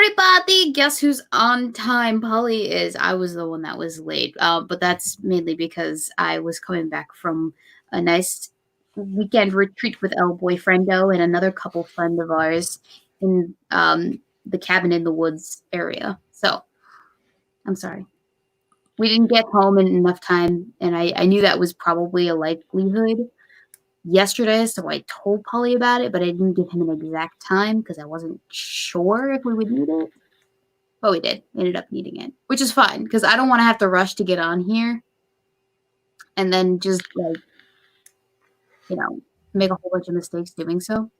everybody! Guess who's on time? Polly is. I was the one that was late, but that's mainly because I was coming back from a nice weekend retreat with El Boyfriendo and another couple friend of ours in the cabin in the woods area. So, I'm sorry. We didn't get home in enough time, and I knew that was probably a likelihood yesterday, so I told Polly about it, but I didn't give him an exact time because I wasn't sure if we would need it. But we did. We ended up needing it, which is fine because I don't want to have to rush to get on here and then just, like, make a whole bunch of mistakes doing so.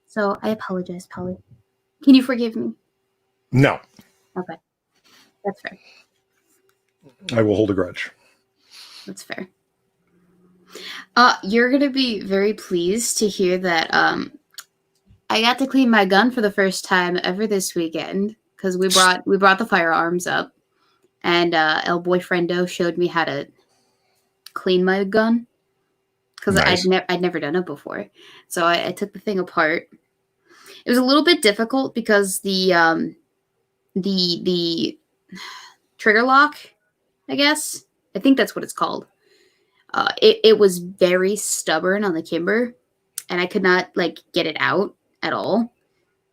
So I apologize, Polly. Can you forgive me? No. Okay. That's fair. I will hold a grudge. That's fair. You're going to be very pleased to hear that I got to clean my gun for the first time ever this weekend because we brought the firearms up, and El Boyfriendo showed me how to clean my gun because Nice. I'd never done it before. So I took the thing apart. It was a little bit difficult because the trigger lock, I guess. I think that's what it's called. It was very stubborn on the Kimber, and I could not get it out at all,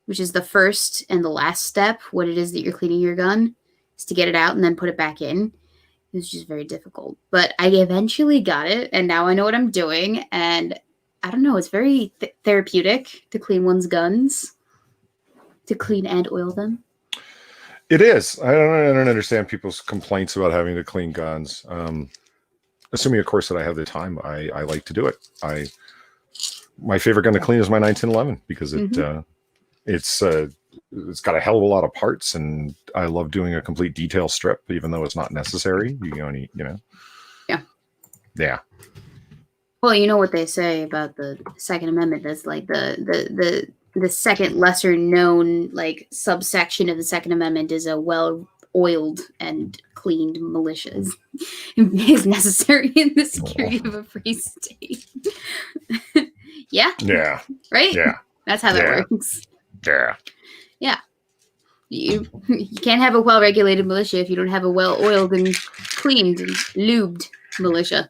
which is the first and the last step. What it is that you're cleaning your gun is to get it out and then put it back in. It was just very difficult, but I eventually got it, and now I know what I'm doing. And I don't know, it's very therapeutic to clean one's guns, to clean and oil them. It is. I don't understand people's complaints about having to clean guns. Assuming, of course, that I have the time, I like to do it. My favorite gun to clean is my 1911 because it's got a hell of a lot of parts, and I love doing a complete detail strip, even though it's not necessary. Yeah. Well, you know what they say about the Second Amendment. That's like the second lesser known subsection of the Second Amendment is a well-oiled and cleaned militias is necessary in the security of a free state. Yeah. Right? Yeah. That's how that works. Yeah. Yeah. You can't have a well-regulated militia if you don't have a well-oiled and cleaned and lubed militia,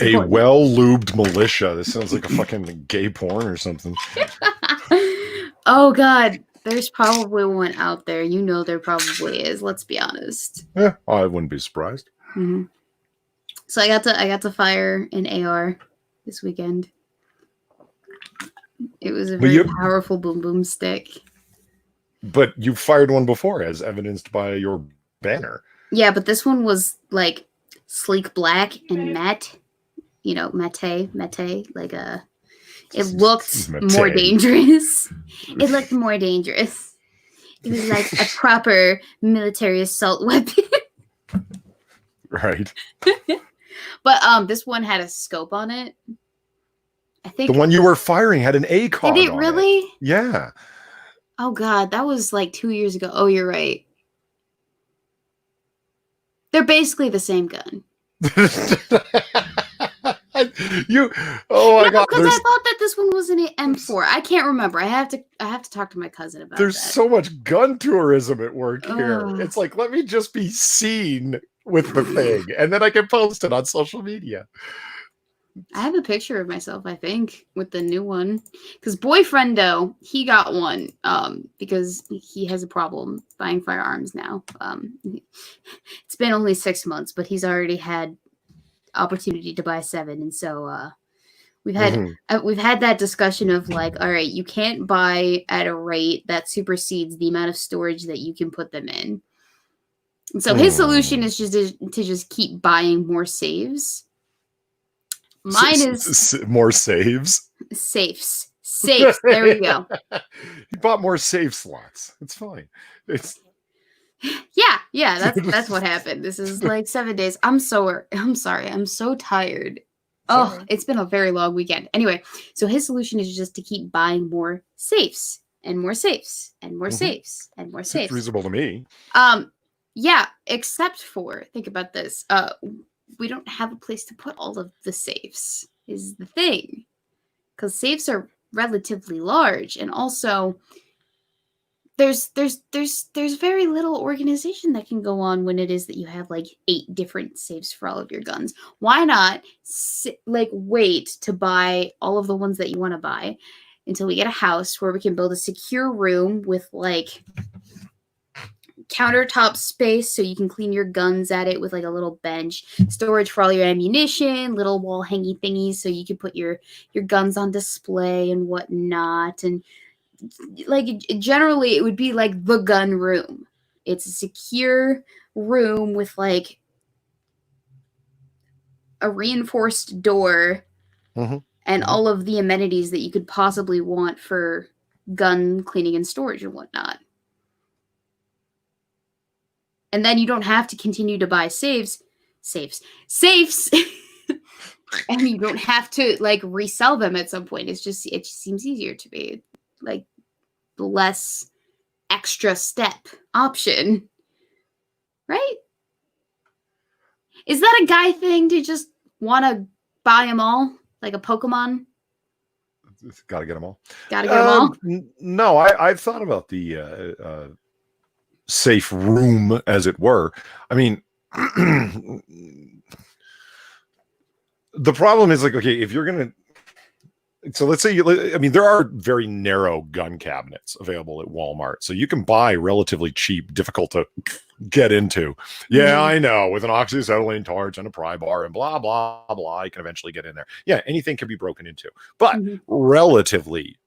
A well-lubed militia. This sounds like a fucking gay porn or something. Oh, God. There's probably one out there. There probably is. Let's be honest. Yeah, I wouldn't be surprised. Mm-hmm. So I got to fire an AR this weekend. It was a very powerful boom boom stick. But you fired one before, as evidenced by your banner. Yeah, but this one was sleek black and matte. Matte, it looked more dangerous. It looked more dangerous. It was like a proper military assault weapon. Right. But this one had a scope on it. I think the one you were firing had an ACOG. Did it really? It. Yeah. Oh God, that was 2 years ago. Oh, you're right. They're basically the same gun. Oh my God! Because I thought that this one was an M4. I can't remember. I have to talk to my cousin about There's that. so much gun tourism at work here. It's like, let me just be seen with the thing, and then I can post it on social media. I have a picture of myself, I think, with the new one. Because Boyfriendo, he got one because he has a problem buying firearms now. It's been only 6 months, but he's already had opportunity to buy 7, and so we've had that discussion of all right, you can't buy at a rate that supersedes the amount of storage that you can put them in. And so his solution is to just keep buying more saves. Mine is more saves. Safes. There we go. He bought more save slots. It's fine. Yeah. That's what happened. This is 7 days. I'm sorry. I'm so tired. It's been a very long weekend. Anyway, so his solution is just to keep buying more safes and more safes and more safes and more safes. It's reasonable to me. Yeah, except for, think about this. We don't have a place to put all of the safes is the thing. Because safes are relatively large, and also there's very little organization that can go on when it is that you have like 8 different safes for all of your guns. Why not like wait to buy all of the ones that you want to buy until we get a house where we can build a secure room with like countertop space so you can clean your guns at it with like a little bench, storage for all your ammunition, little wall hanging thingies so you can put your guns on display and whatnot. And like generally it would be like the gun room. It's a secure room with like a reinforced door and all of the amenities that you could possibly want for gun cleaning and storage and whatnot. And then you don't have to continue to buy safes, and you don't have to like resell them at some point. It just seems easier to me, like less extra step option, right? Is that a guy thing to just want to buy them all like a Pokemon? Got to get them all. Got to get them all. No, I've thought about the safe room, as it were. I mean, the problem is like, okay, if you're gonna, so let's say I mean, there are very narrow gun cabinets available at Walmart, so you can buy relatively cheap, difficult to get into. Yeah, I know, with an oxyacetylene torch and a pry bar and blah blah blah, you can eventually get in there. Yeah, anything can be broken into, but relatively,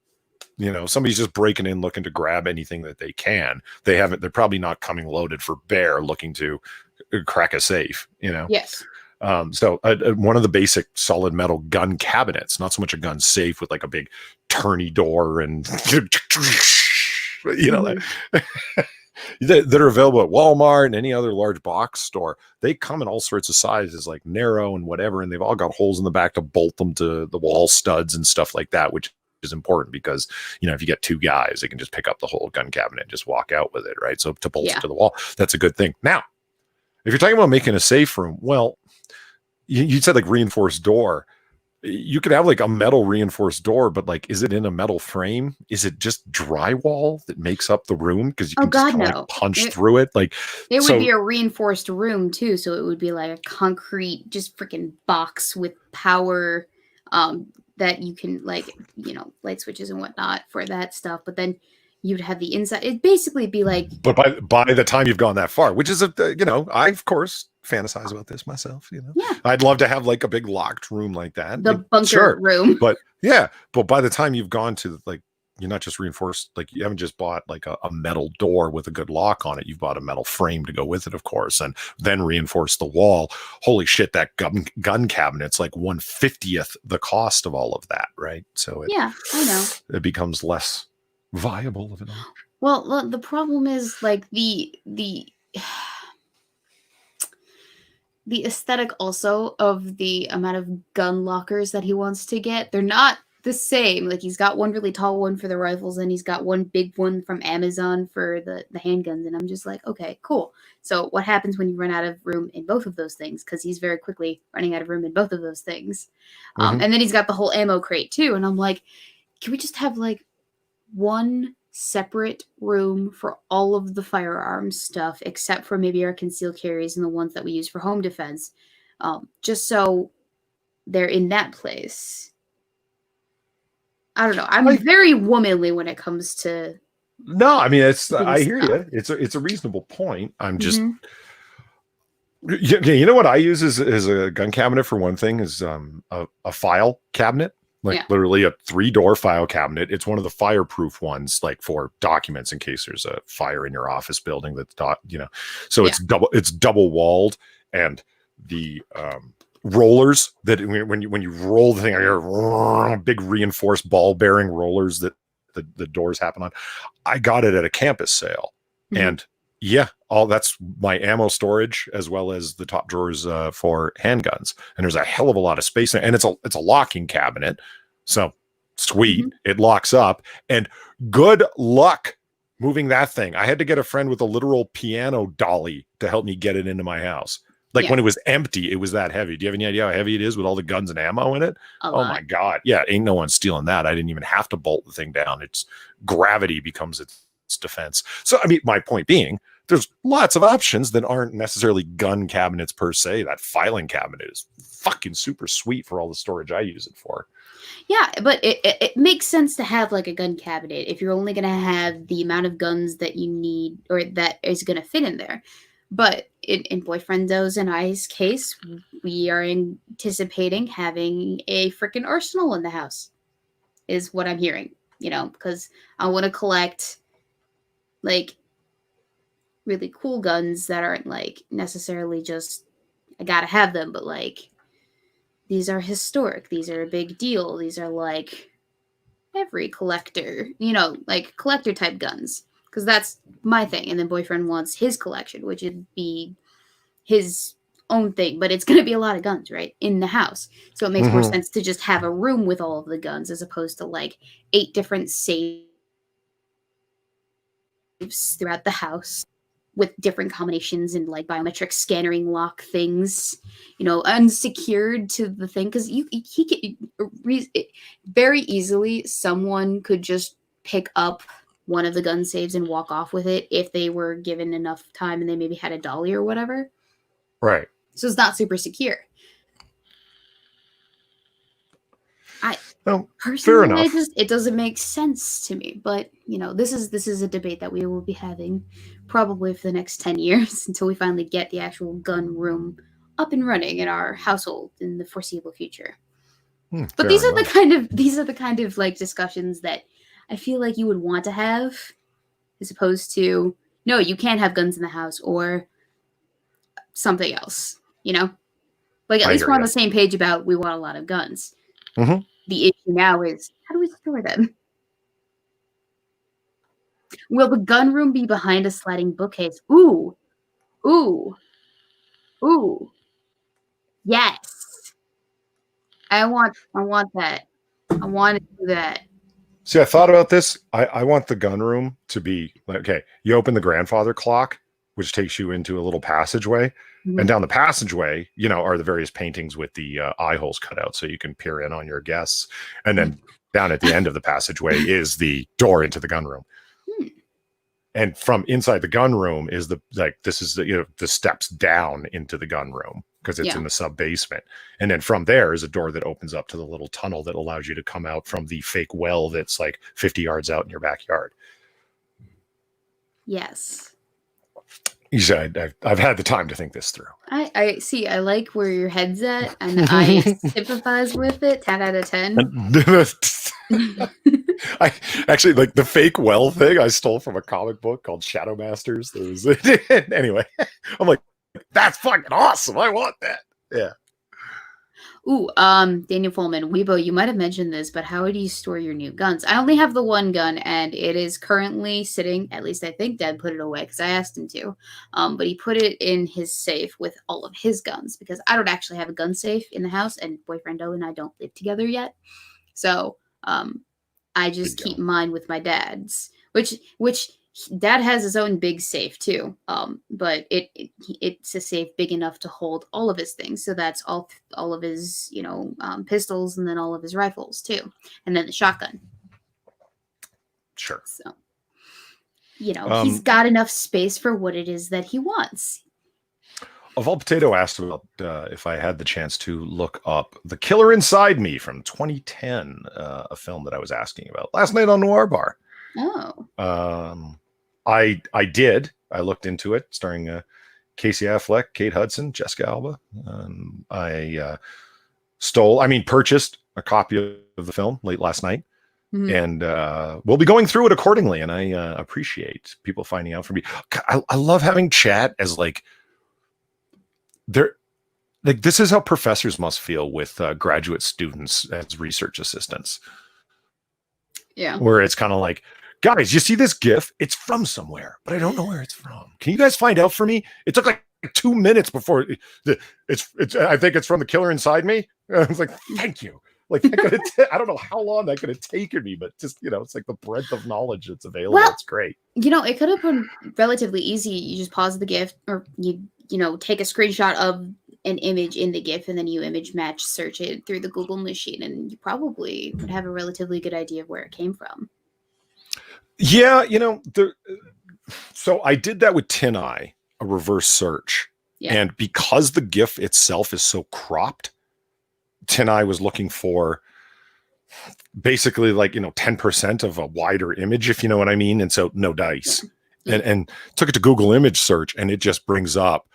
you know, somebody's just breaking in looking to grab anything that they can. They're probably not coming loaded for bear looking to crack a safe, you know. Yes. So one of the basic solid metal gun cabinets, not so much a gun safe with like a big turny door and you know, that are available at Walmart and any other large box store. They come in all sorts of sizes, like narrow and whatever, and they've all got holes in the back to bolt them to the wall studs and stuff like that, which is important because, you know, if you get 2 guys, they can just pick up the whole gun cabinet and just walk out with it, right? So to bolt it to the wall, that's a good thing. Now, if you're talking about making a safe room, well, you said like reinforced door. You could have like a metal reinforced door, but like, is it in a metal frame? Is it just drywall that makes up the room? Because you can just like punch through it. Like it would be a reinforced room too, so it would be like a concrete, just freaking box with power that you can like, you know, light switches and whatnot for that stuff. But then you'd have the inside. It'd basically be like. But by the time you've gone that far, which is you know, I of course fantasize about this myself, you know. Yeah. I'd love to have like a big locked room like that. The bunker room. But yeah, but by the time you've gone to like, you're not just reinforced, like you haven't just bought like a metal door with a good lock on it. You've bought a metal frame to go with it, of course, and then reinforce the wall. Holy shit, that gun cabinet's like 1/50th the cost of all of that, right? So yeah, I know. It becomes less viable of it all. Well, the problem is like the aesthetic also of the amount of gun lockers that he wants to get. They're not the same. Like he's got one really tall one for the rifles and he's got one big one from Amazon for the handguns. And I'm just like, okay, cool. So what happens when you run out of room in both of those things? Because he's very quickly running out of room in both of those things. And then he's got the whole ammo crate too. And I'm like, can we just have like one separate room for all of the firearms stuff, except for maybe our concealed carries and the ones that we use for home defense, just so they're in that place. I don't know. I'm very womanly when it comes to. No, I mean I hear you. It's a reasonable point. I'm just. You know what I use as a gun cabinet for one thing is a file cabinet. Like literally a 3-door file cabinet. It's one of the fireproof ones, like for documents in case there's a fire in your office building. That's you know, so it's double walled, and the rollers that when you roll the thing, are big reinforced ball bearing rollers that the doors happen on. I got it at a campus sale, and yeah, all that's my ammo storage as well as the top drawers for handguns. And there's a hell of a lot of space there, and it's a locking cabinet. So sweet, it locks up. And good luck moving that thing. I had to get a friend with a literal piano dolly to help me get it into my house. Like when it was empty, it was that heavy. Do you have any idea how heavy it is with all the guns and ammo in it? Oh my God. Yeah, ain't no one stealing that. I didn't even have to bolt the thing down. It's gravity becomes its defense. So, I mean, my point being, there's lots of options that aren't necessarily gun cabinets per se. That filing cabinet is fucking super sweet for all the storage I use it for. Yeah, but it makes sense to have like a gun cabinet if you're only going to have the amount of guns that you need or that is going to fit in there. But in Boyfriendo's and I's case, we are anticipating having a freaking arsenal in the house, is what I'm hearing, because I want to collect like really cool guns that aren't like necessarily just, I gotta have them, but like, these are historic, these are a big deal, these are like every collector, like collector type guns, because that's my thing. And then boyfriend wants his collection, which would be his own thing, but it's going to be a lot of guns, right, in the house. So it makes more sense to just have a room with all of the guns as opposed to like 8 different safes throughout the house with different combinations and like biometric scanning lock things, unsecured to the thing. Because he could very easily, someone could just pick up one of the gun saves and walk off with it if they were given enough time and they maybe had a dolly or whatever. Right. So it's not super secure. Personally, it doesn't make sense to me. But this is a debate that we will be having probably for the next 10 years until we finally get the actual gun room up and running in our household in the foreseeable future. But these are the kind of like discussions that I feel like you would want to have, as opposed to, no, you can't have guns in the house or something else. Like at least we're on the same page about we want a lot of guns. Mm-hmm. The issue now is, how do we store them? Will the gun room be behind a sliding bookcase? Ooh. Yes. I want that. I want to do that. See, I thought about this. I want the gun room to be like, okay, you open the grandfather clock, which takes you into a little passageway. Mm-hmm. And down the passageway, are the various paintings with the eye holes cut out so you can peer in on your guests. And then down at the end of the passageway is the door into the gun room. And from inside the gun room is the steps down into the gun room because it's in the sub basement. And then from there is a door that opens up to the little tunnel that allows you to come out from the fake well that's like 50 yards out in your backyard. Yes. You said I've had the time to think this through. I see. I like where your head's at, and I sympathize with it. 10 out of 10. I actually like the fake well thing. I stole from a comic book called Shadow Masters. Anyway, I'm like, that's fucking awesome. I want that. Yeah. Ooh, Daniel Fullman, Weebo, you might have mentioned this, but how do you store your new guns? I only have the one gun, and it is currently sitting, at least I think Dad put it away, because I asked him to, but he put it in his safe with all of his guns, because I don't actually have a gun safe in the house, and Boyfriendo and I don't live together yet, so I just keep mine with my dad's, which Dad has his own big safe too, but it's a safe big enough to hold all of his things. So that's all of his pistols, and then all of his rifles too, and then the shotgun. Sure. So he's got enough space for what it is that he wants. Oval Potato asked about if I had the chance to look up The Killer Inside Me from 2010, a film that I was asking about last night on Noir Bar. Oh. I did. I looked into it, starring Casey Affleck, Kate Hudson, Jessica Alba. I purchased a copy of the film late last night, and we'll be going through it accordingly. And I appreciate people finding out from me. I love having chat as this is how professors must feel with graduate students as research assistants. Yeah, where it's kind of like, guys, you see this GIF? It's from somewhere, but I don't know where it's from. Can you guys find out for me? It took like 2 minutes before it's. I think it's from The Killer Inside Me. I was like, thank you. Like I don't know how long that could have taken me, but just it's like the breadth of knowledge that's available. Well, it's great. It could have been relatively easy. You just pause the GIF, or you take a screenshot of an image in the GIF, and then you image match search it through the Google machine, and you probably would have a relatively good idea of where it came from. Yeah, so I did that with Tin Eye, a reverse search. Yeah. And because the GIF itself is so cropped, Tin Eye was looking for basically 10% of a wider image, if you know what I mean. And so no dice. Yeah. And took it to Google image search, and it just brings up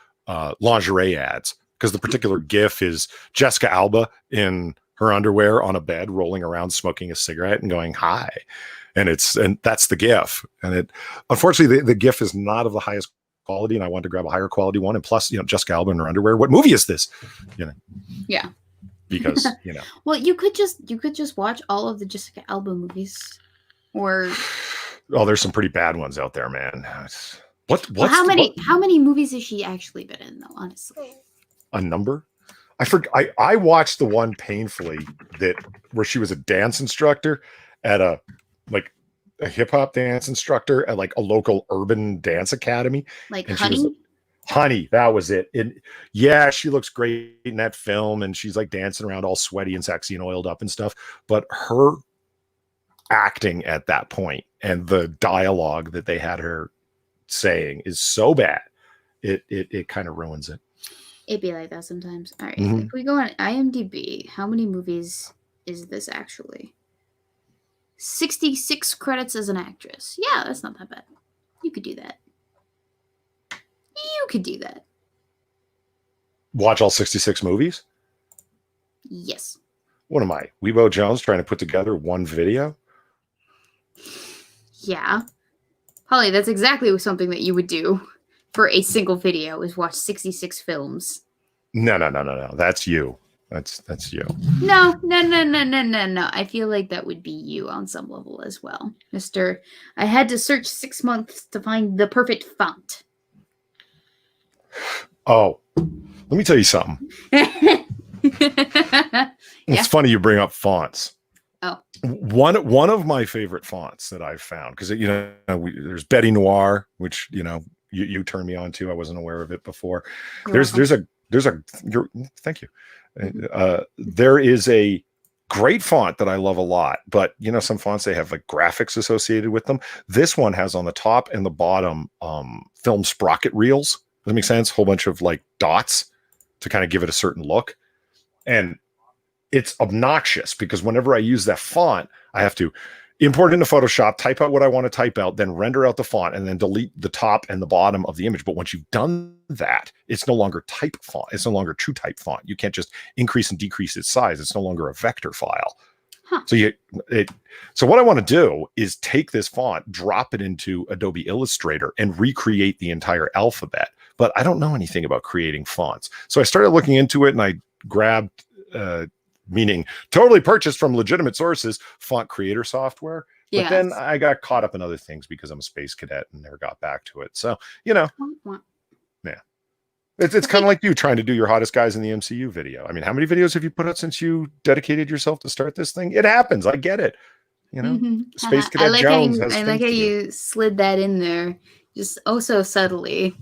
lingerie ads, because the particular GIF is Jessica Alba in her underwear on a bed, rolling around, smoking a cigarette and going, hi. And that's the GIF. And it, unfortunately, the GIF is not of the highest quality, and I wanted to grab a higher quality one. And plus, Jessica Alba in her underwear. What movie is this? Yeah. Because Well, you could just watch all of the Jessica Alba movies, or there's some pretty bad ones out there, man. how many movies has she actually been in, though? Honestly, a number. I watched the one painfully where she was a dance instructor at a hip hop dance instructor at a local urban dance academy. Like and Honey. Honey, that was it. And yeah, she looks great in that film, and she's dancing around all sweaty and sexy and oiled up and stuff. But her acting at that point and the dialogue that they had her saying is so bad, it kind of ruins it. It'd be like that sometimes. All right, Mhm. if we go on IMDb, how many movies is this actually? 66 credits as an actress. Yeah, that's not that bad. You could do that. You could do that. Watch all 66 movies? Yes. What am I, Weebo Jones, trying to put together one video? Yeah. Holly, that's exactly something that you would do for a single video, is watch 66 films. No. That's you. That's you. No. I feel like that would be you on some level as well. Mr. I had to search 6 months to find the perfect font. Oh, let me tell you something. It's funny you bring up fonts. Oh. One of my favorite fonts that I've found, because there's Betty Noir, which you turned me on to. I wasn't aware of it before. Thank you. There is a great font that I love a lot, but some fonts, they have graphics associated with them. This one has on the top and the bottom film sprocket reels. Does that make sense? A whole bunch of dots to kind of give it a certain look. And it's obnoxious because whenever I use that font, I have to import into Photoshop, type out what I want to type out, then render out the font, and then delete the top and the bottom of the image. But once you've done that, it's no longer type font. It's no longer true type font. You can't just increase and decrease its size. It's no longer a vector file. Huh. So what I want to do is take this font, drop it into Adobe Illustrator, and recreate the entire alphabet. But I don't know anything about creating fonts. So I started looking into it, and I grabbed, meaning totally purchased from legitimate sources, font creator software. But then I got caught up in other things because I'm a space cadet and never got back to it. So, yeah. It's kind of like you trying to do your hottest guys in the MCU video. I mean, how many videos have you put out since you dedicated yourself to start this thing? It happens. I get it. Space Cadet Jones has I like how you slid that in there, just so subtly.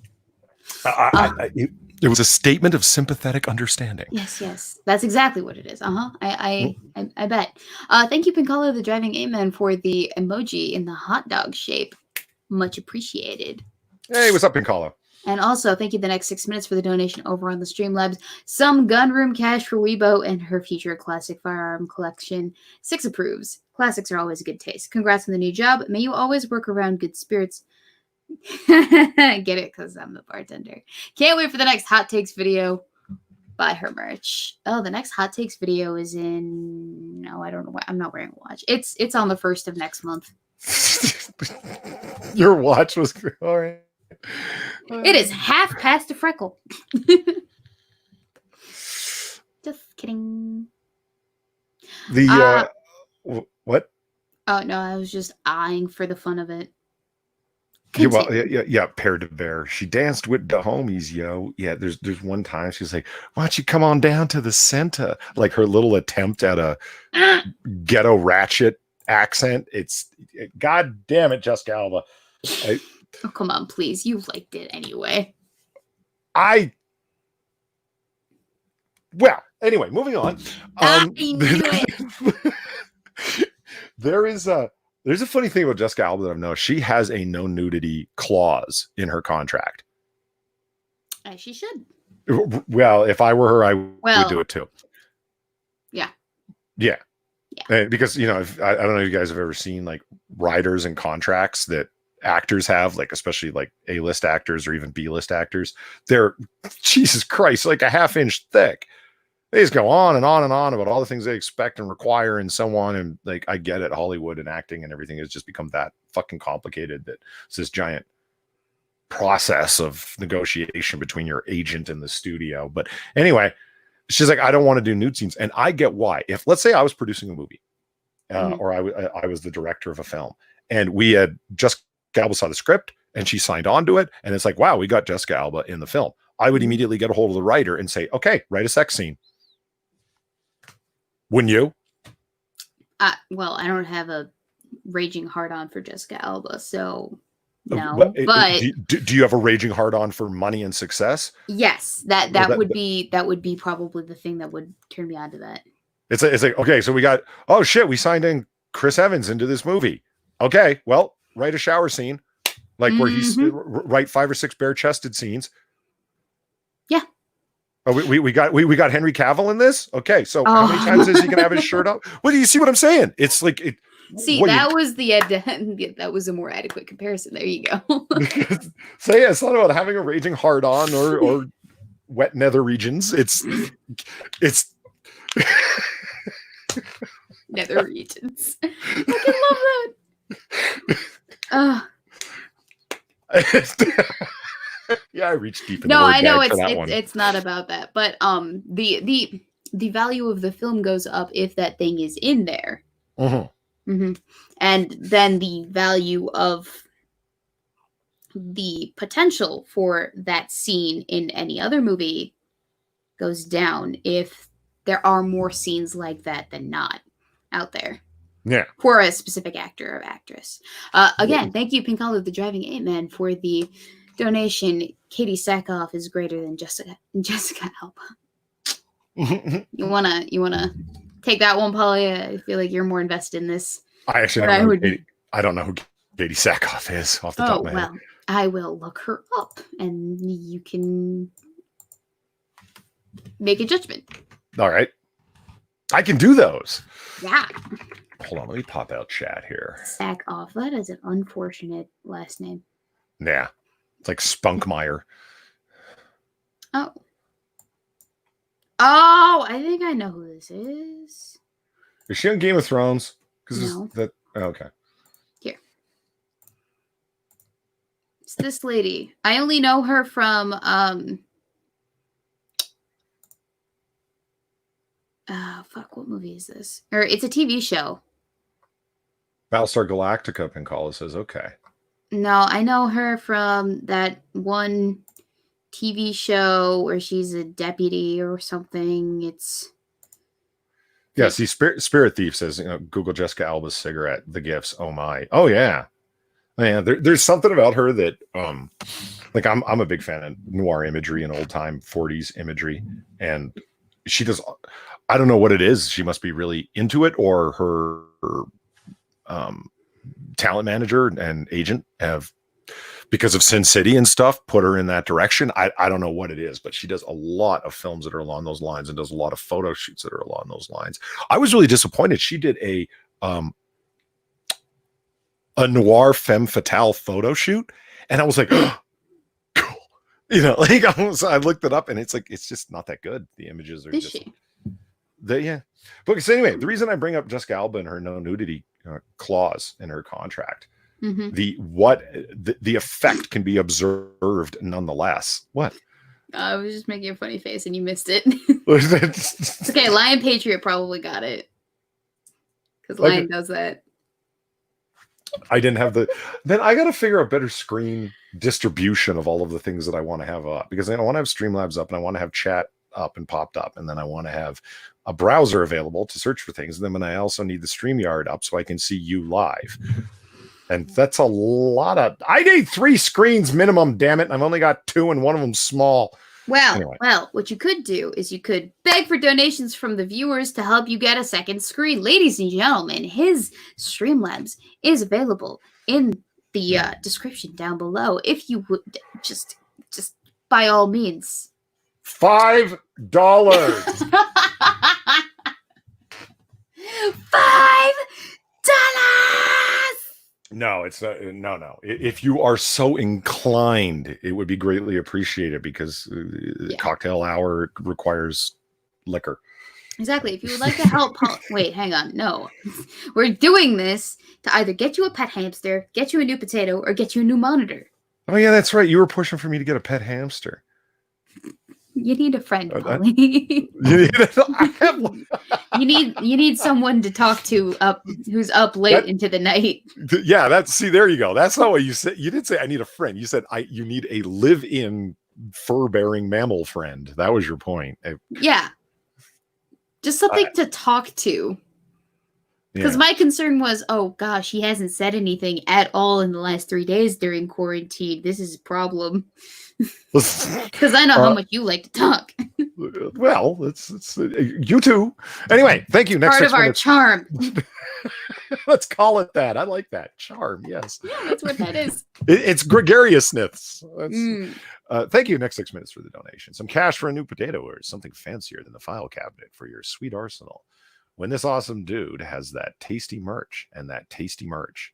It was a statement of sympathetic understanding. Yes. That's exactly what it is. I bet. Thank you, Pinkalo the Driving Amen, for the emoji in the hot dog shape. Much appreciated. Hey, what's up, Pinkalo? And also, thank you the next 6 minutes for the donation over on the Streamlabs. Some gunroom cash for Weebo and her future classic firearm collection. 6 approves. Classics are always a good taste. Congrats on the new job. May you always work around good spirits. Get it? Because I'm the bartender. Can't wait for the next Hot Takes video. Buy her merch. Oh, the next Hot Takes video is in... No, I don't know. I'm not wearing a watch. It's on the 1st of next month. Your watch was... All right. It is 1/2 a freckle. Just kidding. What? Oh, no, I was just eyeing for the fun of it. Yeah, Pair to Bear. She danced with the homies, yo. Yeah, there's one time she's like, why don't you come on down to the center? Like her little attempt at a ghetto ratchet accent. God damn it, Jessica Alba. Oh, come on, please. You liked it anyway. Well, anyway, moving on. I knew it. There is There's a funny thing about Jessica Alba that I've noticed. She has a no nudity clause in her contract. As she should. Well, if I were her, I would do it too. Yeah. Yeah. Because, you know, I don't know if you guys have ever seen like writers and contracts that actors have, like especially like A-list actors or even B-list actors. They're, Jesus Christ, like a half-inch thick. They just go on and on and on about all the things they expect and require and so on. And like, I get it, Hollywood and acting and everything has just become that fucking complicated that it's this giant process of negotiation between your agent and the studio. But anyway, she's like, I don't want to do nude scenes. And I get why. If, let's say I was producing a movie or I was the director of a film and we had Jessica Alba saw the script and she signed on to it. And it's like, wow, we got Jessica Alba in the film. I would immediately get a hold of the writer and say, okay, write a sex scene. Wouldn't you? Well, I don't have a raging hard on for Jessica Alba, so no. But do you have a raging hard on for money and success? Yes, that would be probably the thing that would turn me on to that. It's like, okay, so we got, oh shit, we signed in Chris Evans into this movie. Okay, well, write a shower scene, like where he's write 5 or 6 bare chested scenes. Yeah. Oh, we got Henry Cavill in this. Okay, so how many times is he gonna have his shirt up? Well, do you see what I'm saying? It's like it. See, that was a more adequate comparison. There you go. So yeah, it's not about having a raging hard on or wet nether regions. It's nether regions. I love that. Yeah, I reached deep in no, the word I know it's not about that, but the value of the film goes up if that thing is in there. And then the value of the potential for that scene in any other movie goes down if there are more scenes like that than not out there. Yeah. For a specific actor or actress. Again, thank you, Pink Olive, the Driving Ape-Man, for the donation. Katie Sackhoff is greater than Jessica Alba. You wanna take that one, Polly? I feel like you're more invested in this. I actually don't know who Katie Sackhoff is off the top of my head. I will look her up and you can make a judgment. All right. I can do those. Yeah. Hold on, let me pop out chat here. Sackhoff. That is an unfortunate last name. Yeah. It's like Spunkmeyer. Oh, I think I know who this is. Is she on Game of Thrones? No. Okay. Here. It's this lady. I only know her from what movie is this? Or it's a TV show. Battlestar Galactica, Pinkala says, okay. No, I know her from that one TV show where she's a deputy or something. It's yeah. See, Spirit Thief says, Google Jessica Alba's cigarette. The gifts. Oh my. Oh yeah. Man, there's something about her that like I'm a big fan of noir imagery and old time 40s imagery, and she does. I don't know what it is. She must be really into it, or her talent manager and agent have, because of Sin City and stuff, put her in that direction. I don't know what it is, but she does a lot of films that are along those lines and does a lot of photo shoots that are along those lines. I was really disappointed. She did a noir femme fatale photo shoot, and I was like, oh, cool. Like I looked it up, and it's like it's just not that good. The images are is just she? Yeah. But so anyway, the reason I bring up Jessica Alba and her no nudity clause in her contract, the effect can be observed nonetheless. What? I was just making a funny face and you missed it. Okay, Lion Patriot probably got it. Because Lion does that. I didn't have then I got to figure out better screen distribution of all of the things that I want to have up, because I want to have Streamlabs up and I want to have chat up and popped up, and then I want to have a browser available to search for things, and then I also need the StreamYard up so I can see you live. And that's a lot of, I need 3 screens minimum, damn it, and I've only got 2 and one of them small. Anyway. Well, what you could do is you could beg for donations from the viewers to help you get a second screen. Ladies and gentlemen, his Streamlabs is available in the description down below. If you would just by all means. $5. $5. No, it's not. No. If you are so inclined, it would be greatly appreciated because cocktail hour requires liquor. Exactly. If you would like to help, wait, hang on. No, we're doing this to either get you a pet hamster, get you a new potato, or get you a new monitor. Oh yeah, that's right. You were pushing for me to get a pet hamster. You need a friend, Polly. you need someone to talk to who's up late into the night. Yeah, there you go. That's not what you said. You didn't say I need a friend. You said you need a live-in fur-bearing mammal friend. That was your point. Yeah. Just something to talk to. Because my concern was, oh gosh, he hasn't said anything at all in the last 3 days during quarantine. This is a problem. Because I know how much you like to talk. Well, it's you too. Anyway, thank you. Next part of our charm. Let's call it that. I like that charm. Yes, yeah, that's what that is. It's gregariousness. Thank you. Next 6 minutes for the donation. Some cash for a new potato or something fancier than the file cabinet for your sweet arsenal. When this awesome dude has that tasty merch,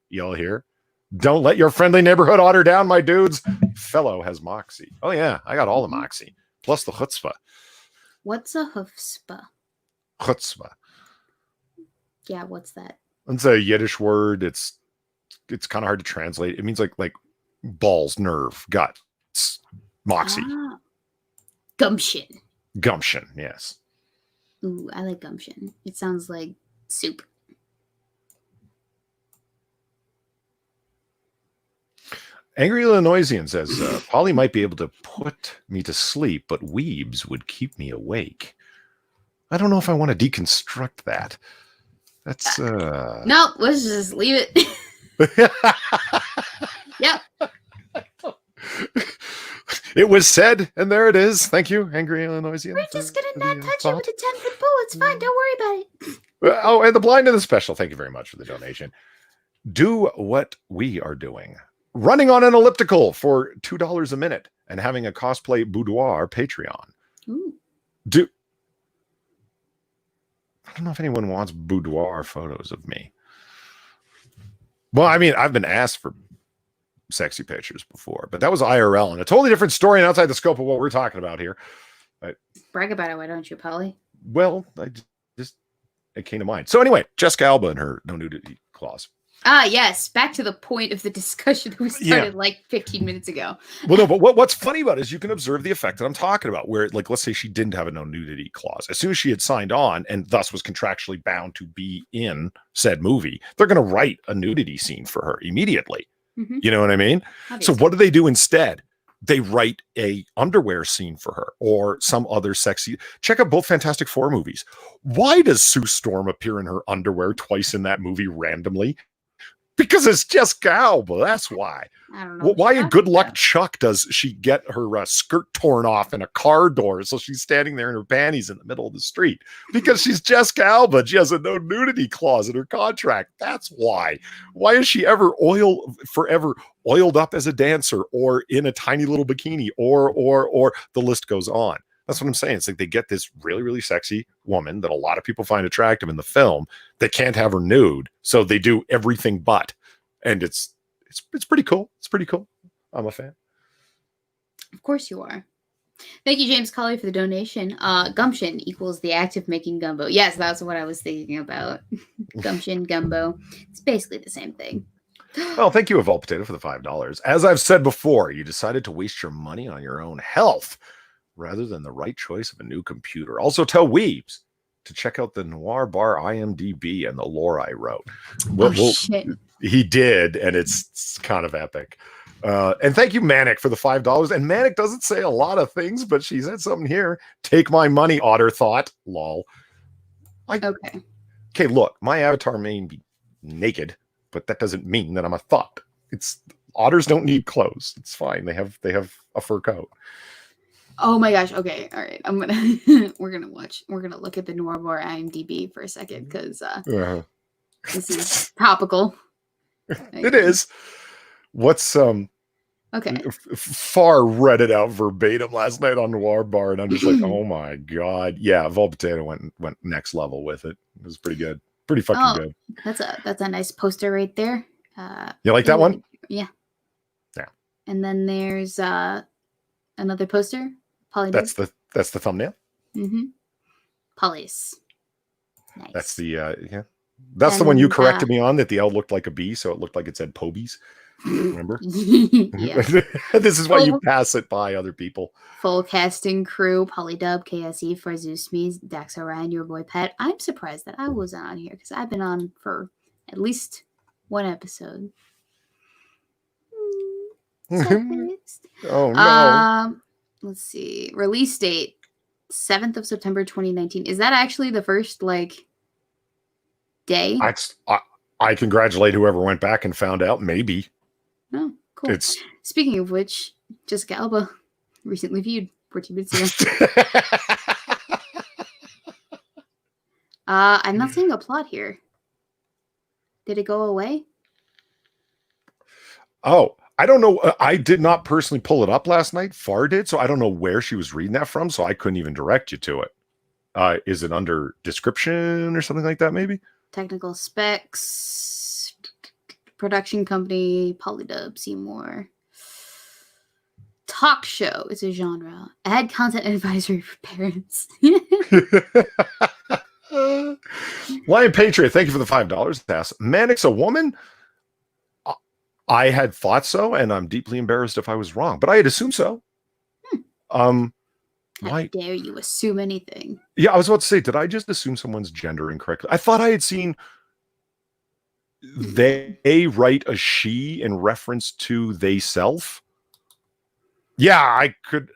y'all hear? Don't let your friendly neighborhood otter down, my dudes. Fellow has moxie. Oh, yeah. I got all the moxie. Plus the chutzpah. What's a chutzpah? Chutzpah. Yeah, what's that? It's a Yiddish word. It's kind of hard to translate. It means like balls, nerve, guts, moxie. Gumption. Gumption, yes. Ooh, I like gumption. It sounds like soup. Angry Illinoisian says, Polly might be able to put me to sleep, but weebs would keep me awake. I don't know if I want to deconstruct that. That's Nope, let's just leave it. Yep. It was said, and there it is. Thank you, Angry Illinoisian. We're just gonna not touch it with a 10-foot pole. It's fine. Don't worry about it. Oh, and the blind and the special. Thank you very much for the donation. Do what we are doing. Running on an elliptical for $2 a minute and having a cosplay boudoir Patreon. Ooh. I don't know if anyone wants boudoir photos of me. Well, I mean, I've been asked for sexy pictures before, but that was IRL and a totally different story and outside the scope of what we're talking about here. Brag about it, why don't you, Polly? Well, it came to mind. So anyway, Jessica Alba and her no nudity clause. Ah, yes. Back to the point of the discussion that we started like 15 minutes ago. Well, no, but what's funny about it is you can observe the effect that I'm talking about, where, like, let's say she didn't have a no nudity clause. As soon as she had signed on and thus was contractually bound to be in said movie, they're going to write a nudity scene for her immediately. Mm-hmm. You know what I mean? Obviously. So what do they do instead? They write a underwear scene for her or some other sexy. Check out both Fantastic Four movies. Why does Sue Storm appear in her underwear twice in that movie randomly? Because it's Jessica Alba. That's why. I don't know. Why in Good Luck Chuck does she get her skirt torn off in a car door so she's standing there in her panties in the middle of the street? Because she's Jessica Alba. She has a no nudity clause in her contract. That's why. Why is she ever forever oiled up as a dancer or in a tiny little bikini or the list goes on? That's what I'm saying. It's like they get this really, really sexy woman that a lot of people find attractive in the film. They can't have her nude, so they do everything but. And it's pretty cool. It's pretty cool. I'm a fan. Of course you are. Thank you, James Colley, for the donation. Gumption equals the act of making gumbo. Yes, that's what I was thinking about. Gumption, gumbo. It's basically the same thing. Well, thank you, Evolve Potato, for the $5. As I've said before, you decided to waste your money on your own health rather than the right choice of a new computer. Also, tell Weebs to check out the Noir Bar IMDb and the lore I wrote. Shit. He did, and it's kind of epic. And thank you, Manic, for the $5. And Manic doesn't say a lot of things, but she said something here. Take my money, Otter thought. Lol. Okay, look, my avatar may be naked, but that doesn't mean that I'm a thought. Otters don't need clothes. It's fine. They have a fur coat. Oh my gosh. Okay. All right. I'm gonna we're gonna look at the Noir Bar IMDb for a second because Uh-huh. this is topical. It is. What's Okay. far read it out verbatim last night on Noir Bar, and I'm just like, oh my god, yeah. Vol Potato went next level with it. It was pretty good, pretty fucking Oh, good. that's a nice poster right there. You like that one? Yeah. Yeah. And then there's another poster. Polydub. That's the thumbnail. Mm-hmm. Polys. Nice. That's the yeah. That's the one you corrected me on, that the L looked like a B, so it looked like it said Pobies. Remember? Yeah. This is why you pass it by other people. Full casting crew: Polydub, KSE, Farzusmi, Dax Orion, your boy Pet. I'm surprised that I wasn't on here because I've been on for at least one episode. Oh no. Let's see. Release date 7th of September 2019. Is that actually the first like day? I congratulate whoever went back and found out. Maybe. Oh, cool. Speaking of which, Jessica Alba recently viewed 14 minutes ago. I'm not seeing a plot here. Did it go away? Oh, I don't know. I did not personally pull it up last night. Far did, so I don't know where she was reading that from, so I couldn't even direct you to it. Is it under description or something like that, maybe? Technical specs, production company, Polydub, Seymour. Talk show is a genre. Ad content advisory for parents. Lion Patriot, thank you for the $5. Ask, Manic's a woman? I had thought so, and I'm deeply embarrassed if I was wrong, but I had assumed so. How dare you assume anything? Yeah, I was about to say, did I just assume someone's gender incorrectly? I thought I had seen they write a she in reference to they self. Yeah, I could.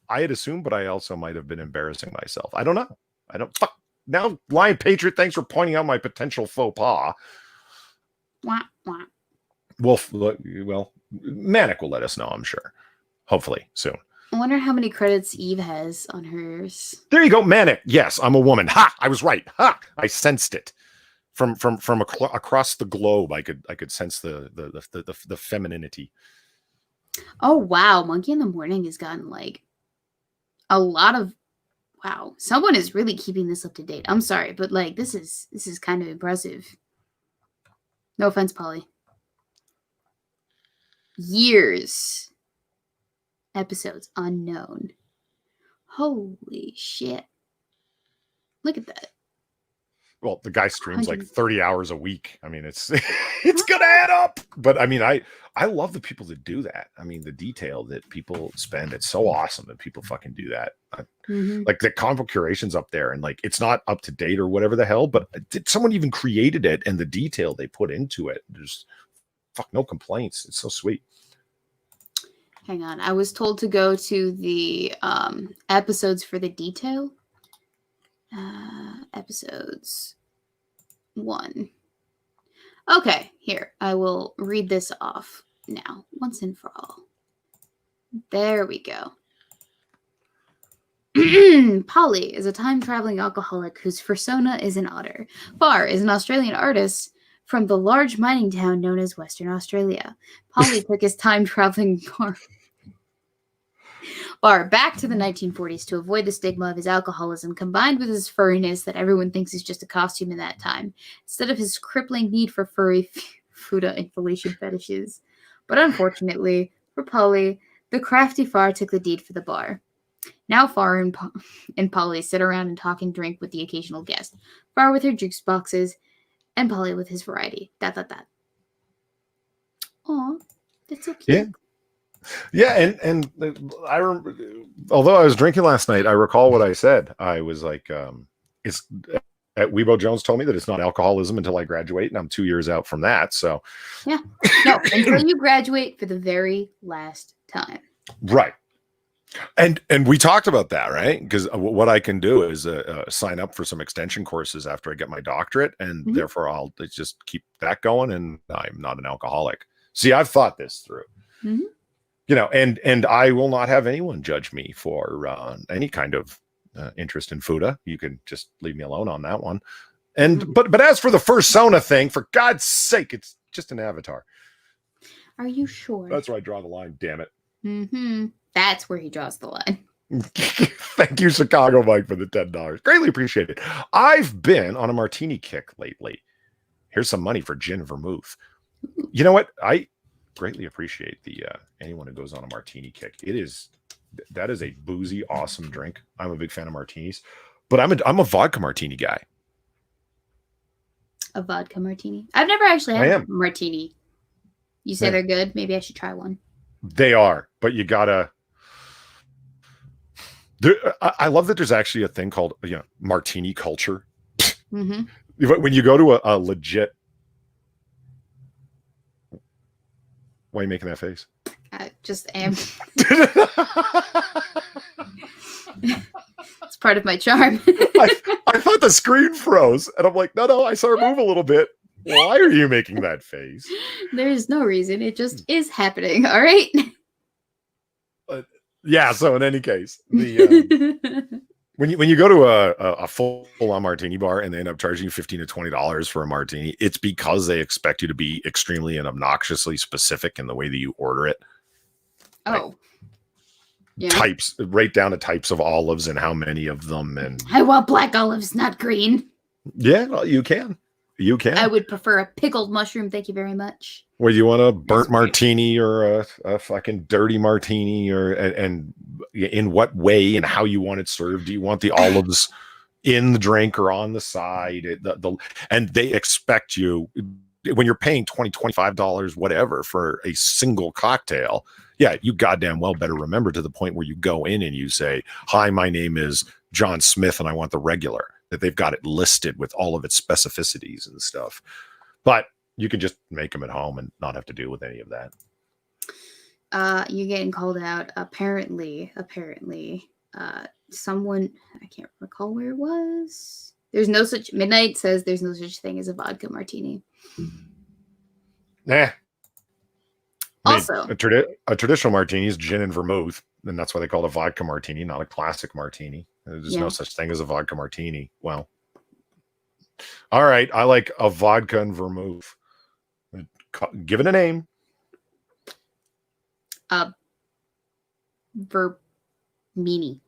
I had assumed, but I also might have been embarrassing myself. I don't know. I don't. Fuck. Now, Lion Patriot, thanks for pointing out my potential faux pas. Wah, wah. Well, Manic will let us know, I'm sure. Hopefully soon. I wonder how many credits Eve has on hers. There you go, Manic. Yes, I'm a woman. Ha! I was right. Ha! I sensed it from across the globe. I could sense the femininity. Oh wow, Monkey in the Morning has gotten like a lot of. Wow, someone is really keeping this up to date. I'm sorry, but like this is kind of impressive. No offense, Polly. Years. Episodes unknown. Holy shit. Look at that. Well, the guy streams like 30 hours a week. I mean, it's it's gonna add up. But I mean, I love the people that do that. I mean, the detail that people spend, it's so awesome that people fucking do that. Like the combo curation's up there, and like it's not up to date or whatever the hell, but someone even created it, and the detail they put into it, there's no complaints. It's so sweet. Hang on. I was told to go to the episodes for the detail. Episodes 1. Okay, here. I will read this off now, once and for all. There we go. Polly is a time-traveling alcoholic whose persona is an otter. Bar is an Australian artist from the large mining town known as Western Australia. Polly took his time-traveling bar back to the 1940s to avoid the stigma of his alcoholism, combined with his furriness that everyone thinks is just a costume in that time, instead of his crippling need for furry Fuda inflation fetishes. But unfortunately, for Polly, the crafty Far took the deed for the bar. Now Far and Polly sit around and talk and drink with the occasional guest. Far with her juice boxes, and Polly with his variety. Aw, that's so cute. Yeah. Yeah, and I remember, although I was drinking last night, I recall what I said. I was like, it's Weebo Jones told me that it's not alcoholism until I graduate, and I'm 2 years out from that. So yeah, no, until you graduate for the very last time. Right. And we talked about that, right? Because what I can do is sign up for some extension courses after I get my doctorate, and therefore I'll just keep that going, and I'm not an alcoholic. See, I've thought this through. and I will not have anyone judge me for any kind of interest in Fuda. You can just leave me alone on that one. And but as for the first Sona thing, for God's sake, it's just an avatar. Are you sure? That's where I draw the line. Damn it. That's where he draws the line. Thank you, Chicago Mike, for the $10. Greatly appreciate it. I've been on a martini kick lately. Here's some money for gin vermouth. You know what? I greatly appreciate the anyone who goes on a martini kick. That is a boozy, awesome drink. I'm a big fan of martinis, but I'm a vodka martini guy. A vodka martini? I've never actually had a martini. You say they're good? Maybe I should try one. They are, but you gotta. I love that there's actually a thing called martini culture. When you go to a legit. Why are you making that face? I just am. It's part of my charm. I thought the screen froze, and I'm like, no, I saw her move a little bit. Why are you making that face? There's no reason. It just is happening. All right. Yeah. So in any case, the when you go to a full-on martini bar and they end up charging you $15 to $20 for a martini, it's because they expect you to be extremely and obnoxiously specific in the way that you order it. Oh. Yeah. Types, right down to types of olives and how many of them. And I want black olives, not green. Yeah, well, you can. You can. I would prefer a pickled mushroom. Thank you very much. Well, you want a burnt martini or a fucking dirty martini, or and in what way and how you want it served? Do you want the olives in the drink or on the side? And they expect you, when you're paying $20, $25, whatever, for a single cocktail. Yeah, you goddamn well better remember to the point where you go in and you say, "Hi, my name is John Smith, and I want the regular." That they've got it listed with all of its specificities and stuff. But you can just make them at home and not have to deal with any of that. You're getting called out. Apparently, someone, I can't recall where it was. Midnight says there's no such thing as a vodka martini. Nah. Also, a traditional martini is gin and vermouth, and that's why they call it a vodka martini, not a classic martini. There's no such thing as a vodka martini. Well, all right. I like a vodka and vermouth. Give it a name. Vermini.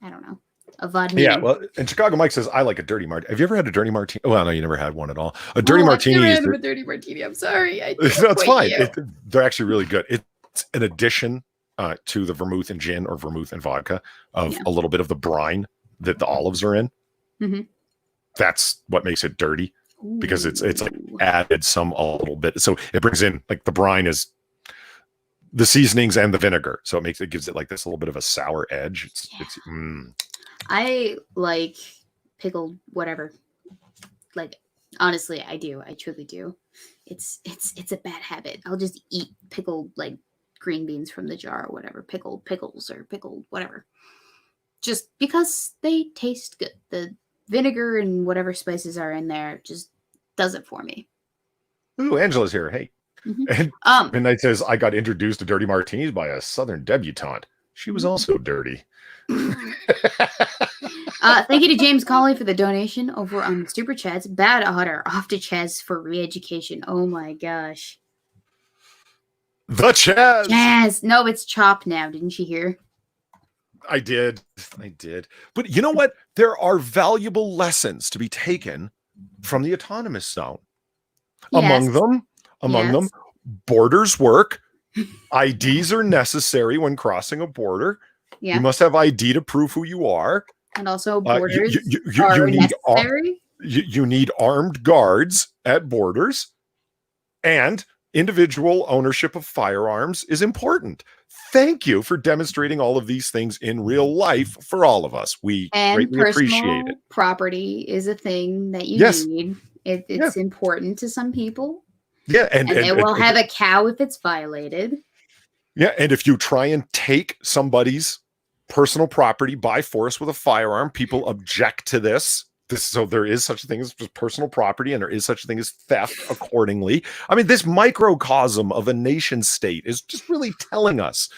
I don't know. A vodka. Yeah, well, and Chicago Mike says, I like a dirty martini. Have you ever had a dirty martini? Well, no, you never had one at all. A dirty martini. I've never had a dirty martini. I'm sorry. No, it's fine. They're actually really good. It's an addition to the vermouth and gin or vermouth and vodka of a little bit of the brine that the olives are in. That's what makes it dirty. Because it's like added a little bit. So it brings in, like, the brine is the seasonings and the vinegar. So it gives it like this little bit of a sour edge. I like pickled whatever. Like, honestly, I do. I truly do. It's a bad habit. I'll just eat pickled, like, green beans from the jar or whatever. Pickled pickles or pickled whatever. Just because they taste good. The vinegar and whatever spices are in there just does it for me. Ooh, Angela's here. Hey. And Midnight says, I got introduced to dirty martinis by a Southern debutante. She was also dirty. Thank you to James Colley for the donation over on Super Chats. Bad Otter off to Chaz for re-education. Oh my gosh. The Chaz. Chaz. No, it's Chop now. Didn't you hear? I did. But you know what? There are valuable lessons to be taken from the autonomous zone. Yes. Among them, borders work. IDs are necessary when crossing a border. Yeah. You must have ID to prove who you are. And also borders are necessary. You need armed guards at borders. And individual ownership of firearms is important. Thank you for demonstrating all of these things in real life for all of us. We greatly appreciate it. Property is a thing that you need. It's important to some people. Yeah, and they will have a cow if it's violated. Yeah, and if you try and take somebody's personal property by force with a firearm, people object to this So there is such a thing as personal property, and there is such a thing as theft accordingly. I mean, this microcosm of a nation state is just really telling us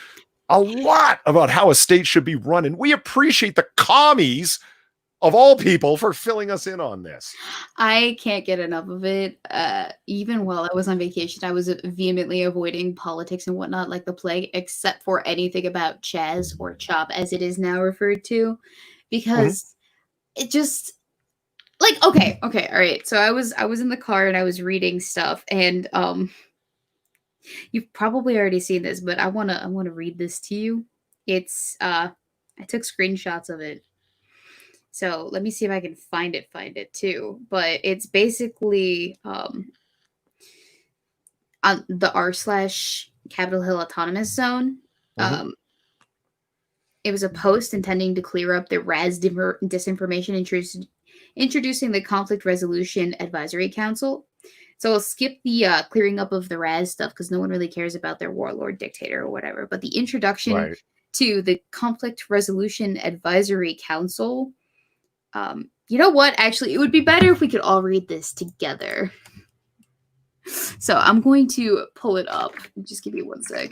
a lot about how a state should be run. And we appreciate the commies of all people for filling us in on this. I can't get enough of it. Even while I was on vacation, I was vehemently avoiding politics and whatnot like the plague, except for anything about Chaz or Chop, as it is now referred to, because it just like okay, all right. So I was in the car and I was reading stuff, and you've probably already seen this, but I wanna read this to you. It's I took screenshots of it. So let me see if I can find it too. But it's basically on the r/Capitol Hill Autonomous Zone. It was a post intending to clear up the RAS disinformation introducing the Conflict Resolution Advisory Council. So I'll skip the clearing up of the RAS stuff because no one really cares about their warlord dictator or whatever. But the introduction to the Conflict Resolution Advisory Council. You know what? Actually, it would be better if we could all read this together. So I'm going to pull it up. Just give me 1 sec.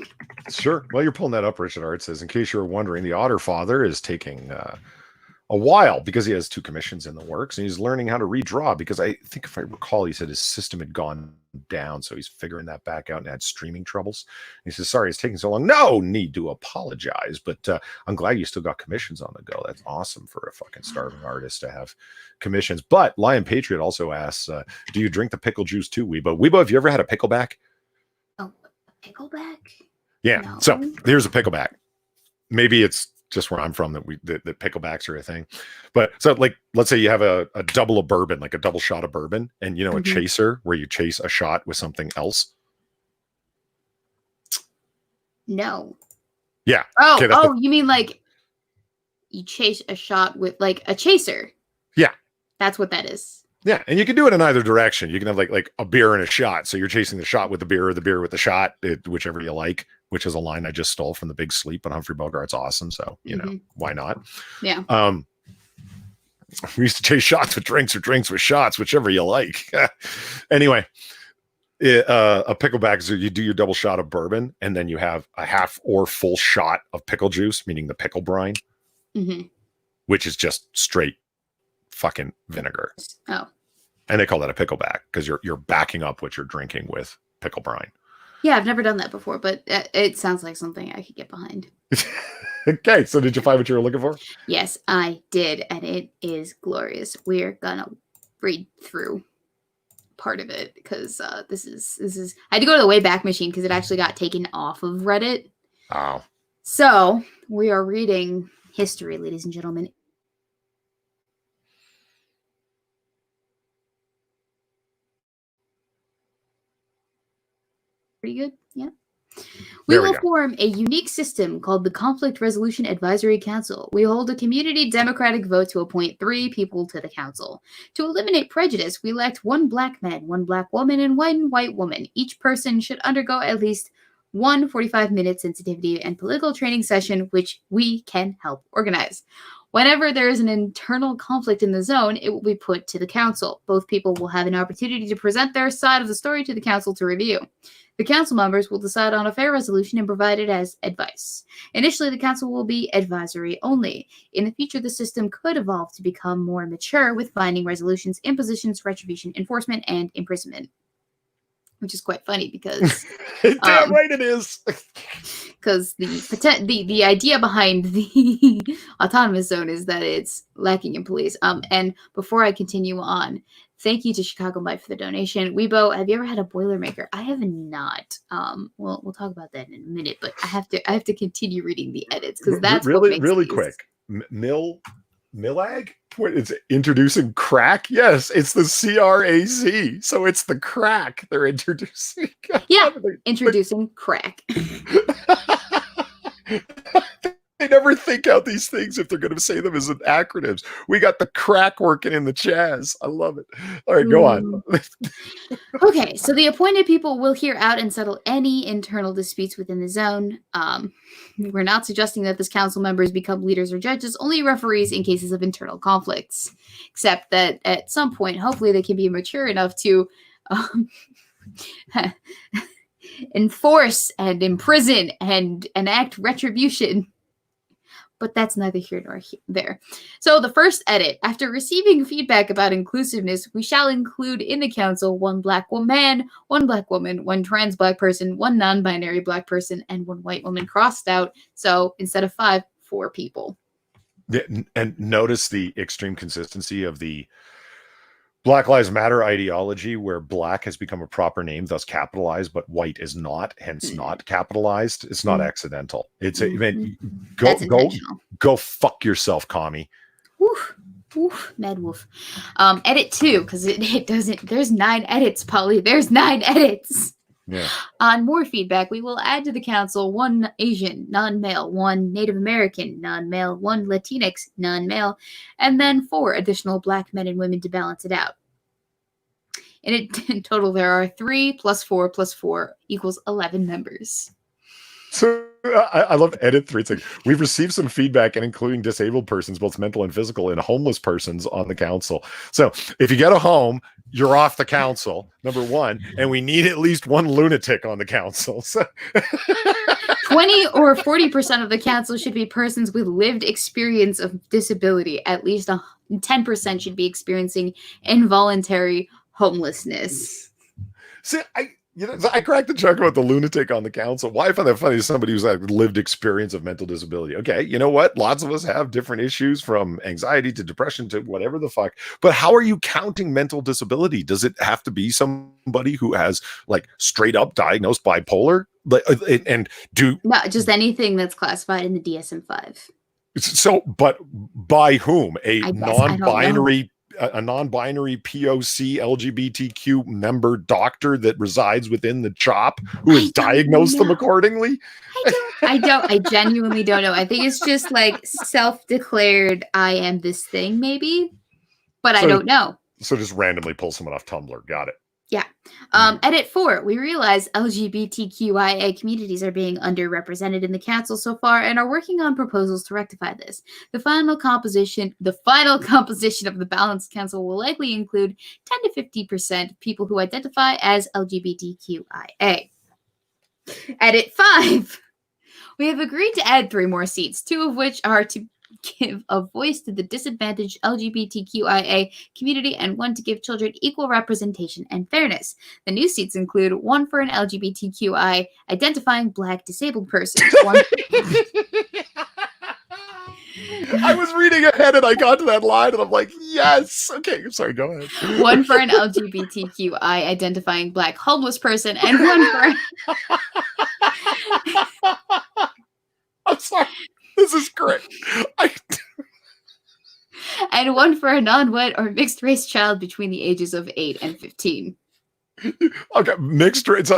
Sure. While you're pulling that up, Richard Art says, in case you're wondering, the Otter Father is taking a while because he has 2 commissions in the works, and he's learning how to redraw because I think, if I recall, he said his system had gone down, so he's figuring that back out and had streaming troubles. And he says, sorry it's taking so long. No need to apologize, but I'm glad you still got commissions on the go. That's awesome for a fucking starving artist to have commissions. But Lion Patriot also asks, do you drink the pickle juice too, Weebo? Weebo, have you ever had a pickleback? Oh, a pickleback? Yeah. No. So here's a pickleback. Maybe it's just where I'm from that picklebacks are a thing. But so, like, let's say you have a double of bourbon, like a double shot of bourbon, and a chaser where you chase a shot with something else. No. Yeah. Oh, okay, you mean like you chase a shot with like a chaser? Yeah. That's what that is. Yeah, and you can do it in either direction. You can have like a beer and a shot. So you're chasing the shot with the beer or the beer with the shot, whichever you like, which is a line I just stole from The Big Sleep, but Humphrey Bogart's awesome. So, why not? Yeah. We used to chase shots with drinks or drinks with shots, whichever you like. Anyway, a pickleback is you do your double shot of bourbon, and then you have a half or full shot of pickle juice, meaning the pickle brine, which is just straight fucking vinegar. Oh. And they call that a pickleback because you're backing up what you're drinking with pickle brine. Yeah, I've never done that before, but it sounds like something I could get behind. Okay, so did you find what you were looking for? Yes, I did, and it is glorious. We're gonna read through part of it because this is. I had to go to the Wayback Machine because it actually got taken off of Reddit. Oh. So we are reading history, ladies and gentlemen. Pretty good, yeah. We will form a unique system called the Conflict Resolution Advisory Council. We hold a community democratic vote to appoint 3 people to the council. To eliminate prejudice, we elect 1 black man, 1 black woman, and 1 white woman. Each person should undergo at least 1 45-minute sensitivity and political training session, which we can help organize. Whenever there is an internal conflict in the zone, it will be put to the council. Both people will have an opportunity to present their side of the story to the council to review. The council members will decide on a fair resolution and provide it as advice. Initially, the council will be advisory only. In the future, the system could evolve to become more mature with binding resolutions, impositions, retribution, enforcement, and imprisonment. Which is quite funny because damn right it is. Because the idea behind the autonomous zone is that it's lacking in police. And before I continue on, thank you to Chicago Mike for the donation. Weebo, have you ever had a Boilermaker? I have not. We'll talk about that in a minute, but I have to continue reading the edits because that's really quick. Millag? What, it's introducing crack? Yes, it's the CRAC. So it's the crack they're introducing. Yeah, introducing crack. They never think out these things if they're going to say them as acronyms. We got the crack working in the Chaz. I love it. All right, go on. Okay, so the appointed people will hear out and settle any internal disputes within the zone. We're not suggesting that this council members become leaders or judges, only referees in cases of internal conflicts. Except that at some point, hopefully they can be mature enough to enforce and imprison and enact retribution. But that's neither here nor there. So the first edit. After receiving feedback about inclusiveness, we shall include in the council one black man, one black woman, one trans black person, one non-binary black person, and one white woman crossed out. So instead of 5, 4 people. Yeah, and notice the extreme consistency of the Black Lives Matter ideology, where black has become a proper name, thus capitalized, but white is not, hence not capitalized. It's not accidental. It's go fuck yourself, commie. Mad wolf. Edit 2, because it doesn't. There's 9 edits, Polly. There's 9 edits. Yeah. On more feedback, we will add to the council 1 Asian, non-male, 1 Native American, non-male, 1 Latinx, non-male, and then 4 additional black men and women to balance it out. In total, there are 3 + 4 + 4 = 11 members. So I love edit 3. It's like, we've received some feedback, and including disabled persons, both mental and physical, and homeless persons on the council. So if you get a home, you're off the council, number 1, and we need at least 1 lunatic on the council. So 20 or 40% of the council should be persons with lived experience of disability. At least 10% should be experiencing involuntary homelessness. See, I cracked the joke about the lunatic on the council. Why I find that funny is somebody who's had lived experience of mental disability. Okay, you know what? Lots of us have different issues, from anxiety to depression to whatever the fuck. But how are you counting mental disability? Does it have to be somebody who has like straight up diagnosed bipolar? Not just anything that's classified in the DSM-5. So, but by whom? A non-binary POC LGBTQ member doctor that resides within the CHOP who has diagnosed them accordingly? I genuinely don't know. I think it's just like self-declared, I am this thing, maybe, but I don't know. So just randomly pull someone off Tumblr. Got it. Yeah. Edit 4. We realize LGBTQIA communities are being underrepresented in the council so far and are working on proposals to rectify this. The final composition of the balanced council will likely include 10 to 50% people who identify as LGBTQIA. Edit 5. We have agreed to add 3 more seats, 2 of which are to give a voice to the disadvantaged LGBTQIA community and 1 to give children equal representation and fairness. The new seats include 1 for an LGBTQI identifying black disabled person. I was reading ahead and I got to that line and I'm like, yes. Okay, I'm sorry, go ahead. 1 for an LGBTQI identifying black homeless person and 1 for... I'm sorry. This is great. And 1 for a non-wed or mixed race child between the ages of 8 and 15. Okay, mixed race.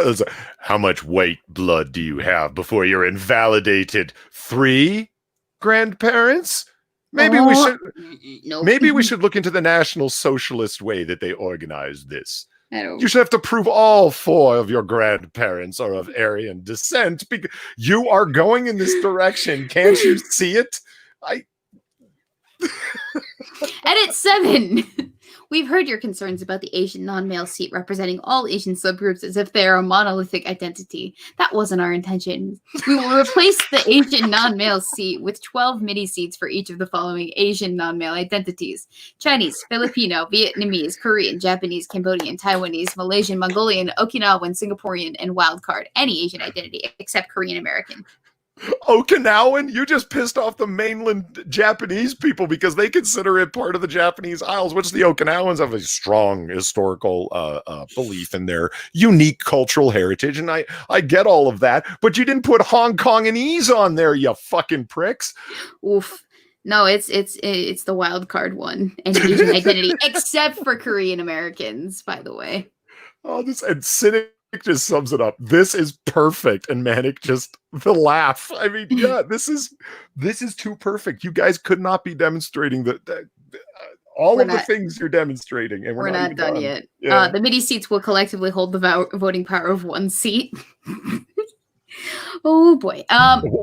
How much white blood do you have before you're invalidated? 3 grandparents? Maybe we should. Nope. Maybe we should look into the National Socialist way that they organized this. You should have to prove all 4 of your grandparents are of Aryan descent, because you are going in this direction. Can't you see it? Edit 7. We've heard your concerns about the Asian non-male seat representing all Asian subgroups as if they are a monolithic identity. That wasn't our intention. We will replace the Asian non-male seat with 12 mini seats for each of the following Asian non-male identities: Chinese, Filipino, Vietnamese, Korean, Japanese, Cambodian, Taiwanese, Malaysian, Mongolian, Okinawan, Singaporean, and wildcard, any Asian identity except Korean American. Okinawan? You just pissed off the mainland Japanese people because they consider it part of the Japanese Isles, which the Okinawans have a strong historical belief in their unique cultural heritage. And I get all of that, but you didn't put Hong Kongese on there, you fucking pricks. Oof. No, it's the wild card one, and Asian identity, except for Korean Americans, by the way. Oh, this and sitting just sums it up. This is perfect. And Manic just the laugh. I mean, yeah, this is too perfect. You guys could not be demonstrating all We're of the not- things you're demonstrating, and We're not not even done yet. Yeah. The MIDI seats will collectively hold the voting power of one seat. Oh boy.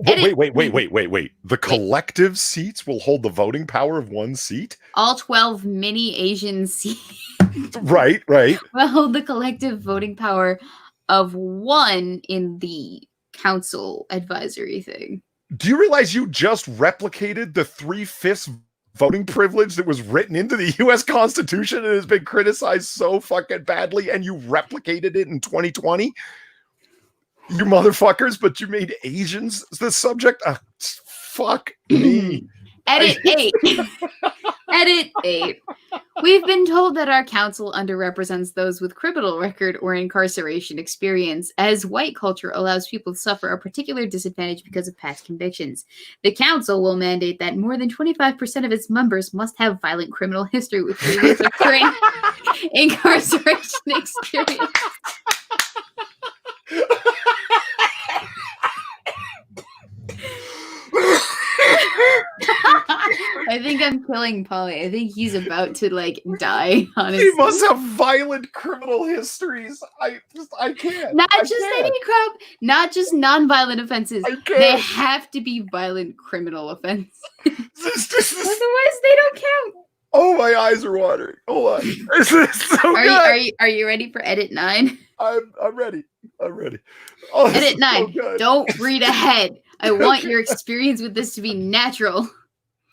Wait. The collective seats will hold the voting power of one seat? All 12 mini Asian seats Right. will hold the collective voting power of one in the council advisory thing. Do you realize you just replicated the 3/5 voting privilege that was written into the U.S. Constitution and has been criticized so fucking badly, and you replicated it in 2020? You motherfuckers, but you made Asians the subject? Fuck me. Edit 8. Edit 8. We've been told that our council underrepresents those with criminal record or incarceration experience, as white culture allows people to suffer a particular disadvantage because of past convictions. The council will mandate that more than 25% of its members must have violent criminal history with previous or current incarceration experience. I think I'm killing Polly. I think he's about to die. Honestly, He must have violent criminal histories. I can't. Not just any crime, not just non-violent offenses. I can't. They have to be violent criminal offenses. Otherwise, they don't count. Oh, my eyes are watering. Hold on. This is so good. Are you ready for edit 9? I'm ready. Oh, edit 9. So Don't read ahead. I want your experience with this to be natural.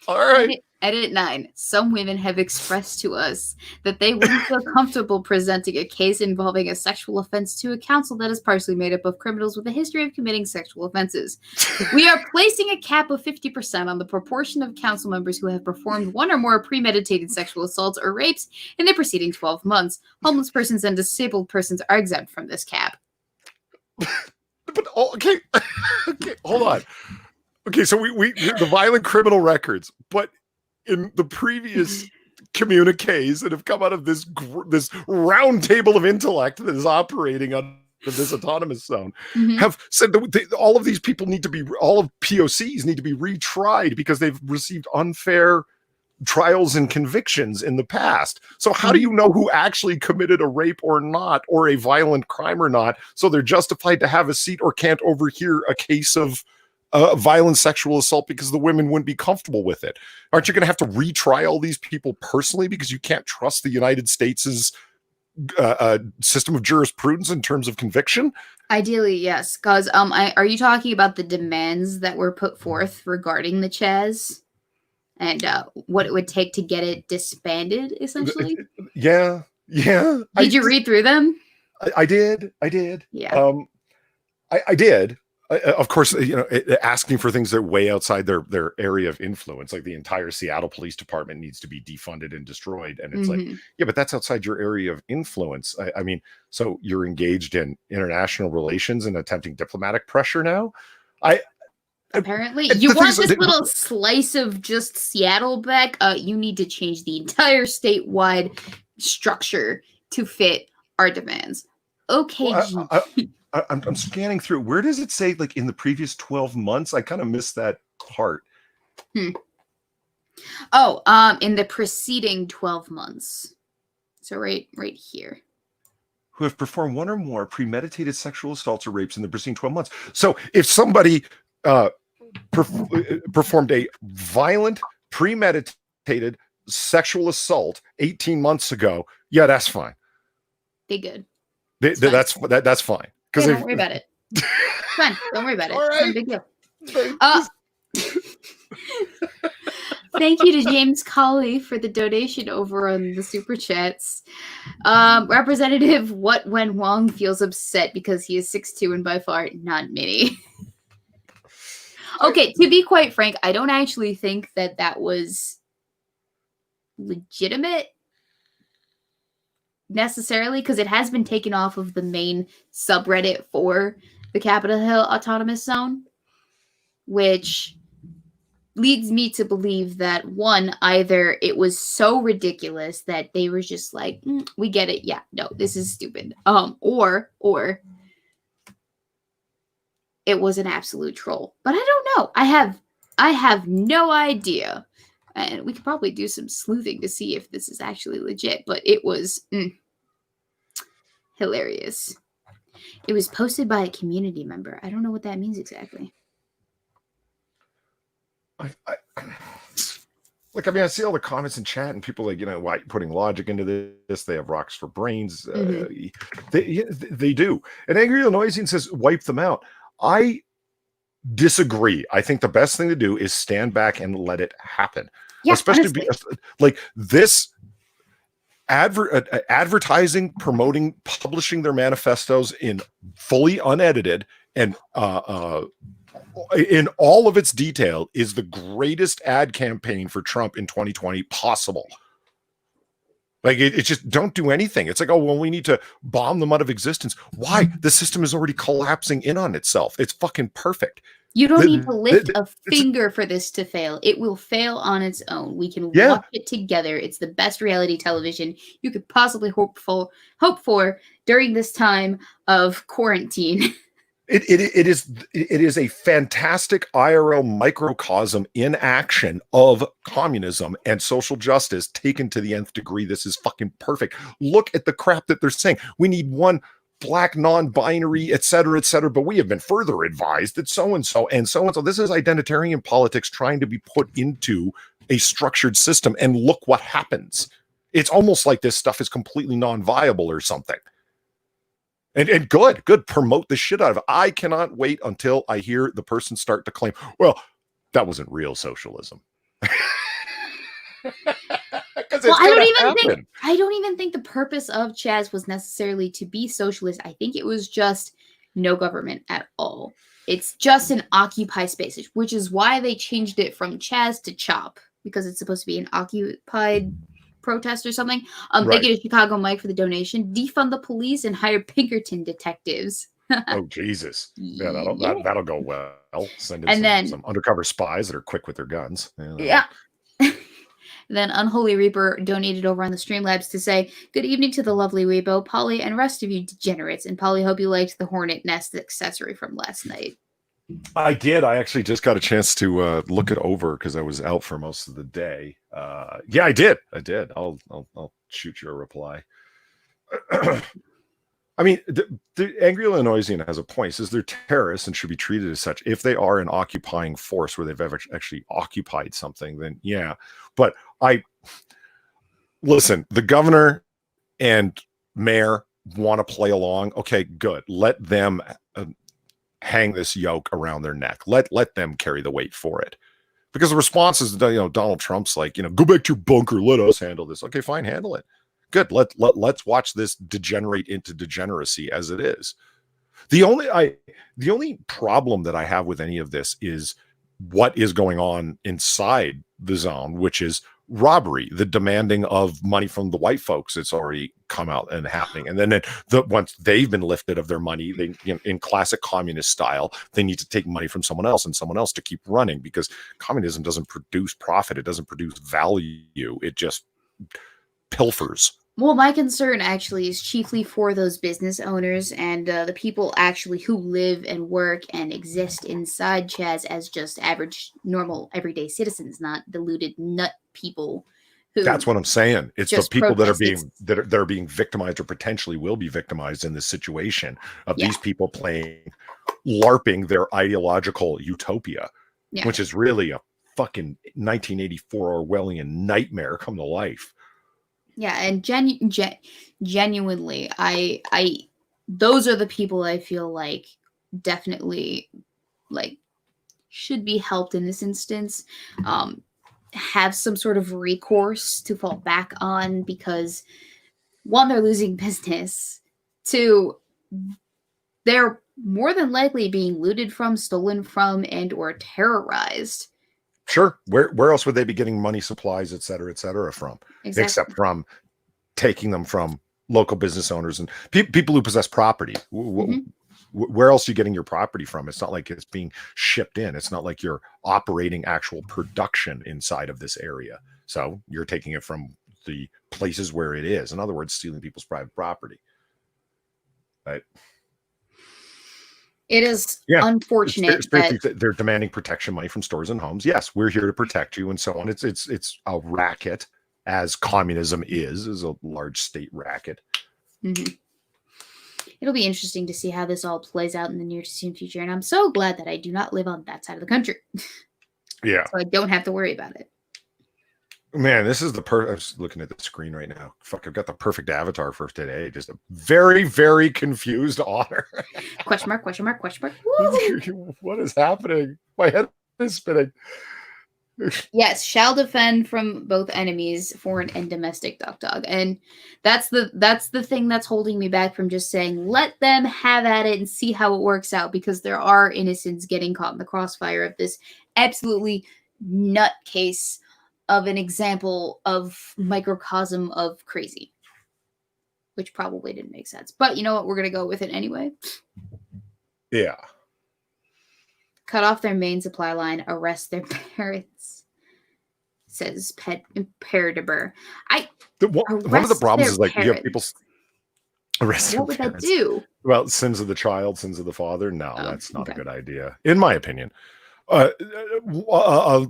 All right. Edit 9. Some women have expressed to us that they wouldn't feel comfortable presenting a case involving a sexual offense to a council that is partially made up of criminals with a history of committing sexual offenses. We are placing a cap of 50% on the proportion of council members who have performed one or more premeditated sexual assaults or rapes in the preceding 12 months. Homeless persons and disabled persons are exempt from this cap. But okay, hold on. Okay, so we the violent criminal records, but in the previous communiques that have come out of this round table of intellect that is operating under this autonomous zone, have said that all of these people all of POCs need to be retried because they've received unfair trials and convictions in the past. So how do you know who actually committed a rape or not, or a violent crime or not, so they're justified to have a seat or can't overhear a case of violent sexual assault because the women wouldn't be comfortable with it? Aren't you going to have to retry all these people personally because you can't trust the United States' system of jurisprudence in terms of conviction? Ideally, yes. Because are you talking about the demands that were put forth regarding the Chaz? And what it would take to get it disbanded, essentially? Yeah. Did you read through them? I did. Yeah. I did. Of course, asking for things that are way outside their area of influence, like the entire Seattle Police Department needs to be defunded and destroyed. And it's yeah, but that's outside your area of influence. I mean, so you're engaged in international relations and attempting diplomatic pressure now? Apparently, you want this little slice of just Seattle back? You need to change the entire statewide structure to fit our demands. Okay. Well, I'm scanning through. Where does it say, in the previous 12 months? I kind of missed that part. Oh, in the preceding 12 months. So right here. Who have performed one or more premeditated sexual assaults or rapes in the preceding 12 months. So if somebody performed a violent, premeditated sexual assault 18 months ago, yeah, that's fine. They good. That's fine. Yeah, don't worry about it. Fine. Don't worry about it. All right. No big deal. Thank you to James Colley for the donation over on the Super Chats. Representative What When Wong feels upset because he is 6'2" and by far not mini. Okay, to be quite frank, I don't actually think that was legitimate necessarily, because it has been taken off of the main subreddit for the Capitol Hill Autonomous Zone, which leads me to believe that one, either it was so ridiculous that they were just like, we get it, yeah, no, this is stupid, or it was an absolute troll. But I don't know. I have no idea, and we could probably do some sleuthing to see if this is actually legit. But it was hilarious. It was posted by a community member. I don't know what that means exactly. Look, I mean, I see all the comments in chat and people like, why are you putting logic into this? They have rocks for brains. They do. And Angry Illinoisian says, wipe them out. I disagree. I think the best thing to do is stand back and let it happen. Yeah, especially like this advertising, promoting, publishing their manifestos in fully unedited and in all of its detail is the greatest ad campaign for Trump in 2020 possible. Like it's just don't do anything. It's like, oh, well, we need to bomb them out of existence. Why? The system is already collapsing in on itself. It's fucking perfect. You don't need to lift a finger for this to fail. It will fail on its own. We can watch it together. It's the best reality television you could possibly hope for during this time of quarantine. It is a fantastic IRL microcosm in action of communism and social justice taken to the nth degree. This is fucking perfect. Look at the crap that they're saying. We need one black non-binary, et cetera, but we have been further advised that so-and-so and so-and-so. This is identitarian politics trying to be put into a structured system, and look what happens. It's almost like this stuff is completely non-viable or something. And good, promote the shit out of it. I cannot wait until I hear the person start to claim, well, that wasn't real socialism. Well, I don't even think the purpose of Chaz was necessarily to be socialist. I think it was just no government at all. It's just an Occupy space, which is why they changed it from Chaz to CHOP, because it's supposed to be an occupied protest or something. They get a Chicago mic for the donation, defund the police, and hire Pinkerton detectives. Oh Jesus! Yeah, that'll go well. Send in some undercover spies that are quick with their guns. Yeah. Then Unholy Reaper donated over on the Streamlabs to say, good evening to the lovely Weebo, Polly, and rest of you degenerates. And Polly, hope you liked the hornet nest accessory from last night. I did. I actually just got a chance to look it over because I was out for most of the day. Yeah, I did. I'll shoot you a reply. I mean, the Angry Illinoisian has a point. He says they're terrorists and should be treated as such. If they are an occupying force where they've ever actually occupied something, then yeah. But listen, the governor and mayor want to play along. Okay, good. Let them hang this yoke around their neck. Let them carry the weight for it. Because the response is, Donald Trump's like, go back to your bunker. Let us handle this. Okay, fine, handle it. Good. Let's watch this degenerate into degeneracy as it is. The only problem that I have with any of this is what is going on inside the zone, which is robbery, the demanding of money from the white folks. It's already come out and happening. And then once they've been lifted of their money, they, in classic communist style, they need to take money from someone else to keep running, because communism doesn't produce profit. It doesn't produce value. It just pilfers. Well, my concern actually is chiefly for those business owners and the people actually who live and work and exist inside Chaz as just average, normal, everyday citizens, not deluded nut people. That's what I'm saying. It's the people that are being victimized or potentially will be victimized in this situation of these people LARPing their ideological utopia, which is really a fucking 1984 Orwellian nightmare come to life. Yeah, and genuinely, I those are the people I feel like definitely should be helped in this instance. Have some sort of recourse to fall back on, because one, they're losing business. Two, they're more than likely being looted from, stolen from, and or terrorized. Sure. Where else would they be getting money, supplies, et cetera, from? Exactly. Except from taking them from local business owners and people who possess property. Where else are you getting your property from? It's not like it's being shipped in. It's not like you're operating actual production inside of this area. So you're taking it from the places where it is. In other words, stealing people's private property. Right. It is Yeah. unfortunate that they're demanding protection money from stores and homes. Yes, we're here to protect you and so on. It's a racket, as communism is a large state racket. Mm-hmm. It'll be interesting to see how this all plays out in the near to soon future. And I'm so glad that I do not live on that side of the country. Yeah. So I don't have to worry about it. Man, this is I was looking at the screen right now. Fuck, I've got the perfect avatar for today. Just a very, very confused Otter. Question mark, question mark, question mark. Woo! What is happening? My head is spinning. Yes, shall defend from both enemies, foreign and domestic, dog. And that's the thing that's holding me back from just saying, let them have at it and see how it works out, because there are innocents getting caught in the crossfire of this absolutely nutcase of an example of microcosm of crazy, which probably didn't make sense. But you know what? We're going to go with it anyway. Yeah. Cut off their main supply line, arrest their parents, says Polydub. One of the problems is, like, parents. you have people arrest. What would that do? Well, sins of the child, sins of the father. No, that's not a good idea, in my opinion. A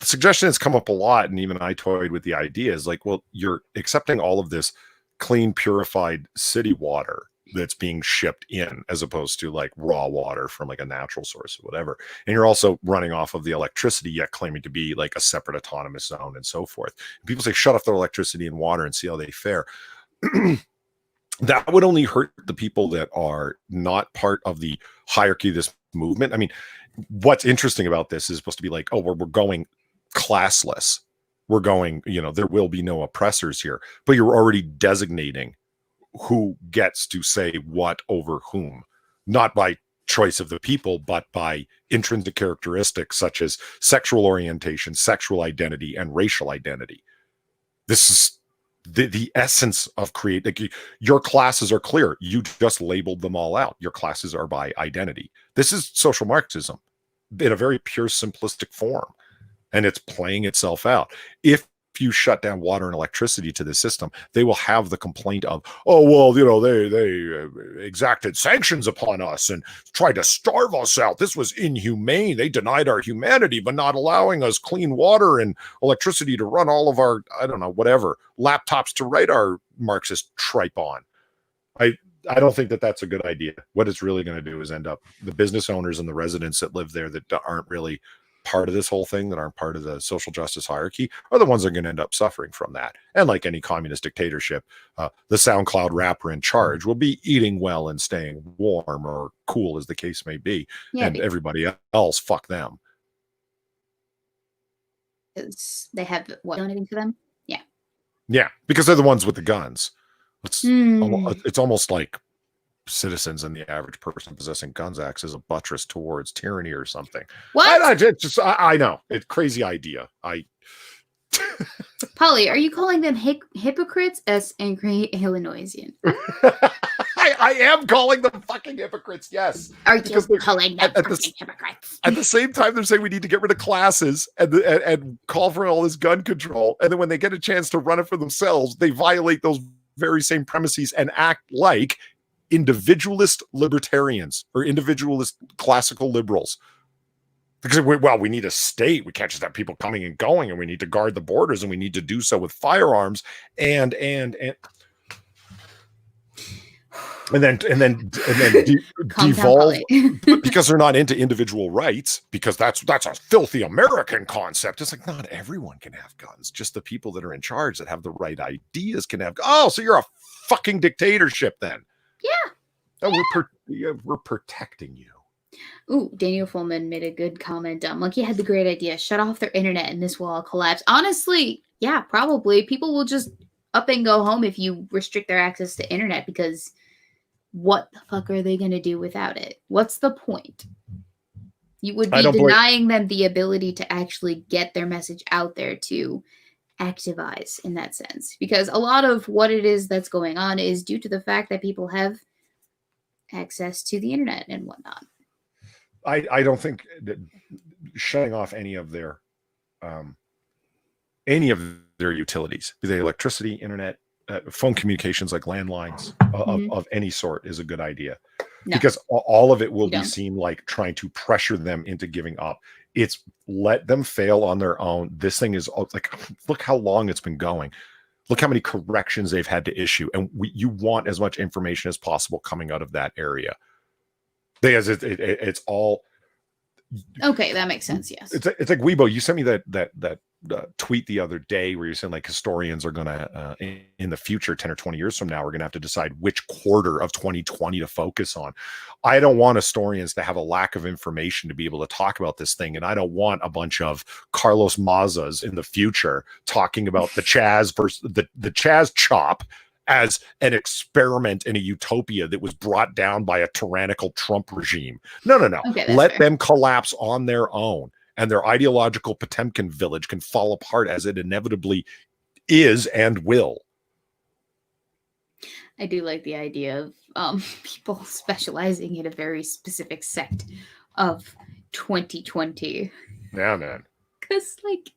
suggestion that's come up a lot, and even I toyed with the idea, is like, well, you're accepting all of this clean, purified city water that's being shipped in, as opposed to like raw water from like a natural source or whatever. And you're also running off of the electricity, yet claiming to be like a separate autonomous zone and so forth. And people say, shut off their electricity and water and see how they fare. That would only hurt the people that are not part of the hierarchy of this movement. I mean, what's interesting about this is supposed to be like, oh, we're going classless. We're going, there will be no oppressors here, but you're already designating who gets to say what over whom, not by choice of the people, but by intrinsic characteristics such as sexual orientation, sexual identity, and racial identity. This is the essence of your classes are clear. You just labeled them all out. Your classes are by identity. This is social Marxism in a very pure, simplistic form, and it's playing itself out. If you shut down water and electricity to the system, they will have the complaint of, oh, well, they exacted sanctions upon us and tried to starve us out. This was inhumane. They denied our humanity by not allowing us clean water and electricity to run all of our, I don't know, whatever, laptops to write our Marxist tripe on. I don't think that that's a good idea. What it's really going to do is end up the business owners and the residents that live there that aren't really part of this whole thing, that aren't part of the social justice hierarchy, are the ones that are going to end up suffering from that. And like any communist dictatorship, the SoundCloud rapper in charge will be eating well and staying warm or cool, as the case may be. Yeah, and everybody else, fuck them. They have what donating to them? Yeah. Yeah, because they're the ones with the guns. It's almost like citizens and the average person possessing guns acts as a buttress towards tyranny or something. What? I know. It's a crazy idea. Polly, are you calling them hypocrites? As angry Illinoisian. I am calling them fucking hypocrites, yes. Are you calling them fucking hypocrites? At the same time, they're saying we need to get rid of classes and call for all this gun control. And then when they get a chance to run it for themselves, they violate those very same premises and act like individualist libertarians or individualist classical liberals. Because, we need a state. We can't just have people coming and going, and we need to guard the borders, and we need to do so with firearms and then devolve because they're not into individual rights, because that's a filthy American concept. It's like, not everyone can have guns. Just the people that are in charge that have the right ideas can have. Oh, so you're a fucking dictatorship then? Yeah. Oh, yeah. We're protecting you. Ooh, Daniel Fullman made a good comment. Monkey had the great idea. Shut off their internet and this will all collapse. Honestly, yeah, probably. People will just up and go home if you restrict their access to internet, because what the fuck are they going to do without it? What's the point? You would be denying them the ability to actually get their message out there to activize in that sense. Because a lot of what it is that's going on is due to the fact that people have access to the internet and whatnot. I don't think that shutting off any of their utilities, be they electricity, internet, phone communications like landlines of any sort, is a good idea. No, Because all of it will you be don't. seen like trying to pressure them into giving up. It's let them fail on their own. This thing is like, look how long it's been going. Look how many corrections they've had to issue. And you want as much information as possible coming out of that area. Because it's all. Okay, that makes sense. Yes. It's like Weebo. You sent me that tweet the other day where you're saying like historians are going to in the future, 10 or 20 years from now, we're going to have to decide which quarter of 2020 to focus on. I don't want historians to have a lack of information to be able to talk about this thing, and I don't want a bunch of Carlos Mazas in the future talking about the Chaz versus the Chaz chop as an experiment in a utopia that was brought down by a tyrannical Trump regime. No. Okay, Let fair. them collapse on their own, and their ideological Potemkin village can fall apart as it inevitably is and will. I do like the idea of people specializing in a very specific sect of 2020. Yeah, man. Because, like,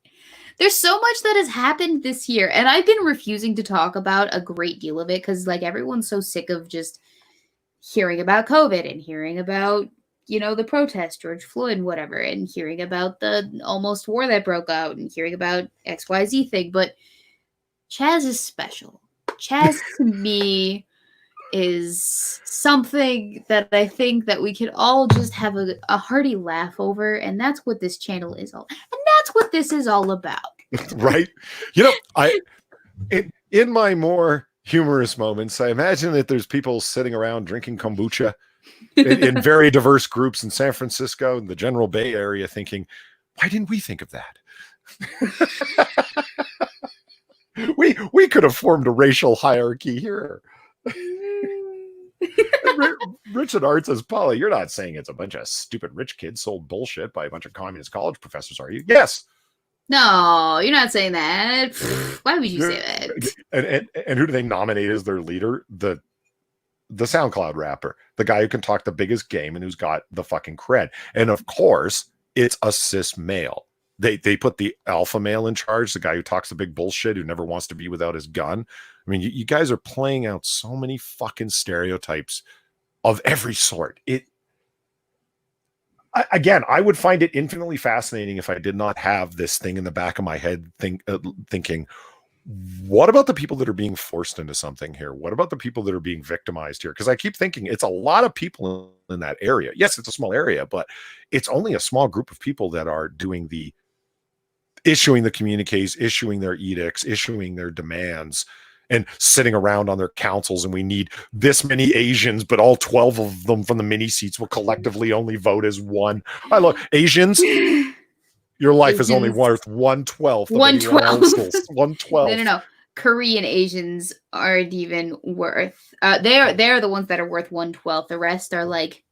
there's so much that has happened this year, and I've been refusing to talk about a great deal of it because, like, everyone's so sick of just hearing about COVID and hearing about, the protest, George Floyd, and whatever, and hearing about the almost war that broke out and hearing about XYZ thing. But Chaz is special. Chaz to me is something that I think that we could all just have a hearty laugh over, and that's what this channel is all. And that's what this is all about. Right? In my more humorous moments, I imagine that there's people sitting around drinking kombucha in very diverse groups in San Francisco and the general Bay Area thinking, why didn't we think of that? we could have formed a racial hierarchy here. Richard Art says, Paula, you're not saying it's a bunch of stupid rich kids sold bullshit by a bunch of communist college professors, are you? Yes. No, you're not saying that. Why would you say that? And who do they nominate as their leader? The SoundCloud rapper, the guy who can talk the biggest game and who's got the fucking cred. And of course, it's a cis male. They put the alpha male in charge, the guy who talks the big bullshit, who never wants to be without his gun. I mean, you guys are playing out so many fucking stereotypes of every sort. Again, I would find it infinitely fascinating if I did not have this thing in the back of my head thinking, what about the people that are being forced into something here? What about the people that are being victimized here? Because I keep thinking it's a lot of people in that area. Yes, it's a small area, but it's only a small group of people that are doing issuing the communiques, issuing their edicts, issuing their demands, and sitting around on their councils. And we need this many Asians, but all 12 of them from the mini seats will collectively only vote as one. I love Asians. Your life is only worth 1/12 of 1/12. 1/12. No. Korean Asians aren't even worth. They're the ones that are worth 1/12. The rest are like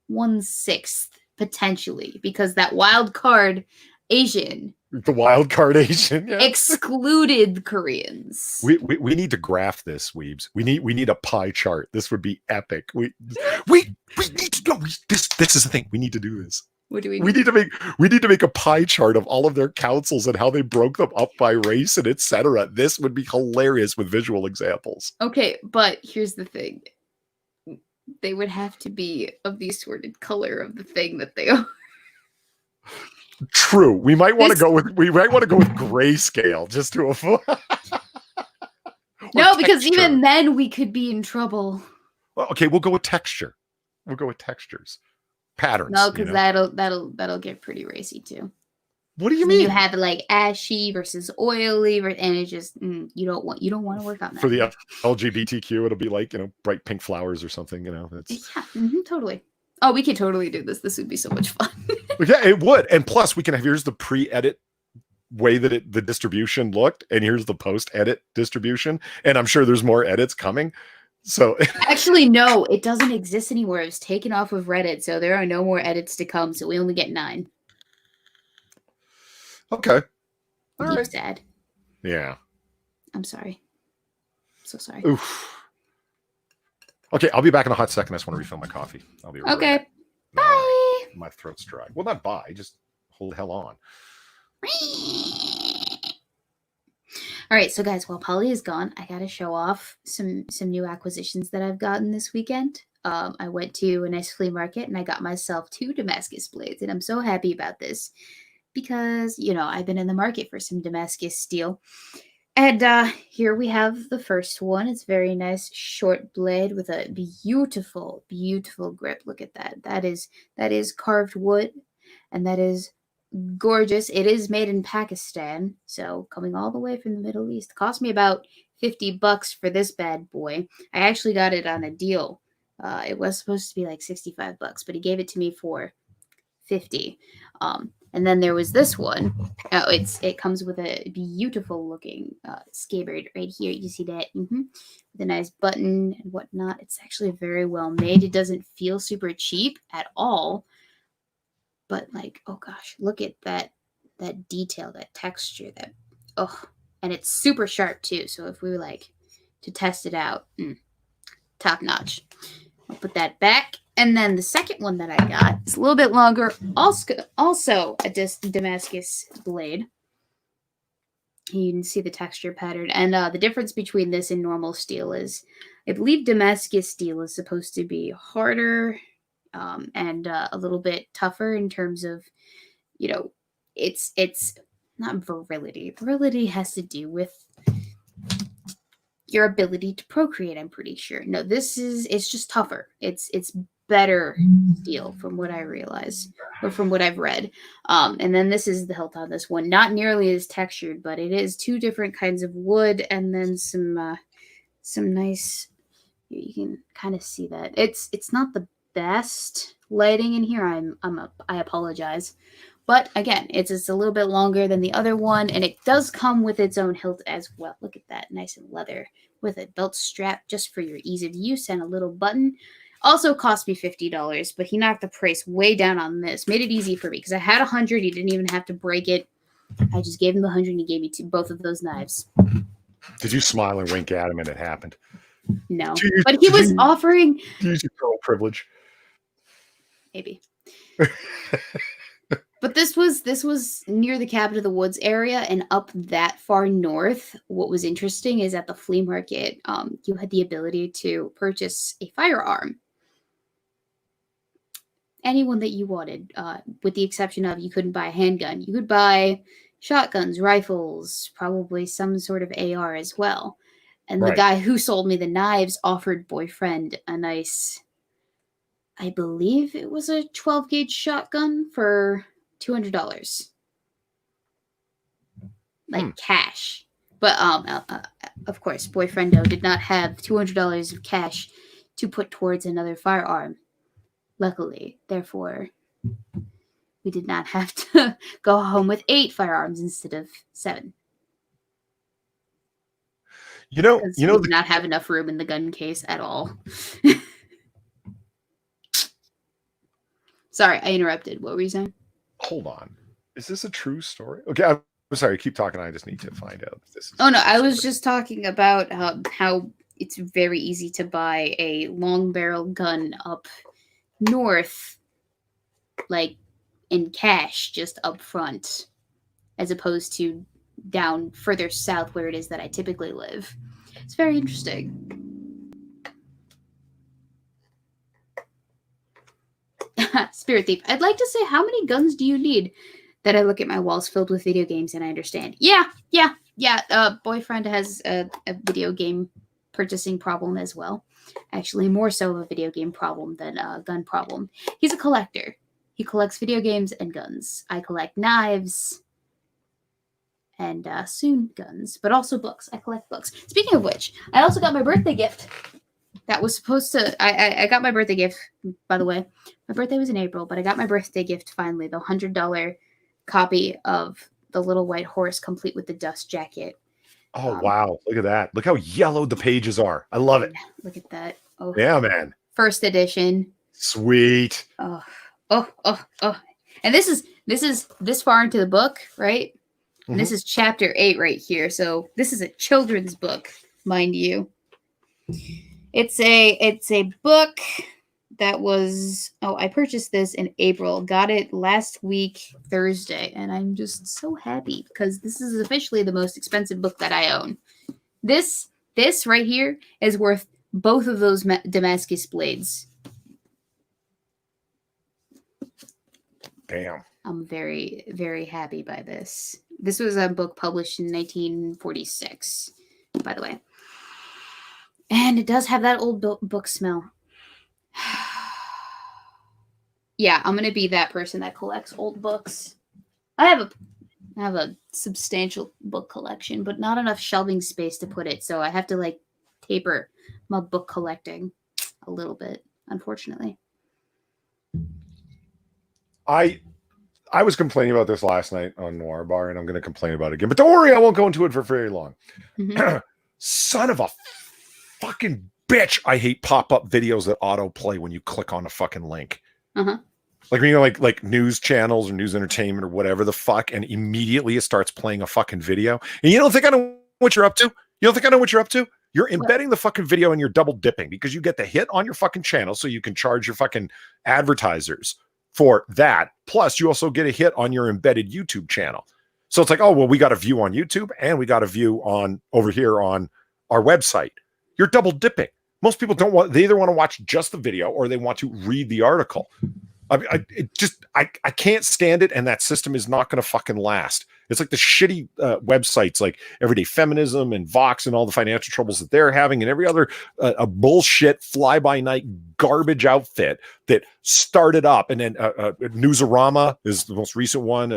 1/6 potentially, because that wild card Asian, the wild card Asian, yeah, excluded Koreans. We need to graph this, Weebs. We need a pie chart. This would be epic. We need to go. This is the thing. We need to do this. What do we need to make a pie chart of all of their councils and how they broke them up by race and etc. This would be hilarious with visual examples. Okay, but here's the thing. They would have to be of the assorted color of the thing that they are. True. We might want to go with grayscale just to avoid. No, because even then we could be in trouble. Well, okay, we'll go with texture. We'll go with textures. Patterns. No, because that'll get pretty racy too. What do you mean? You have like ashy versus oily, and it's just you don't want to work on that. For the LGBTQ, it'll be like bright pink flowers or something. Yeah, totally. Oh, we could totally do this. This would be so much fun. Yeah, it would. And plus, we can have here's the pre-edit way that the distribution looked, and here's the post-edit distribution. And I'm sure there's more edits coming. So actually, no, it doesn't exist anymore. It was taken off of Reddit, so there are no more edits to come. So we only get 9. Okay. All right. Sad. Yeah. I'm sorry. I'm so sorry. Oof. Okay, I'll be back in a hot second. I just want to refill my coffee. I'll be right Okay. back. Bye. All right. My throat's dry. Well, not bye. Just hold the hell on. All right, so guys, while Polly is gone, I gotta show off some new acquisitions that I've gotten this weekend. I went to a nice flea market and I got myself 2 Damascus blades, and I'm so happy about this because I've been in the market for some Damascus steel. And here we have the first one. It's a very nice short blade with a beautiful, beautiful grip. Look at that. That is carved wood, and that is gorgeous. It is made in Pakistan, so coming all the way from the Middle East. Cost me about $50 for this bad boy. I actually got it on a deal. It was supposed to be like $65, but he gave it to me for 50. And then there was this one. Oh, it comes with a beautiful looking scabbard right here. You see that? With a nice button and whatnot. It's actually very well made. It doesn't feel super cheap at all. But like, oh gosh, look at that detail, that texture, and it's super sharp too. So if we were like to test it out, top notch. I'll put that back. And then the second one that I got is a little bit longer, also a Damascus blade. You can see the texture pattern. And the difference between this and normal steel is, I believe Damascus steel is supposed to be harder and a little bit tougher in terms of, it's not virility. Virility has to do with your ability to procreate, I'm pretty sure. No, it's just tougher. It's better steel from what I realize, or from what I've read. And then this is the hilt on this one. Not nearly as textured, but it is 2 different kinds of wood, and then some nice, you can kind of see that. It's not the best lighting in here. I apologize. But again, it's a little bit longer than the other one, and it does come with its own hilt as well. Look at that, nice and leather with a belt strap just for your ease of use and a little button. Also cost me $50, but he knocked the price way down on this. Made it easy for me because I had 100. He didn't even have to break it. I just gave him the 100 and he gave me both of those knives. Did you smile and wink at him and it happened? No, but he was offering. Use your girl privilege. Maybe. But this was near the Cabin of the Woods area and up that far north. What was interesting is at the flea market, you had the ability to purchase a firearm. Anyone that you wanted, with the exception of you couldn't buy a handgun. You could buy shotguns, rifles, probably some sort of AR as well. And the guy who sold me the knives offered boyfriend a nice, I believe it was a 12 gauge shotgun for $200. Like cash. But of course, boyfriendo did not have $200 of cash to put towards another firearm. Luckily, therefore, we did not have to go home with 8 firearms instead of 7. We did not have enough room in the gun case at all. Sorry, I interrupted. What were you saying? Hold on. Is this a true story? Okay, I'm sorry. Keep talking. I just need to find out if this is. Oh no, I was just talking about how it's very easy to buy a long barrel gun up north, like in cash, just up front, as opposed to down further south where it is that I typically live. It's very interesting. Spirit Thief. I'd like to say, how many guns do you need? That I look at my walls filled with video games and I understand. Yeah. Boyfriend has a video game purchasing problem as well. Actually, more so of a video game problem than a gun problem. He's a collector. He collects video games and guns. I collect knives and soon guns, but also books. I collect books. Speaking of which, I also got my birthday gift. That was supposed to. I got my birthday gift. By the way, my birthday was in April, but I got my birthday gift finally. The $100 copy of The Little White Horse, complete with the dust jacket. Oh wow! Look at that! Look how yellowed the pages are. I love it. Look at that! Oh yeah, man! First edition. Sweet. Oh! And this is this far into the book, right? And this is chapter 8 right here. So this is a children's book, mind you. It's a book that was I purchased this in April. Got it last week Thursday, and I'm just so happy because this is officially the most expensive book that I own. This right here is worth both of those Damascus blades. Damn. I'm very, very happy by this. This was a book published in 1946, by the way. And it does have that old book smell. Yeah, I'm going to be that person that collects old books. I have a substantial book collection, but not enough shelving space to put it, so I have to like taper my book collecting a little bit, unfortunately. I was complaining about this last night on Noir Bar, and I'm going to complain about it again. But don't worry, I won't go into it for very long. Mm-hmm. Son of a fucking bitch! I hate pop-up videos that autoplay when you click on a fucking link. Uh-huh. Like when you're like news channels or news entertainment or whatever the fuck, and immediately it starts playing a fucking video, and you don't think I know what you're up to? You don't think I know what you're up to? You're embedding the fucking video and you're double dipping because you get the hit on your fucking channel, so you can charge your fucking advertisers for that. Plus, you also get a hit on your embedded YouTube channel. So it's like, oh, well, we got a view on YouTube and we got a view on over here on our website. You're double dipping. Most people don't want, they either want to watch just the video or they want to read the article. I can't stand it, and that system is not going to fucking last. It's like the shitty websites like Everyday Feminism and Vox and all the financial troubles that they're having, and every other a bullshit fly-by-night garbage outfit that started up. And then Newsarama is the most recent one,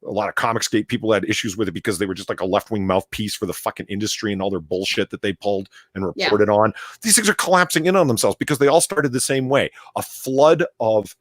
a lot of Comicsgate people had issues with it because they were just like a left-wing mouthpiece for the fucking industry and all their bullshit that they pulled and reported on. These things are collapsing in on themselves because they all started the same way. A flood of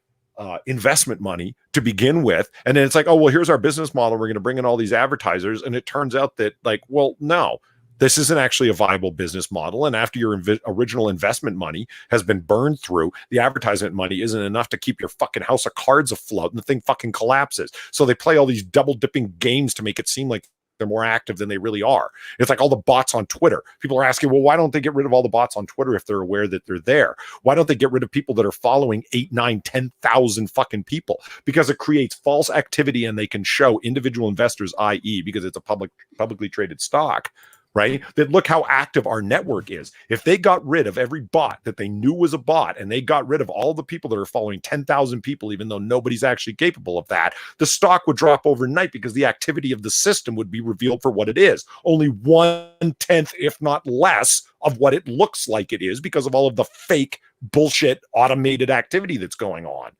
investment money to begin with. And then it's like, oh, well, here's our business model. We're going to bring in all these advertisers. And it turns out that like, well, no, this isn't actually a viable business model. And after your original investment money has been burned through, the advertisement money isn't enough to keep your fucking house of cards afloat, and the thing fucking collapses. So they play all these double dipping games to make it seem like they're more active than they really are. It's like all the bots on Twitter. People are asking, well, why don't they get rid of all the bots on Twitter if they're aware that they're there? Why don't they get rid of people that are following 8, 9, 10,000 fucking people? Because it creates false activity, and they can show individual investors, i.e., because it's a publicly traded stock, right? That look how active our network is. If they got rid of every bot that they knew was a bot, and they got rid of all the people that are following 10,000 people, even though nobody's actually capable of that, the stock would drop overnight because the activity of the system would be revealed for what it is. Only 1/10, if not less, of what it looks like it is because of all of the fake bullshit automated activity that's going on.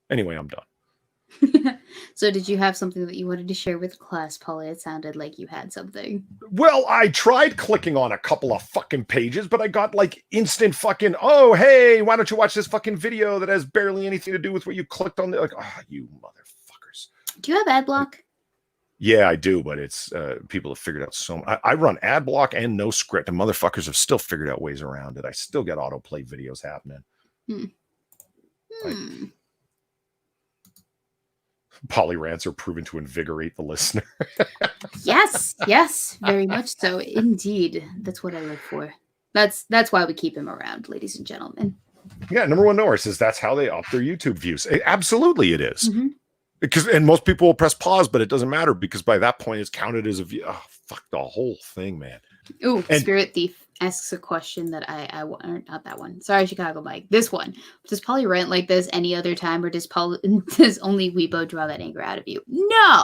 Anyway, I'm done. So did you have something that you wanted to share with class, Polly? It sounded like you had something. Well, I tried clicking on a couple of fucking pages, but I got like instant fucking, oh, hey, why don't you watch this fucking video that has barely anything to do with what you clicked on? Like, oh, you motherfuckers. Do you have ad block? Yeah, I do, but it's people have figured out so much. I run ad block and no script, and motherfuckers have still figured out ways around it. I still got autoplay videos happening. Poly rants are proven to invigorate the listener. yes, very much so. Indeed, that's what I live for. That's why we keep him around, ladies and gentlemen. Yeah, number one knower says that's how they up their YouTube views. Absolutely, it is. Because and most people will press pause, but it doesn't matter because by that point it's counted as a view. Oh, fuck the whole thing, man. Ooh, Spirit Thief asks a question that I not that one. Sorry, Chicago Mike. This one. Does Polly rant like this any other time, or does only Weebo draw that anger out of you? No!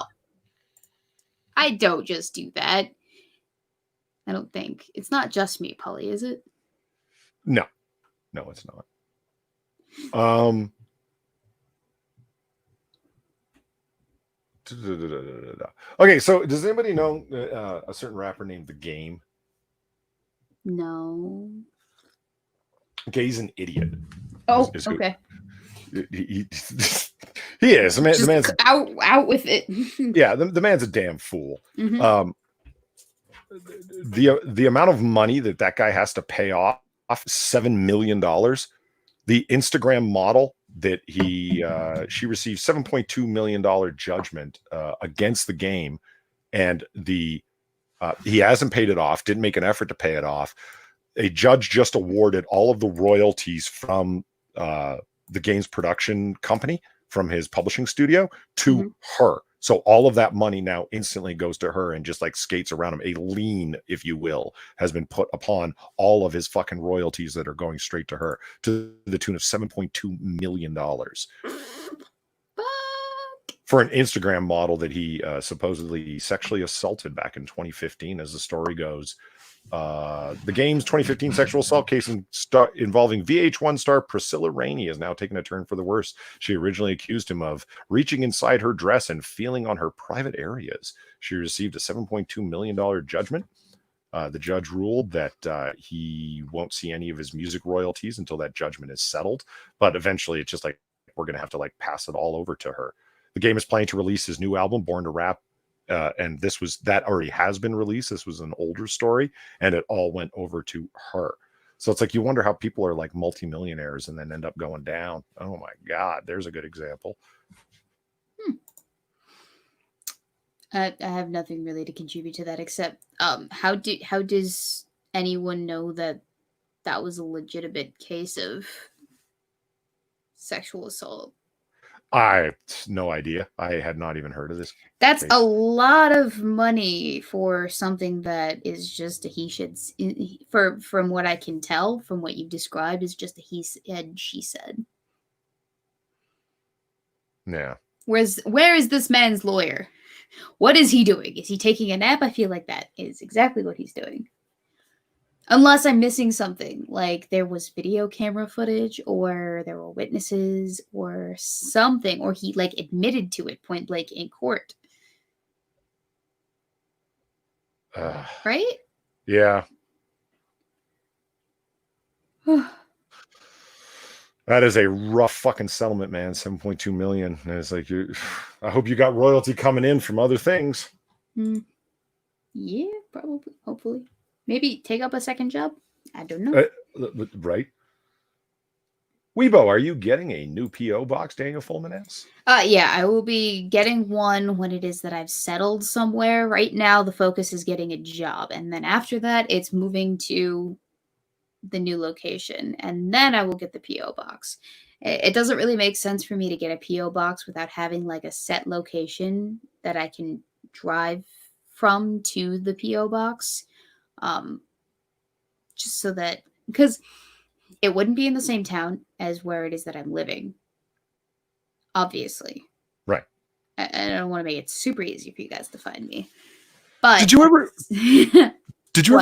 I don't just do that. I don't think. It's not just me, Polly, is it? No. No, it's not. Okay, so does anybody know a certain rapper named The Game? No. Okay, he's an idiot. Oh, okay. He is. The man's out with it. Yeah, the man's a damn fool. The amount of money that guy has to pay off, $7 million. The Instagram model that she received $7.2 million judgment against The Game, and he hasn't paid it off, didn't make an effort to pay it off. a judge just awarded all of the royalties from the game's production company, from his publishing studio, to her. So all of that money now instantly goes to her and just like skates around him. A lien, if you will, has been put upon all of his fucking royalties that are going straight to her, to the tune of $7.2 million. For an Instagram model that he supposedly sexually assaulted back in 2015, as the story goes. The game's 2015 sexual assault case involving VH1 star Priscilla Rainey has now taken a turn for the worse. She originally accused him of reaching inside her dress and feeling on her private areas. She received a $7.2 million judgment. The judge ruled that he won't see any of his music royalties until that judgment is settled. But eventually it's just like, we're going to have to like pass it all over to her. The game is planning to release his new album, Born to Rap. And that already has been released. This was an older story, and it all went over to her. So it's like, you wonder how people are like multimillionaires and then end up going down. Oh my God, there's a good example. I have nothing really to contribute to that except how does anyone know that that was a legitimate case of sexual assault? I no idea. I had not even heard of this. That's a lot of money for something that is just a he should. From what I can tell, from what you've described, is just a he said, she said. Yeah. Where is this man's lawyer? What is he doing? Is he taking a nap? I feel like that is exactly what he's doing. Unless I'm missing something, like there was video camera footage, or there were witnesses, or something, or he like admitted to it point blank in court. Right? Yeah. That is a rough fucking settlement, man. 7.2 million. And it's like, I hope you got royalty coming in from other things. Yeah, probably. Hopefully. Maybe take up a second job. I don't know. Right. Weebo, are you getting a new P.O. box, Daniel Fulman asks? Yeah, I will be getting one when it is that I've settled somewhere. Right now, the focus is getting a job. And then after that, it's moving to the new location. And then I will get the P.O. box. It doesn't really make sense for me to get a P.O. box without having like a set location that I can drive from to the P.O. box. Just so that, because it wouldn't be in the same town as where it is that I'm living, obviously. Right. I don't want to make it super easy for you guys to find me. But did you ever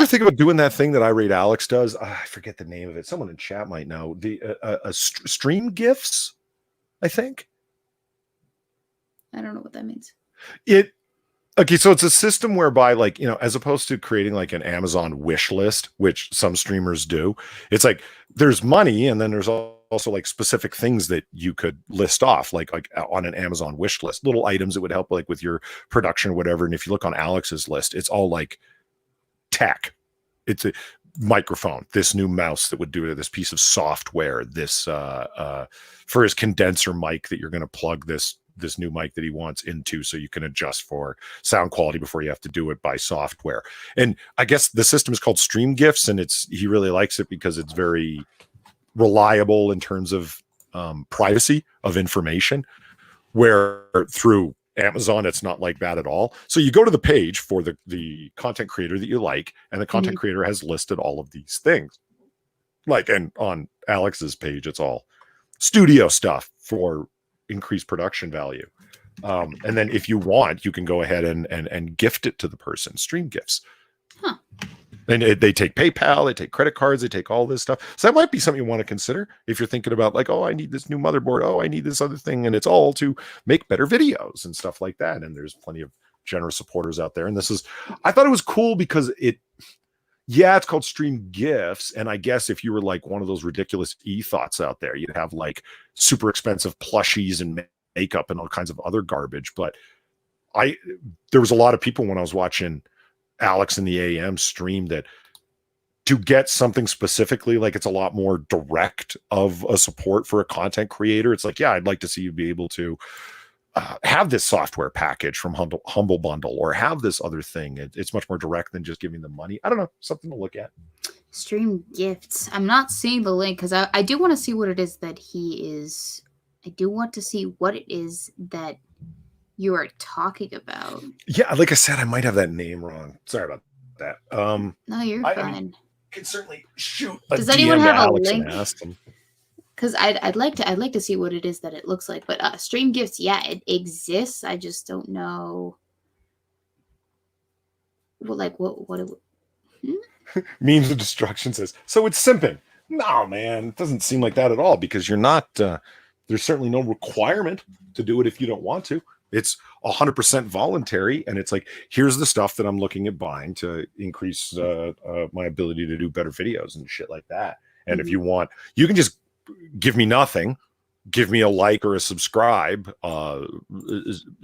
think about doing that thing that Irate Alex does? I forget the name of it. Someone in chat might know. The stream gifts, I think. I don't know what that means. Okay, so it's a system whereby, like, you know, as opposed to creating like an Amazon wish list, which some streamers do, it's like there's money and then there's also like specific things that you could list off, like on an Amazon wish list, little items that would help like with your production or whatever. And if you look on Alex's list, it's all like tech. It's a microphone, this new mouse that would do it, this piece of software, this for his condenser mic that you're going to plug this new mic that he wants into, so you can adjust for sound quality before you have to do it by software. And I guess the system is called Stream Gifts, and he really likes it because it's very reliable in terms of privacy of information, where through Amazon it's not like that at all. So you go to the page for the content creator that you like, and the content creator has listed all of these things, like, and on Alex's page it's all studio stuff for increased production value. And then if you want, you can go ahead and gift it to the person. Stream gifts. And they take PayPal, they take credit cards, they take all this stuff. So that might be something you want to consider if you're thinking about like, oh, I need this new motherboard. Oh, I need this other thing. And it's all to make better videos and stuff like that. And there's plenty of generous supporters out there. And I thought it was cool because it's called Stream Gifts. And I guess if you were like one of those ridiculous e-thoughts out there, you'd have like super expensive plushies and makeup and all kinds of other garbage. But there was a lot of people when I was watching Alex in the AM stream that to get something specifically, like it's a lot more direct of a support for a content creator. It's like, yeah, I'd like to see you be able to have this software package from Humble Bundle, or have this other thing. It's much more direct than just giving them money. I don't know, something to look at. Stream gifts. I'm not seeing the link because I do want to see what it is that he is. I do want to see what it is that you are talking about. Yeah, like I said, I might have that name wrong. Sorry about that. No, you're fine. I mean, can certainly shoot. Does anyone have a Alex link? and ask them. Because I'd like to see what it is that it looks like. But stream gifts, yeah, it exists. I just don't know. Well, like what it. Memes of Destruction says, so it's simping. No, man, it doesn't seem like that at all, because you're not, there's certainly no requirement to do it if you don't want to. It's 100% voluntary. And it's like, here's the stuff that I'm looking at buying to increase my ability to do better videos and shit like that. And if you want, you can just give me nothing. Give me a like or a subscribe,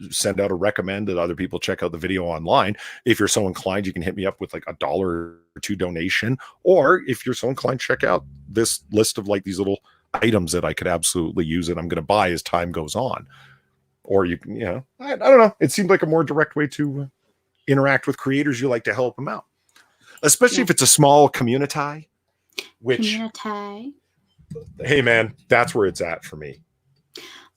send out a recommend that other people check out the video online. If you're so inclined, you can hit me up with like $1 or $2 donation. Or if you're so inclined, check out this list of like these little items that I could absolutely use and I'm going to buy as time goes on. Or you can, I don't know. It seemed like a more direct way to interact with creators. You like to help them out, especially if it's a small community, which... Hey man, that's where it's at for me.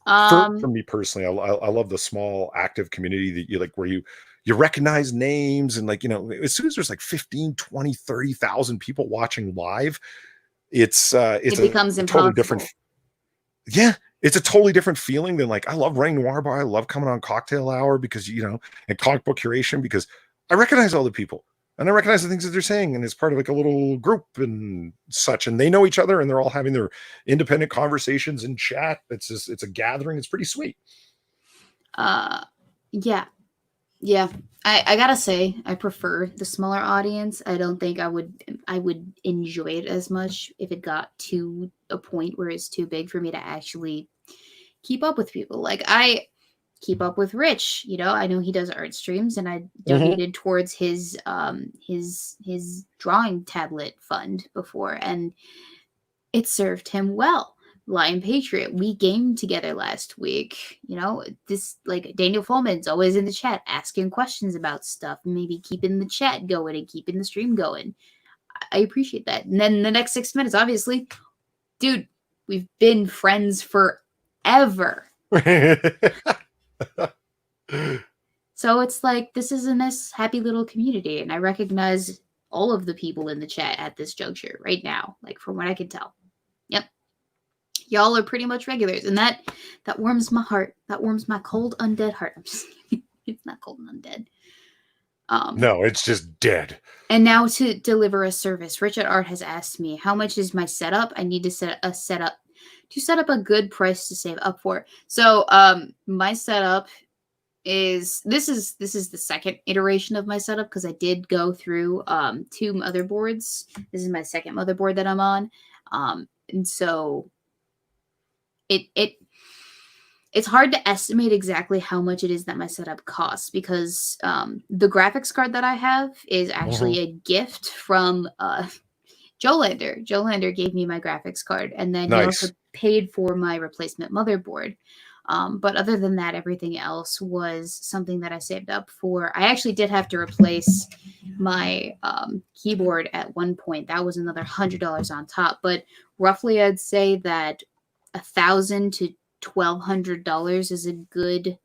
For me personally, I love the small active community that you like, where you recognize names, and like, as soon as there's like 15, 20, 30,000 people watching live, it becomes a totally different. Yeah, it's a totally different feeling than like, I love running Noir Bar. I love coming on Cocktail Hour because, and Comic Book Curation, because I recognize all the people. And I recognize the things that they're saying, and it's part of like a little group and such, and they know each other, and they're all having their independent conversations in chat. It's a gathering. It's pretty sweet. Yeah. I gotta say, I prefer the smaller audience. I don't think I would enjoy it as much if it got to a point where it's too big for me to actually keep up with people. Like, I keep up with Rich, I know he does art streams, and I donated towards his drawing tablet fund before, and it served him well. Lion Patriot, we gamed together last week. This, like, Daniel Fulman's always in the chat asking questions about stuff, and maybe keeping the chat going and keeping the stream going. I appreciate that. And then the next 6 minutes, obviously, dude, we've been friends forever. So it's like, this is a nice, happy little community, and I recognize all of the people in the chat at this juncture right now, like, from what I can tell. Yep, y'all are pretty much regulars, and that warms my heart. That warms my cold undead heart. I'm just kidding. It's not cold and undead. No, it's just dead. And now to deliver a service, Richard Art has asked me, how much is my setup? I need to set up a good price to save up for. So my setup is this is the second iteration of my setup, because I did go through 2 motherboards. This is my second motherboard that I'm on, and so it's hard to estimate exactly how much it is that my setup costs, because the graphics card that I have is actually a gift from Joe Lander. Joe Lander gave me my graphics card, and then he also paid for my replacement motherboard. But other than that, everything else was something that I saved up for. I actually did have to replace my keyboard at one point. That was another $100 on top. But roughly, I'd say that $1,000 to $1,200 is a good,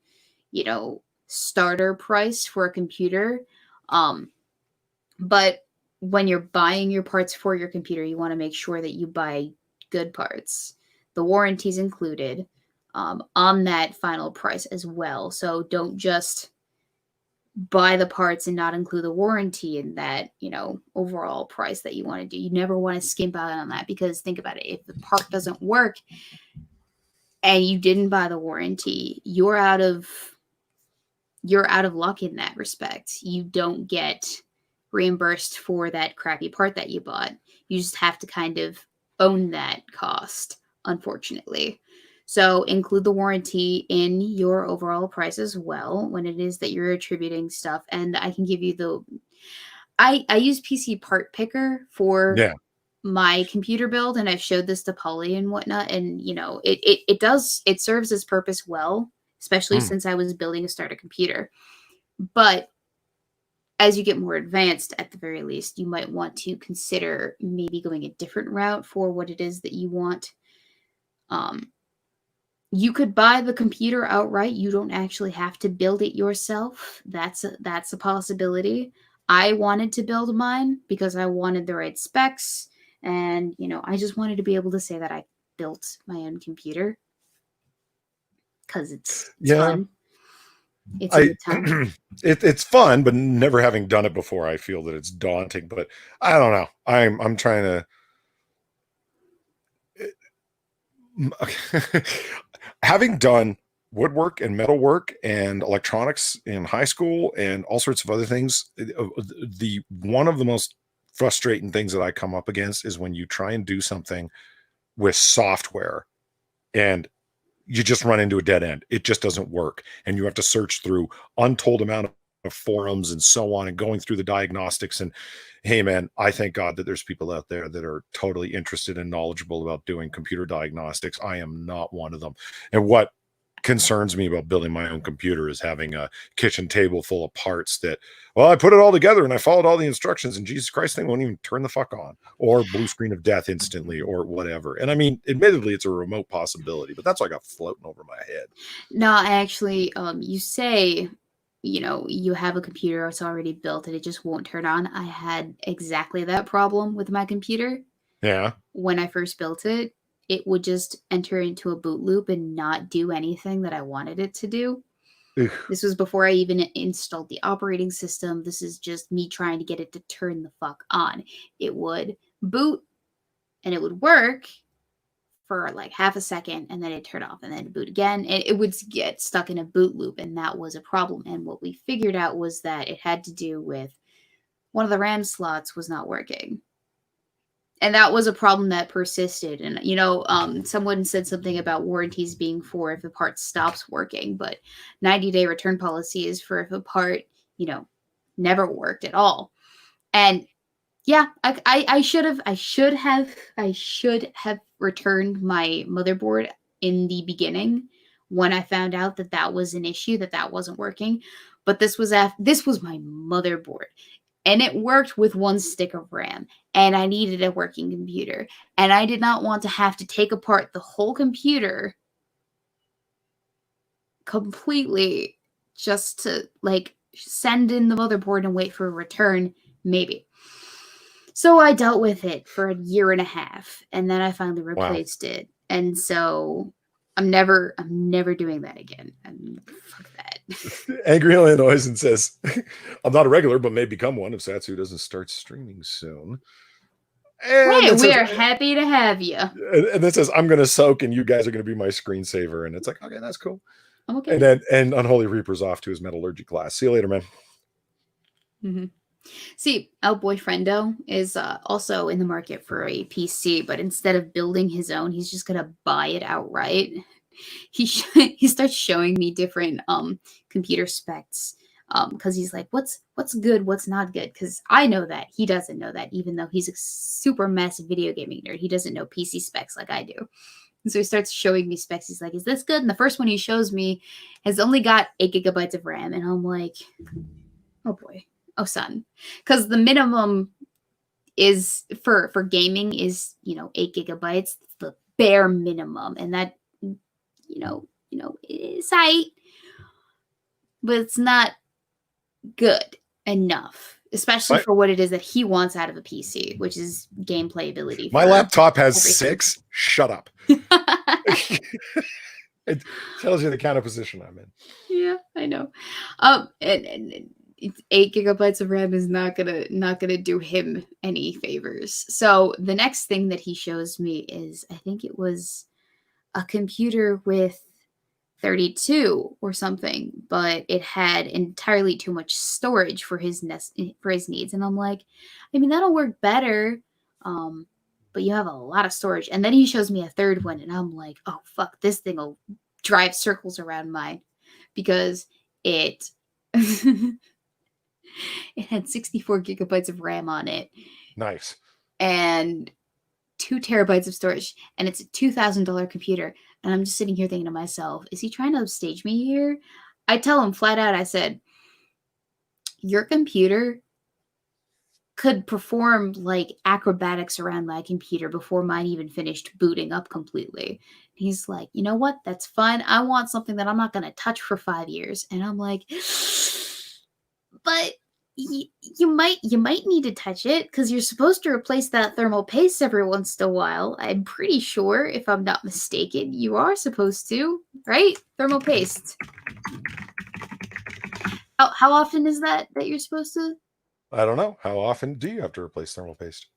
starter price for a computer. But when you're buying your parts for your computer, you want to make sure that you buy good parts. The warranty's included on that final price as well. So don't just buy the parts and not include the warranty in that, overall price that you want to do. You never want to skimp out on that, because think about it. If the part doesn't work and you didn't buy the warranty, you're out of luck in that respect. You don't get reimbursed for that crappy part that you bought. You just have to kind of own that cost, unfortunately. So include the warranty in your overall price as well when it is that you're attributing stuff. And I can give you I use PC Part Picker for my computer build, and I've showed this to Polly and whatnot. And, it serves its purpose well. especially since I was building a starter computer. But as you get more advanced, at the very least, you might want to consider maybe going a different route for what it is that you want. You could buy the computer outright. You don't actually have to build it yourself. That's a possibility. I wanted to build mine because I wanted the right specs, and I just wanted to be able to say that I built my own computer because it's fun. It's a good time. It's fun, but never having done it before, I feel that it's daunting. But I don't know. I'm trying to having done woodwork and metalwork and electronics in high school and all sorts of other things. The one of the most frustrating things that I come up against is when you try and do something with software and you just run into a dead end. It just doesn't work. And you have to search through untold amount of forums and so on and going through the diagnostics. And hey, man, I thank God that there's people out there that are totally interested and knowledgeable about doing computer diagnostics. I am not one of them. And what concerns me about building my own computer is having a kitchen table full of parts that, well, I put it all together and I followed all the instructions and Jesus Christ, thing won't even turn the fuck on, or blue screen of death instantly or whatever. And I mean, admittedly, it's a remote possibility, but that's what I got floating over my head. No, I actually, you say, you have a computer, it's already built and it just won't turn on. I had exactly that problem with my computer. Yeah. When I first built it, it would just enter into a boot loop and not do anything that I wanted it to do. Ugh. This was before I even installed the operating system. This is just me trying to get it to turn the fuck on. It would boot and it would work for like half a second and then it'd turn off and then boot again. And it would get stuck in a boot loop, and that was a problem. And what we figured out was that it had to do with one of the RAM slots was not working. And that was a problem that persisted. And, someone said something about warranties being for if a part stops working, but 90-day return policy is for if a part, never worked at all. And yeah, I should have returned my motherboard in the beginning when I found out that was an issue, that wasn't working. But this was my motherboard. And it worked with one stick of RAM, and I needed a working computer. And I did not want to have to take apart the whole computer completely just to, send in the motherboard and wait for a return, maybe. So I dealt with it for a year and a half, and then I finally replaced it. And so I'm never doing that again. Fuck that. Angry Illinois and says, I'm not a regular, but may become one if Satsu doesn't start streaming soon. And hey, we are happy to have you. And then says, I'm going to soak and you guys are going to be my screensaver. And it's like, okay, that's cool. I'm okay. And Unholy Reaper's off to his metallurgy class. See you later, man. Mm-hmm. See, El Boyfriendo is also in the market for a PC, but instead of building his own, he's just going to buy it outright. He starts showing me different computer specs because he's like, what's good, what's not good? Because I know that. He doesn't know that, even though he's a super massive video gaming nerd. He doesn't know PC specs like I do. And so he starts showing me specs. He's like, is this good? And the first one he shows me has only got 8 gigabytes of RAM. And I'm like, oh boy. Oh, son. Because the minimum is for gaming is, 8 gigabytes. It's the bare minimum. And that, is tight. But it's not good enough. Especially for what it is that he wants out of a PC, which is gameplay ability. My laptop has everything. 6. Shut up. It tells you the kind of position I'm in. Yeah, I know. And 8 gigabytes of RAM is not gonna do him any favors. So the next thing that he shows me is, I think it was a computer with 32 or something, but it had entirely too much storage for his needs. And I'm like, I mean, that'll work better, but you have a lot of storage. And then he shows me a third one, and I'm like, oh fuck, this thing will drive circles around mine, because it it had 64 gigabytes of RAM on it. Nice. And 2 terabytes of storage, and it's a $2,000 computer. And I'm just sitting here thinking to myself, is he trying to upstage me here? I tell him flat out, I said, your computer could perform like acrobatics around my computer before mine even finished booting up completely. He's like, you know what? That's fine. I want something that I'm not going to touch for 5 years. And I'm like, but you might need to touch it because you're supposed to replace that thermal paste every once in a while. I'm pretty sure, if I'm not mistaken, you are supposed to, right? Thermal paste. How often is that you're supposed to? I don't know. How often do you have to replace thermal paste?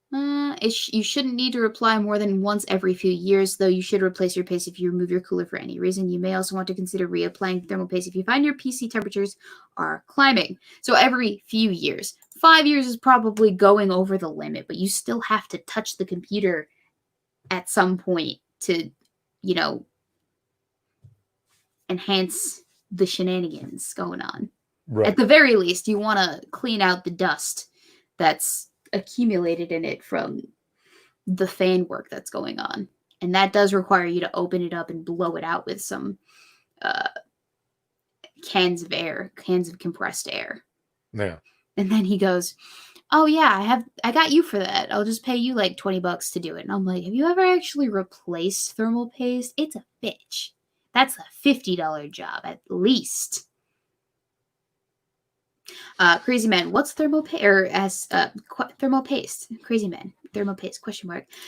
You shouldn't need to reply more than once every few years, though you should replace your paste if you remove your cooler for any reason. You may also want to consider reapplying thermal paste if you find your PC temperatures are climbing. So every few years. 5 years is probably going over the limit, but you still have to touch the computer at some point to, enhance the shenanigans going on. Right. At the very least, you want to clean out the dust that's accumulated in it from the fan work that's going on. And that does require you to open it up and blow it out with some cans of compressed air. Yeah. And then he goes, oh yeah, I got you for that. I'll just pay you like $20 to do it. And I'm like, have you ever actually replaced thermal paste? It's a bitch. That's a $50 job at least. Crazy man, what's thermal paste? Thermal paste? Crazy man, thermal paste? ?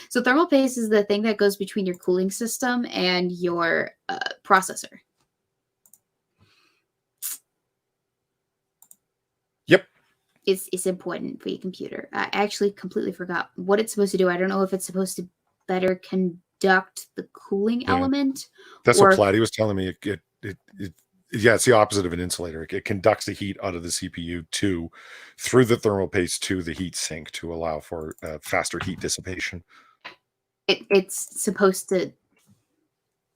So thermal paste is the thing that goes between your cooling system and your processor. Yep. It's important for your computer. I actually completely forgot what it's supposed to do. I don't know if it's supposed to better conduct the cooling element. That's what Platy was telling me. Yeah, it's the opposite of an insulator. It conducts the heat out of the CPU through the thermal paste to the heat sink to allow for faster heat dissipation. It's supposed to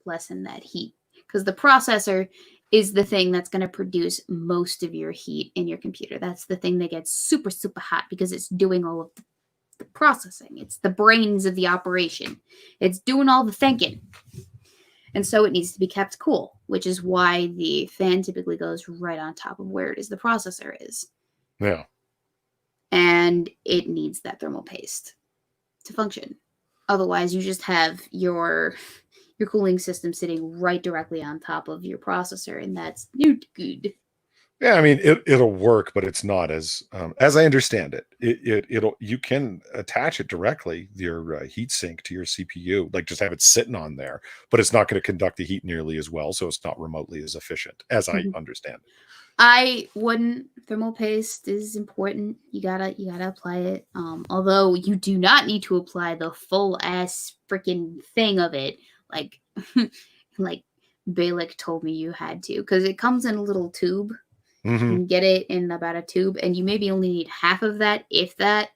lessen that heat because the processor is the thing that's going to produce most of your heat in your computer. That's the thing that gets super, super hot because it's doing all of the processing. It's the brains of the operation. It's doing all the thinking. And so it needs to be kept cool, which is why the fan typically goes right on top of where it is the processor is. Yeah. And it needs that thermal paste to function. Otherwise, you just have your cooling system sitting right directly on top of your processor, and that's not good. Yeah, I mean, it'll work, but it's not as I understand it. You can attach it directly, your heat sink to your CPU, like just have it sitting on there, but it's not going to conduct the heat nearly as well, so it's not remotely as efficient, as I understand it. I wouldn't. Thermal paste is important. You gotta apply it. Although you do not need to apply the full ass freaking thing of it, like Balik told me you had to, because it comes in a little tube. You can get it in about a tube, and you maybe only need half of that, if that,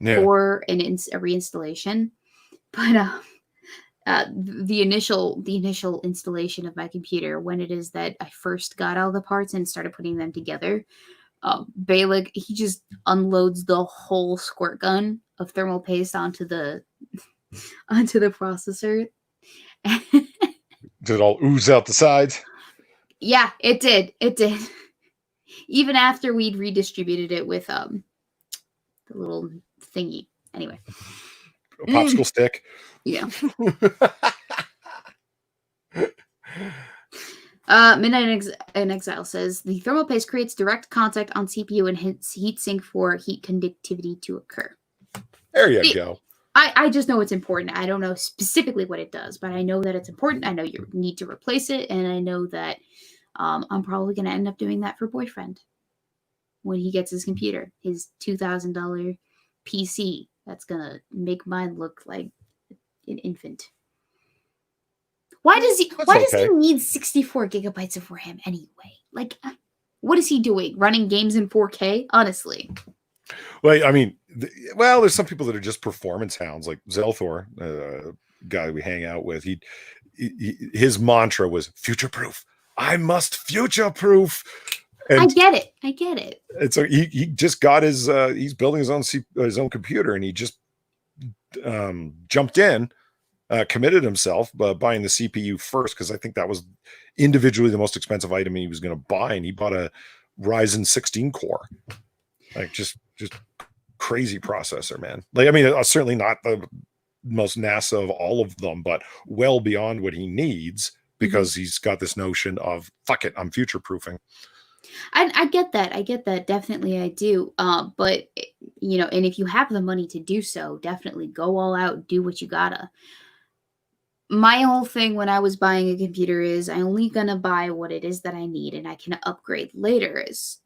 for a reinstallation. But the initial installation of my computer, when it is that I first got all the parts and started putting them together, Balik, he just unloads the whole squirt gun of thermal paste onto the processor. Did it all ooze out the sides? Yeah, it did. Even after we'd redistributed it with the little thingy. Anyway. A popsicle stick. Yeah. Midnight in Exile says, the thermal paste creates direct contact on CPU and hits heat sink for heat conductivity to occur. There you go. I just know it's important. I don't know specifically what it does, but I know that it's important. I know you need to replace it, and I know that I'm probably going to end up doing that for boyfriend when he gets his computer, his $2,000 PC. That's going to make mine look like an infant. Why does he need 64 gigabytes of RAM anyway? Like, what is he doing? Running games in 4K? Honestly. Well, I mean, there's some people that are just performance hounds, like Zelthor, guy we hang out with. His mantra was future-proof. I must future-proof. And I get it. And so he just got he's building his own computer, and he just jumped in committed himself by buying the CPU first, because I think that was individually the most expensive item he was going to buy, and he bought a Ryzen 16 core, like just crazy processor, man. Like, I mean, certainly not the most NASA of all of them, but well beyond what he needs, because he's got this notion of, fuck it, I'm future proofing. I get that. I get that. Definitely, I do. But you know, and if you have the money to do so, definitely go all out. Do what you gotta. My whole thing when I was buying a computer is I only gonna buy what it is that I need, and I can upgrade later. Is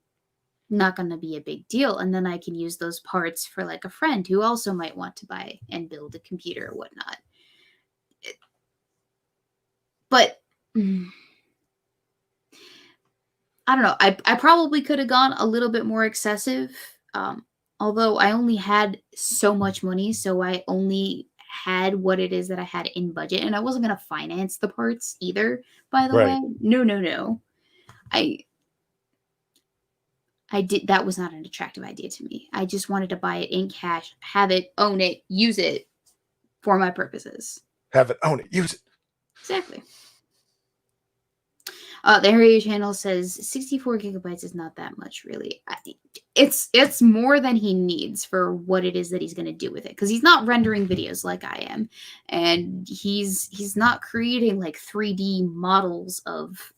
not gonna be a big deal, and then I can use those parts for like a friend who also might want to buy and build a computer or whatnot. But I don't know. I probably could have gone a little bit more excessive. Although I only had so much money, so I only had what it is that I had in budget, and I wasn't gonna finance the parts either. By the way, Right. no. I I did that was not an attractive idea to me. I just wanted to buy it in cash, have it, own it, use it for my purposes. Have it, own it, use it. Exactly. The Harry channel says 64 gigabytes is not that much, really. It's more than he needs for what it is that he's going to do with it, because he's not rendering videos like I am, and he's not creating like 3D models of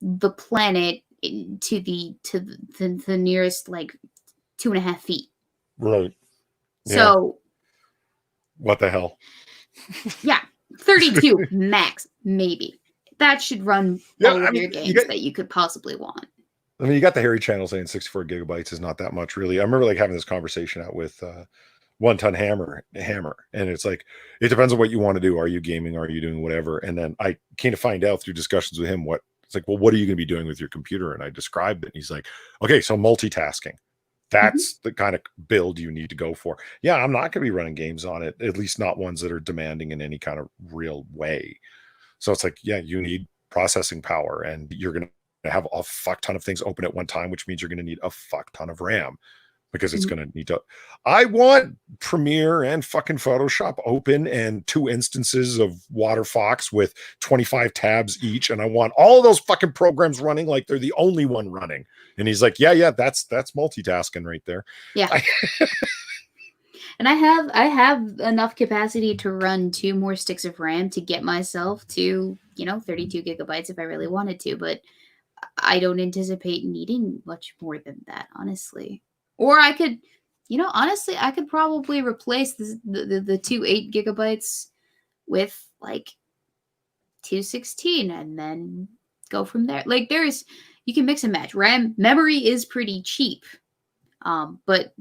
the planet to the nearest like 2.5 feet. Right. Yeah. So what the hell? Yeah, 32 max, maybe. That should run all of your games that you could possibly want. I mean, you got the Harry channel saying 64 gigabytes is not that much, really. I remember like having this conversation out with One Ton Hammer, and it's like, it depends on what you want to do. Are you gaming? Are you doing whatever? And then I came to find out through discussions with him it's like, well, what are you going to be doing with your computer? And I described it, and he's like, okay, so multitasking. That's the kind of build you need to go for. Yeah, I'm not going to be running games on it, at least not ones that are demanding in any kind of real way. So it's like, yeah, you need processing power, and you're going to have a fuck ton of things open at one time, which means you're going to need a fuck ton of RAM, because it's going to need to. I want Premiere and fucking Photoshop open and 2 instances of WaterFox with 25 tabs each, and I want all of those fucking programs running like they're the only one running. And he's like, yeah, that's multitasking right there. Yeah. And I have enough capacity to run 2 more sticks of RAM to get myself to, 32 gigabytes if I really wanted to, but I don't anticipate needing much more than that, honestly. Or I could, honestly, I could probably replace the 2 8 gigabytes with like 2 16 and then go from there. Like you can mix and match. RAM memory is pretty cheap. But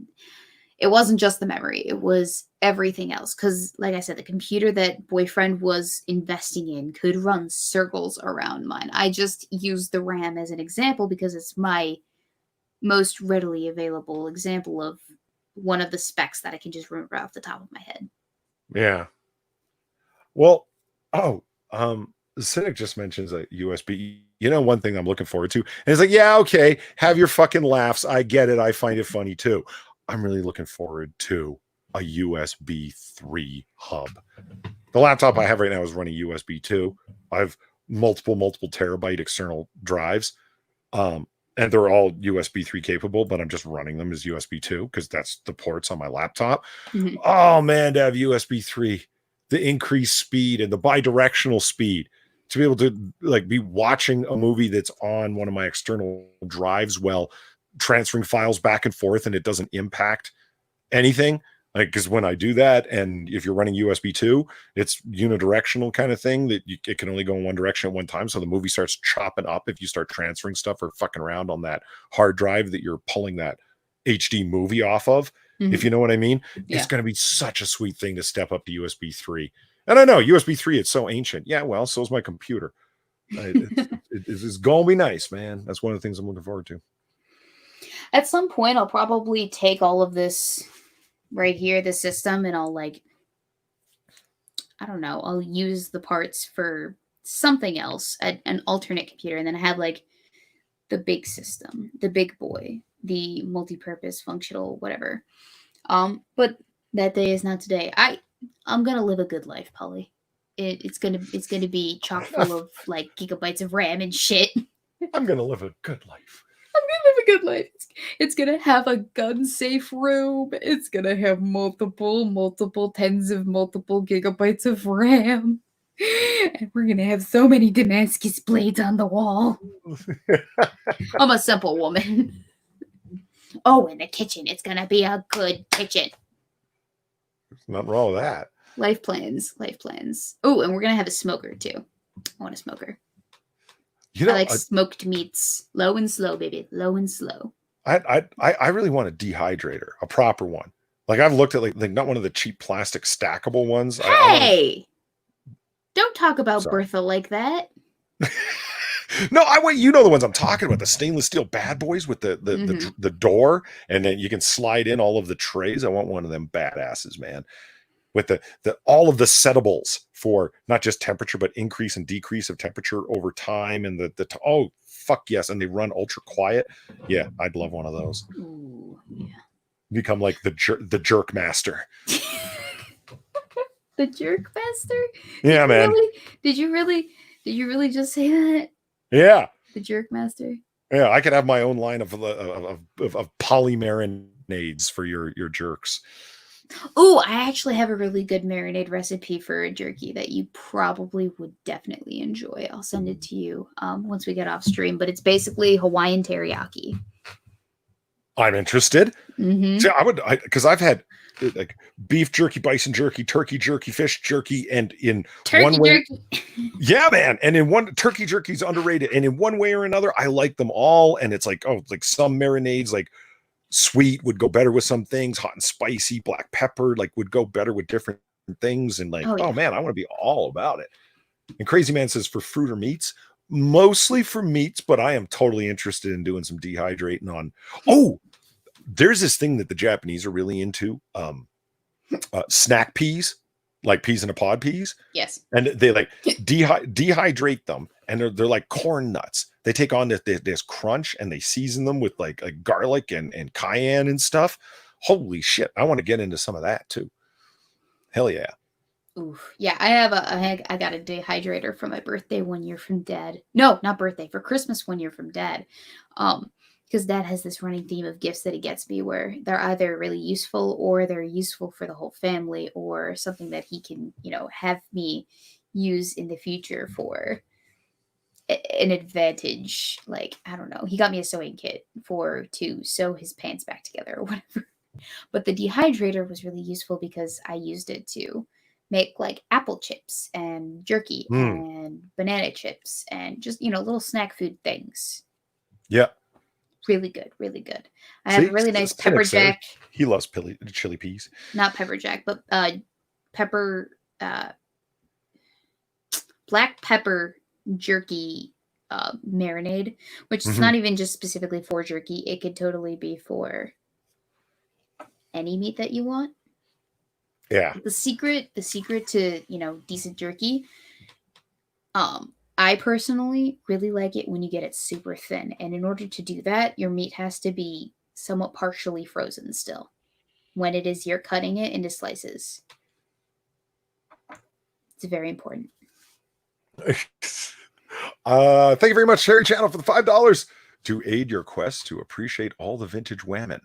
it wasn't just the memory, it was everything else. Because, like I said, the computer that boyfriend was investing in could run circles around mine. I just used the RAM as an example because it's my most readily available example of one of the specs that I can just remember off the top of my head. Yeah. Well, Cynic just mentions a USB. One thing I'm looking forward to. And it's like, yeah, okay, have your fucking laughs. I get it. I find it funny too. I'm really looking forward to a USB 3 hub. The laptop I have right now is running USB 2. I have multiple terabyte external drives. And they're all USB 3 capable, but I'm just running them as USB 2 because that's the ports on my laptop. Oh man, to have USB 3, the increased speed and the bidirectional speed, to be able to like be watching a movie that's on one of my external drives while transferring files back and forth, and it doesn't impact anything. Like, because when I do that, and if you're running USB 2, it's unidirectional kind of thing that it can only go in one direction at one time. So the movie starts chopping up if you start transferring stuff or fucking around on that hard drive that you're pulling that HD movie off of. If you know what I mean. Yeah. It's going to be such a sweet thing to step up to USB 3. And I know USB 3, it's so ancient. Yeah, well, so is my computer. It's going to be nice, man. That's one of the things I'm looking forward to. At some point, I'll probably take all of this right here, the system, and I'll I don't know, I'll use the parts for something else, an alternate computer, and then I have like the big system, the big boy, the multi-purpose functional whatever. But that day is not today. I'm gonna live a good life, Polly. It's gonna be chock full of like gigabytes of RAM and shit. I'm gonna live a good life. I'm gonna live a good life. It's gonna have a gun safe room. It's gonna have multiple tens of multiple gigabytes of RAM. And we're gonna have so many Damascus blades on the wall. I'm a simple woman. Oh, in the kitchen. It's gonna be a good kitchen. There's nothing wrong with that. Life plans. Life plans. Oh, and we're gonna have a smoker too. I want a smoker. You know, I like smoked meats. Low and slow, baby. Low and slow. I really want a dehydrator, a proper one. Like I've looked at like not one of the cheap plastic stackable ones. Hey! Don't talk about Sorry. Bertha like that. No, you know the ones I'm talking about, the stainless steel bad boys with the door, and then you can slide in all of the trays. I want one of them badasses, man. With the all of the settables for not just temperature, but increase and decrease of temperature over time, and oh fuck yes, and they run ultra quiet. Yeah, I'd love one of those. Ooh, yeah. Become like the jerk master. The jerk master? Yeah, man. Did you really just say that? Yeah. The jerk master. Yeah, I could have my own line of polymarinades for your jerks. Oh, I actually have a really good marinade recipe for a jerky that you probably would definitely enjoy. I'll send it to you once we get off stream, but it's basically Hawaiian teriyaki. I'm interested. Mm-hmm. So because I've had like beef jerky, bison jerky, turkey jerky, fish jerky, and in turkey one way, jerky. Yeah, man. And in one, turkey jerky is underrated, and in one way or another, I like them all. And it's like, oh, like some marinades, like sweet would go better with some things, hot and spicy, black pepper, like would go better with different things. And like, oh man, I want to be all about it. And Crazy Man says for fruit or meats, mostly for meats, but I am totally interested in doing some dehydrating on. Oh, there's this thing that the Japanese are really into, snack peas, like peas in a pod peas. Yes. And they like dehydrate them, and they're like corn nuts. They take on this crunch, and they season them with like garlic and cayenne and stuff. Holy shit. I want to get into some of that too. Hell yeah. Oof. Yeah, I got a dehydrator for my birthday 1 year from Dad. No, not birthday, for Christmas 1 year from Dad. Because Dad has this running theme of gifts that he gets me where they're either really useful or they're useful for the whole family or something that he can, have me use in the future for an advantage. Like, I don't know. He got me a sewing kit to sew his pants back together or whatever. But the dehydrator was really useful because I used it to make like apple chips and jerky and banana chips and just, little snack food things. Yeah. Really good, really good. I have a really nice pepper jack. He loves chili peas. Not pepper jack, but black pepper jerky marinade, which is not even just specifically for jerky. It could totally be for any meat that you want. Yeah. The secret to, decent jerky, I personally really like it when you get it super thin. And in order to do that, your meat has to be somewhat partially frozen still when it is you're cutting it into slices. It's very important. Thank you very much, Sherry Channel, for the $5 to aid your quest to appreciate all the vintage whammon.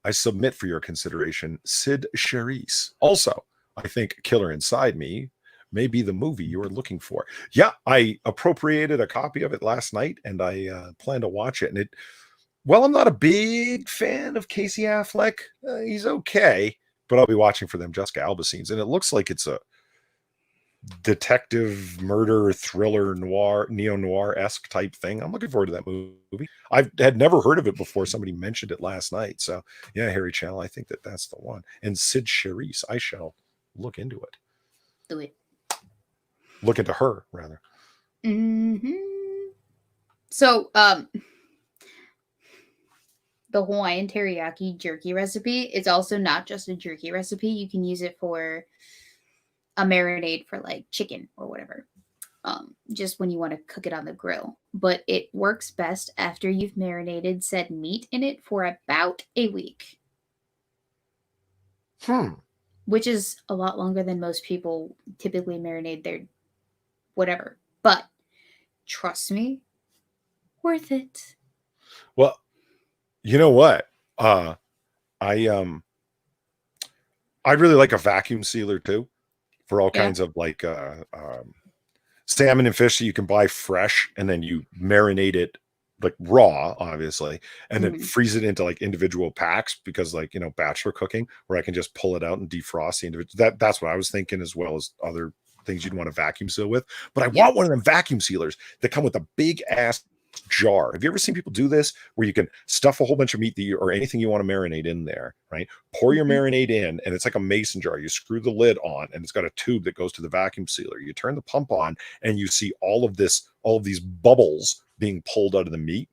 I submit for your consideration, Sid Charisse. Also, I think Killer Inside Me may be the movie you are looking for. Yeah, I appropriated a copy of it last night, and I plan to watch it. And I'm not a big fan of Casey Affleck. He's okay, but I'll be watching for them Jessica Alba scenes. And it looks like it's a detective murder thriller neo-noir-esque type thing. I'm looking forward to that movie. I had never heard of it before. Somebody mentioned it last night. So yeah, Harry Channel, I think that's the one. And Sid Charisse, I shall look into it. Do it. Look into her, rather. So, the Hawaiian teriyaki jerky recipe is also not just a jerky recipe. You can use it for a marinade for like chicken or whatever. Just when you want to cook it on the grill. But it works best after you've marinated said meat in it for about a week. which is a lot longer than most people typically marinate their whatever. But trust me, worth it. Well, you know what? I really like a vacuum sealer too, for all Yeah. kinds of like salmon and fish that you can buy fresh, and then you marinate it like raw, obviously, and then Mhm. freeze it into like individual packs, because like, you know, bachelor cooking, where I can just pull it out and defrost the individual. That's what I was thinking, as well as other things you'd want to vacuum seal with. But I Yeah. want one of them vacuum sealers that come with a big ass jar. Have you ever seen people do this, where you can stuff a whole bunch of meat or anything you want to marinate in there, right? Pour your Mhm. marinade in, and it's like a mason jar. You screw the lid on, and it's got a tube that goes to the vacuum sealer. You turn the pump on, and you see all of these bubbles being pulled out of the meat,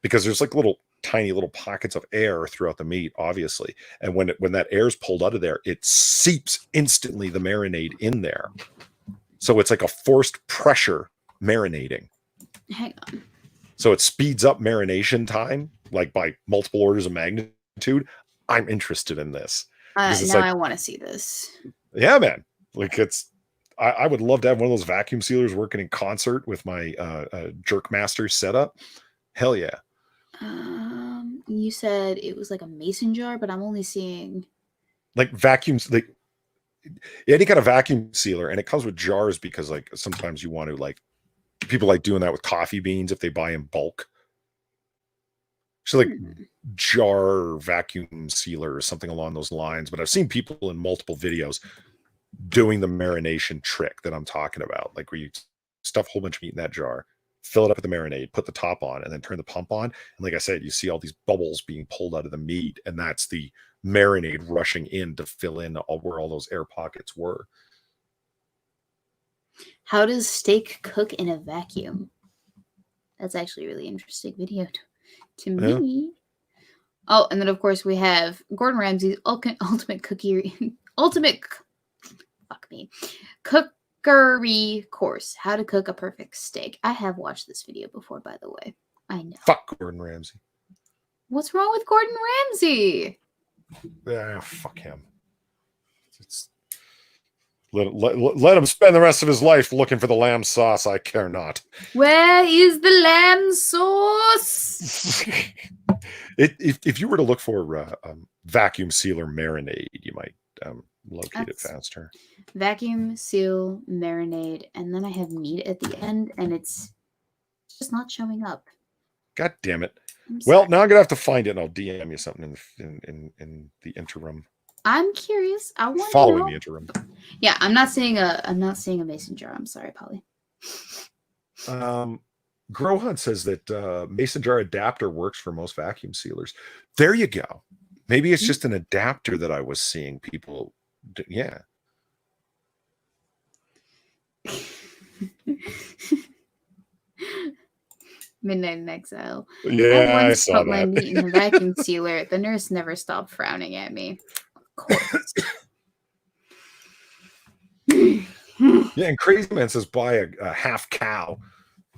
because there's like little tiny little pockets of air throughout the meat, obviously. And when that air is pulled out of there, it seeps instantly the marinade in there. So it's like a forced pressure marinating. Hang on. So it speeds up marination time, like by multiple orders of magnitude. I'm interested in this, because it's Now like, I want to see this. yeah, man, like I would love to have one of those vacuum sealers working in concert with my Jerkmaster setup. Hell yeah. You said it was like a mason jar, but I'm only seeing. Like vacuums, like any kind of vacuum sealer, and it comes with jars, because like sometimes you want to, like, people like doing that with coffee beans if they buy in bulk. So like jar vacuum sealer or something along those lines. But I've seen people in multiple videos doing the marination trick that I'm talking about, like where you stuff a whole bunch of meat in that jar, fill it up with the marinade, put the top on, and then turn the pump on. And like I said, you see all these bubbles being pulled out of the meat, and that's the marinade rushing in to fill in where all those air pockets were. How does steak cook in a vacuum? That's actually a really interesting video to Yeah. me. Oh, and then of course we have Gordon Ramsay's ultimate cookie ultimate fuck me cookery course: how to cook a perfect steak. I have watched this video before, by the way. I know. Fuck Gordon Ramsay. What's wrong with Gordon Ramsay? Yeah, fuck him. It's, let him spend the rest of his life looking for the lamb sauce. I care not. Where is the lamb sauce? If you were to look for vacuum sealer marinade, you might locate it faster. Vacuum seal marinade, and then I have meat at the end, and it's just not showing up. God damn it! I'm Well, sorry. now I'm gonna have to find it, and I'll DM you something in the interim. I'm curious. I want to Following know. the interim. Yeah, I'm not seeing a mason jar. I'm sorry, Polly. Grohunt says that mason jar adapter works for most vacuum sealers. There you go. Maybe it's just an adapter that I was seeing people. Yeah. Midnight in Exile. Yeah, I I once saw put my that. meat in a vacuum sealer. The nurse never stopped frowning at me. Of course. Yeah, and Crazy Man says buy a half cow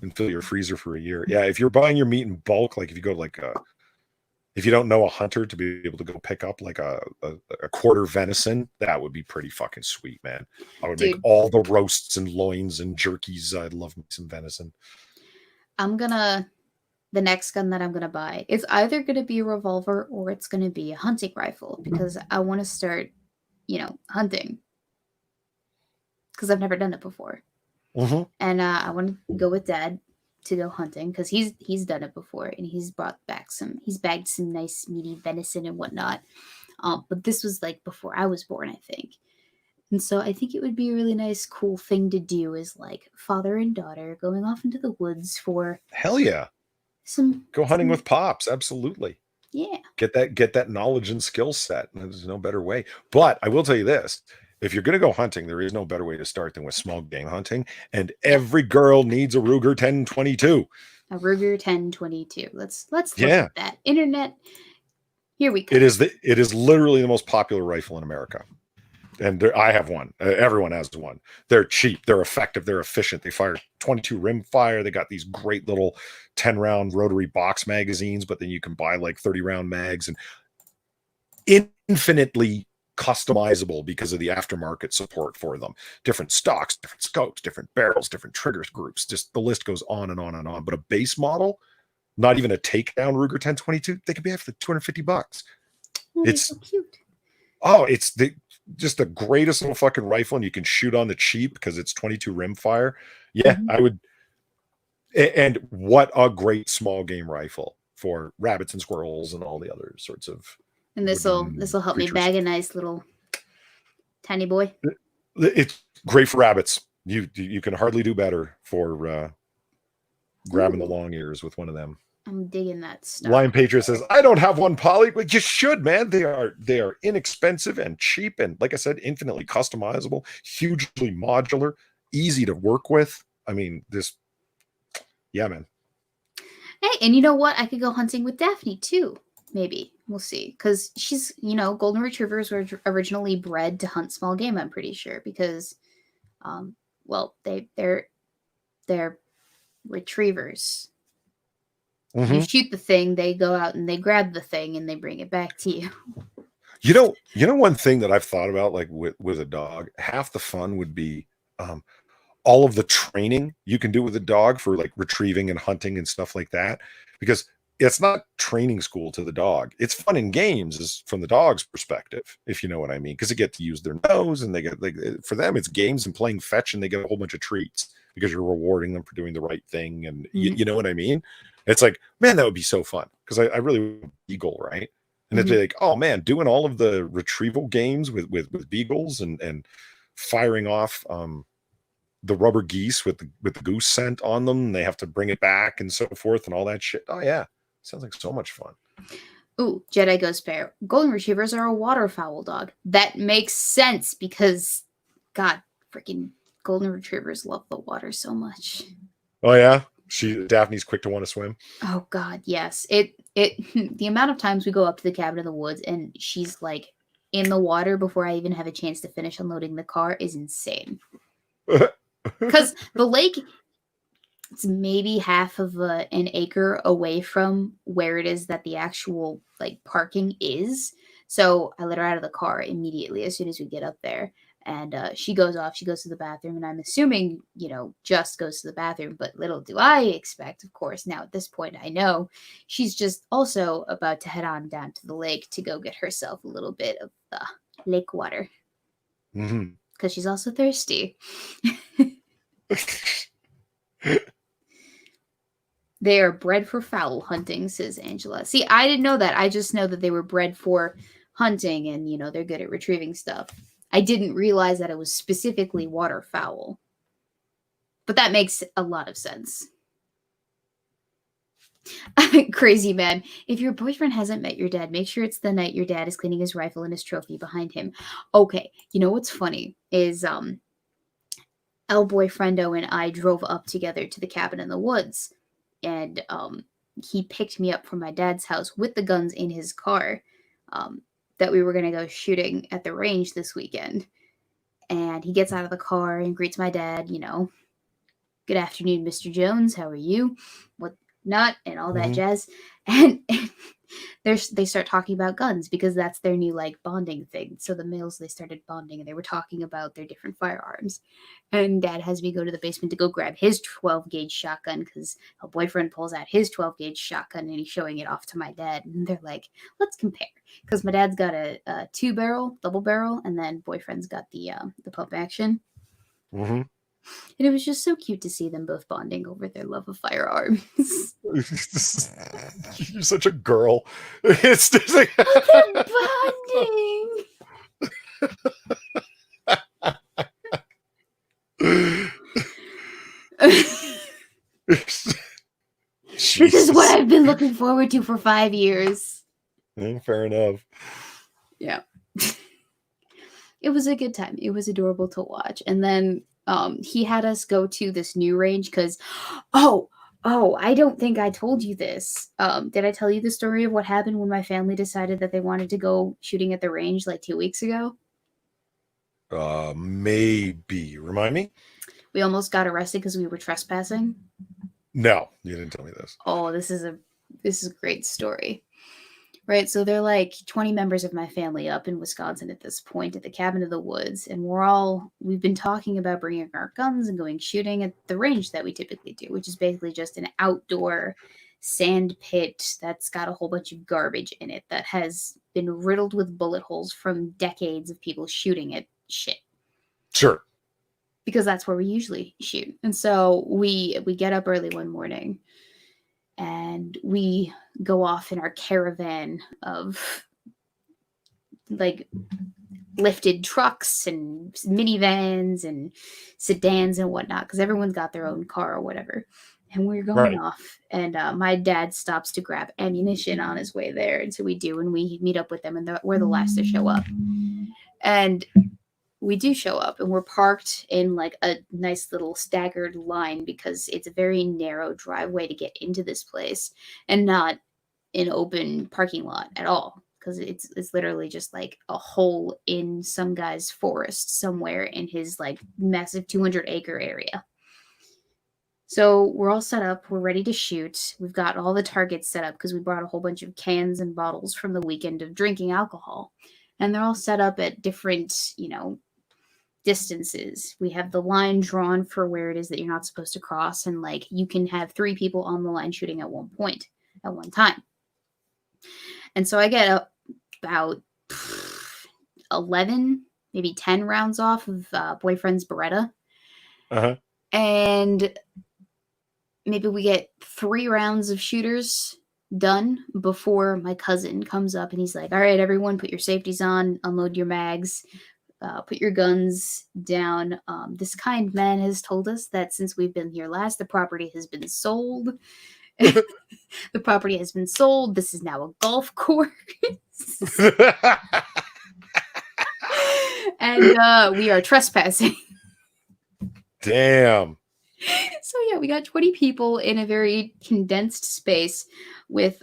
and fill your freezer for a year. Yeah, if you're buying your meat in bulk, like if you go to like if you don't know a hunter to be able to go pick up like a quarter venison, that would be pretty fucking sweet, man. I would make Dude, all the roasts and loins and jerkies. I'd love me some venison. the next gun that I'm gonna buy, it's either gonna be a revolver or it's gonna be a hunting rifle, because I want to start, hunting, because I've never done it before. Mm-hmm. And I want to go with Dad to go hunting, because he's done it before, and he's bagged some nice meaty venison and whatnot. But this was like before I was born, I think. And so I think it would be a really nice, cool thing to do, is like father and daughter going off into the woods for Hell yeah. some Go hunting with pops. Absolutely. Yeah. Get that knowledge and skill set. There's no better way. But I will tell you this. If you're going to go hunting, there is no better way to start than with small game hunting. And every girl needs a Ruger 1022. A Ruger 1022. Let's look Yeah. at that. Internet. Here we go. It is literally the most popular rifle in America. And I have one. Everyone has one. They're cheap. They're effective. They're efficient. They fire 22 rim fire. They got these great little 10-round rotary box magazines, but then you can buy like 30-round mags, and infinitely customizable because of the aftermarket support for them. Different stocks, different scopes, different barrels, different trigger groups. Just the list goes on and on and on. But a base model, not even a takedown Ruger 1022, they could be after $250. Oh, It's so cute. Oh, it's just the greatest little fucking rifle, and you can shoot on the cheap because it's 22 rimfire. Yeah, Mhm. I would. And what a great small game rifle for rabbits and squirrels and all the other sorts of And woodland this will help me creatures. bag a nice little tiny boy. It's great for rabbits. You can hardly do better for grabbing the Ooh, long ears with one of them. I'm digging that stuff. Lion Patriot says, "I don't have one, Polly, but you should, man. They are inexpensive and cheap, and like I said, infinitely customizable, hugely modular, easy to work with. I mean, yeah, man. Hey, and you know what? I could go hunting with Daphne too. Maybe we'll see, because she's golden retrievers were originally bred to hunt small game. I'm pretty sure because, well, they're retrievers. Mm-hmm. You shoot the thing, they go out and they grab the thing and they bring it back to you. You know, one thing that I've thought about, like with a dog, half the fun would be all of the training you can do with a dog for like retrieving and hunting and stuff like that, because it's not training school to the dog. It's fun in games is from the dog's perspective, if you know what I mean, because they get to use their nose and they get for them it's games and playing fetch, and they get a whole bunch of treats because you're rewarding them for doing the right thing, and you know what I mean. It's like, man, that would be so fun because I really want Beagle, right? And it'd be like, oh man, doing all of the retrieval games with beagles and firing off the rubber geese with the goose scent on them. And they have to bring it back and so forth and all that shit. Oh yeah, sounds like so much fun. Ooh, Jedi Ghost Bear. Golden retrievers are a waterfowl dog. That makes sense because, God, freaking golden retrievers love the water so much. Oh yeah, Daphne's quick to want to swim. Oh God, yes. It the amount of times we go up to the cabin in the woods and she's like in the water before I even have a chance to finish unloading the car is insane. Because the lake, it's maybe half of an acre away from where it is that the actual like parking is. So I let her out of the car immediately as soon as we get up there. And she goes off, she goes to the bathroom, and I'm assuming, just goes to the bathroom. But little do I expect, of course, now at this point, I know she's just also about to head on down to the lake to go get herself a little bit of the lake water. Because she's also thirsty. They are bred for fowl hunting, says Angela. See, I didn't know that. I just know that they were bred for hunting and, they're good at retrieving stuff. I didn't realize that it was specifically waterfowl. But that makes a lot of sense. Crazy man. If your boyfriend hasn't met your dad, make sure it's the night your dad is cleaning his rifle and his trophy behind him. Okay, you know what's funny is El Boyfriendo and I drove up together to the cabin in the woods. And he picked me up from my dad's house with the guns in his car. That we were going to go shooting at the range this weekend. And he gets out of the car and greets my dad, good afternoon, Mr. Jones. How are you? What not? And all that jazz. And they start talking about guns because that's their new like bonding thing. So the males, they started bonding and they were talking about their different firearms. And dad has me go to the basement to go grab his 12 gauge shotgun because a boyfriend pulls out his 12 gauge shotgun and he's showing it off to my dad. And they're like, let's compare. Because my dad's got a 2-barrel, double barrel, and then boyfriend's got the pump action. And it was just so cute to see them both bonding over their love of firearms. You're such a girl. It's just like they're bonding. This is what I've been looking forward to for 5 years. Fair enough. Yeah. It was a good time. It was adorable to watch. And then he had us go to this new range because, I don't think I told you this. Did I tell you the story of what happened when my family decided that they wanted to go shooting at the range like 2 weeks ago? Maybe. Remind me? We almost got arrested because we were trespassing. No, you didn't tell me this. Oh, this is a great story. Right, so they're like 20 members of my family up in Wisconsin at this point at the cabin of the woods, and we've been talking about bringing our guns and going shooting at the range that we typically do, which is basically just an outdoor sand pit that's got a whole bunch of garbage in it that has been riddled with bullet holes from decades of people shooting at shit. Sure. Because that's where we usually shoot. And so we get up early one morning and we go off in our caravan of like lifted trucks and minivans and sedans and whatnot, because everyone's got their own car or whatever. And we're going off, and my dad stops to grab ammunition on his way there, and so we do, and we meet up with them, and we're the last to show up. And we do show up, and we're parked in like a nice little staggered line because it's a very narrow driveway to get into this place and not an open parking lot at all, because it's literally just like a hole in some guy's forest somewhere in his like massive 200-acre area. So we're all set up. We're ready to shoot. We've got all the targets set up because we brought a whole bunch of cans and bottles from the weekend of drinking alcohol. And they're all set up at different, distances. We have the line drawn for where it is that you're not supposed to cross. And like you can have 3 people on the line shooting at one point, at one time. And so I get about 11, maybe 10 rounds off of boyfriend's Beretta. Uh-huh. And maybe we get 3 rounds of shooters done before my cousin comes up and he's like, all right, everyone, put your safeties on, unload your mags, put your guns down. This kind man has told us that since we've been here last, the property has been sold. The property has been sold. This is now a golf course. And we are trespassing. Damn. So yeah, we got 20 people in a very condensed space with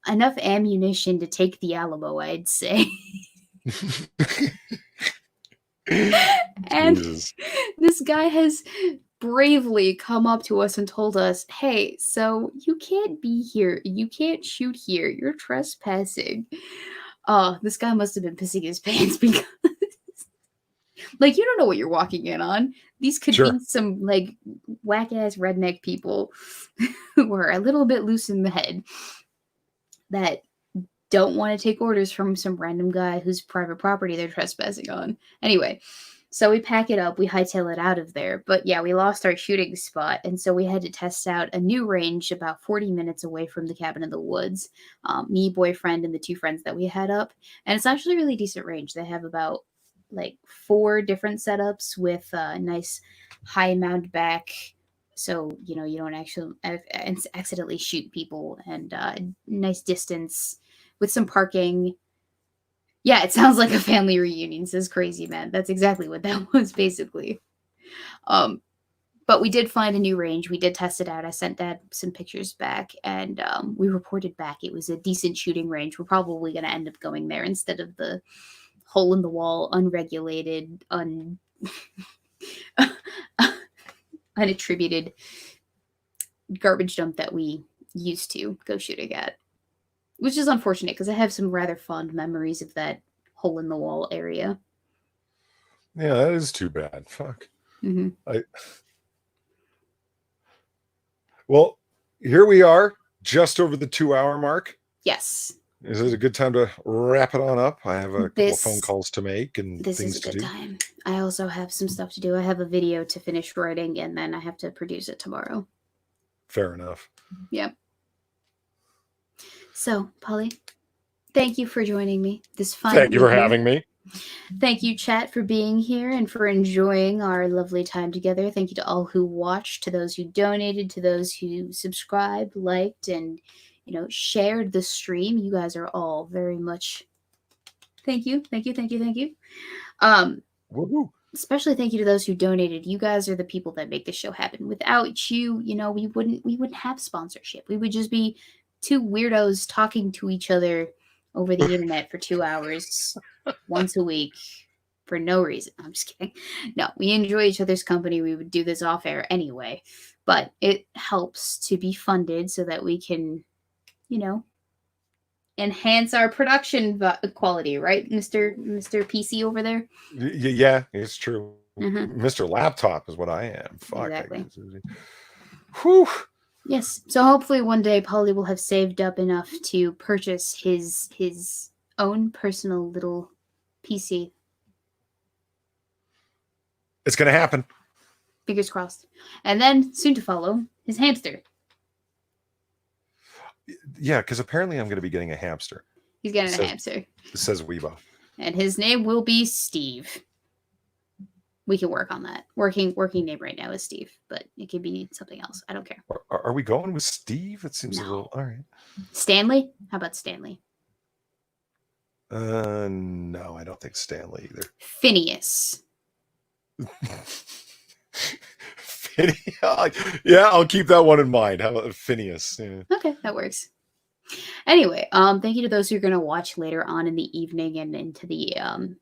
enough ammunition to take the Alamo, I'd say. And Jesus. this guy has bravely come up to us and told us, hey, so you can't be here. You can't shoot here. You're trespassing. This guy must have been pissing his pants because like you don't know what you're walking in on. These could be some like whack-ass redneck people who are a little bit loose in the head that don't want to take orders from some random guy whose private property they're trespassing on. Anyway, so we pack it up, we hightail it out of there. But yeah, we lost our shooting spot, and so we had to test out a new range about 40 minutes away from the cabin in the woods. Me, boyfriend, and the 2 friends that we had up. And it's actually a really decent range. They have about like 4 different setups with a nice high mound back. So, you don't actually accidentally shoot people, and nice distance with some parking. Yeah, it sounds like a family reunion, says Crazy Man. That's exactly what that was, basically. But we did find a new range. We did test it out. I sent Dad some pictures back, and we reported back it was a decent shooting range. We're probably going to end up going there instead of the hole-in-the-wall, unregulated, unattributed garbage dump that we used to go shooting at. Which is unfortunate because I have some rather fond memories of that hole-in-the-wall area. Yeah, that is too bad. Fuck. Mm-hmm. Well, here we are, just over the 2-hour mark. Yes. Is it a good time to wrap it on up? I have a couple of phone calls to make and this things is to a good do. time. I also have some stuff to do. I have a video to finish writing, and then I have to produce it tomorrow. Fair enough. Yep. So, Polly, thank you for joining me this fine Thank you for evening. having me. Thank you, chat, for being here and for enjoying our lovely time together. Thank you to all who watched, to those who donated, to those who subscribed, liked, and shared the stream. You guys are all very much. Thank you. Woohoo. Especially thank you to those who donated. You guys are the people that make the show happen. Without you, we wouldn't have sponsorship. We would just be 2 weirdos talking to each other over the internet for 2 hours once a week for no reason. I'm just kidding. No, we enjoy each other's company. We would do this off air anyway, but it helps to be funded so that we can, enhance our production quality, right, Mr. PC over there? Yeah, it's true. Mm-hmm. Mr. Laptop is what I am. Fuck. Exactly. Whew. Yes. So hopefully one day Polly will have saved up enough to purchase his own personal little PC. It's going to happen. Fingers crossed. And then soon to follow, his hamster. Yeah, because apparently I'm going to be getting a hamster. He's getting a hamster. It says Weebo. And his name will be Steve. We can work on that. Working name right now is Steve, but it could be something else. I don't care. Are we going with Steve? It seems a little... All right. Stanley? How about Stanley? No, I don't think Stanley either. Phineas. Yeah, I'll keep that one in mind. How about Phineas? Yeah. Okay, that works. Anyway, thank you to those who are going to watch later on in the evening and into the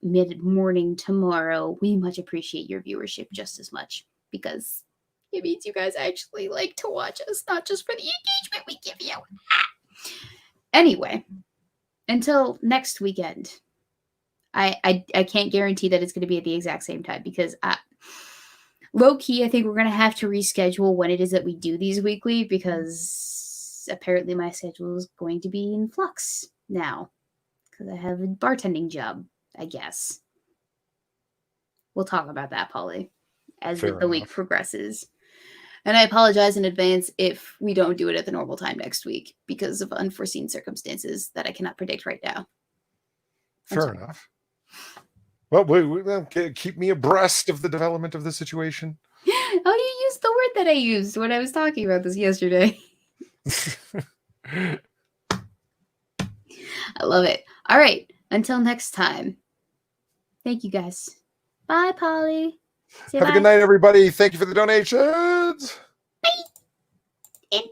mid-morning tomorrow. We much appreciate your viewership just as much because it means you guys actually like to watch us, not just for the engagement we give you. Anyway, until next weekend, I can't guarantee that it's going to be at the exact same time because low-key, I think we're going to have to reschedule when it is that we do these weekly because apparently my schedule is going to be in flux now because I have a bartending job, I guess. We'll talk about that, Polly, as the week progresses. And I apologize in advance if we don't do it at the normal time next week because of unforeseen circumstances that I cannot predict right now. Fair enough. Well, keep me abreast of the development of the situation. Oh, you used the word that I used when I was talking about this yesterday. I love it. All right. Until next time. Thank you, guys. Bye, Polly. Have a good night, everybody. Thank you for the donations. Bye. And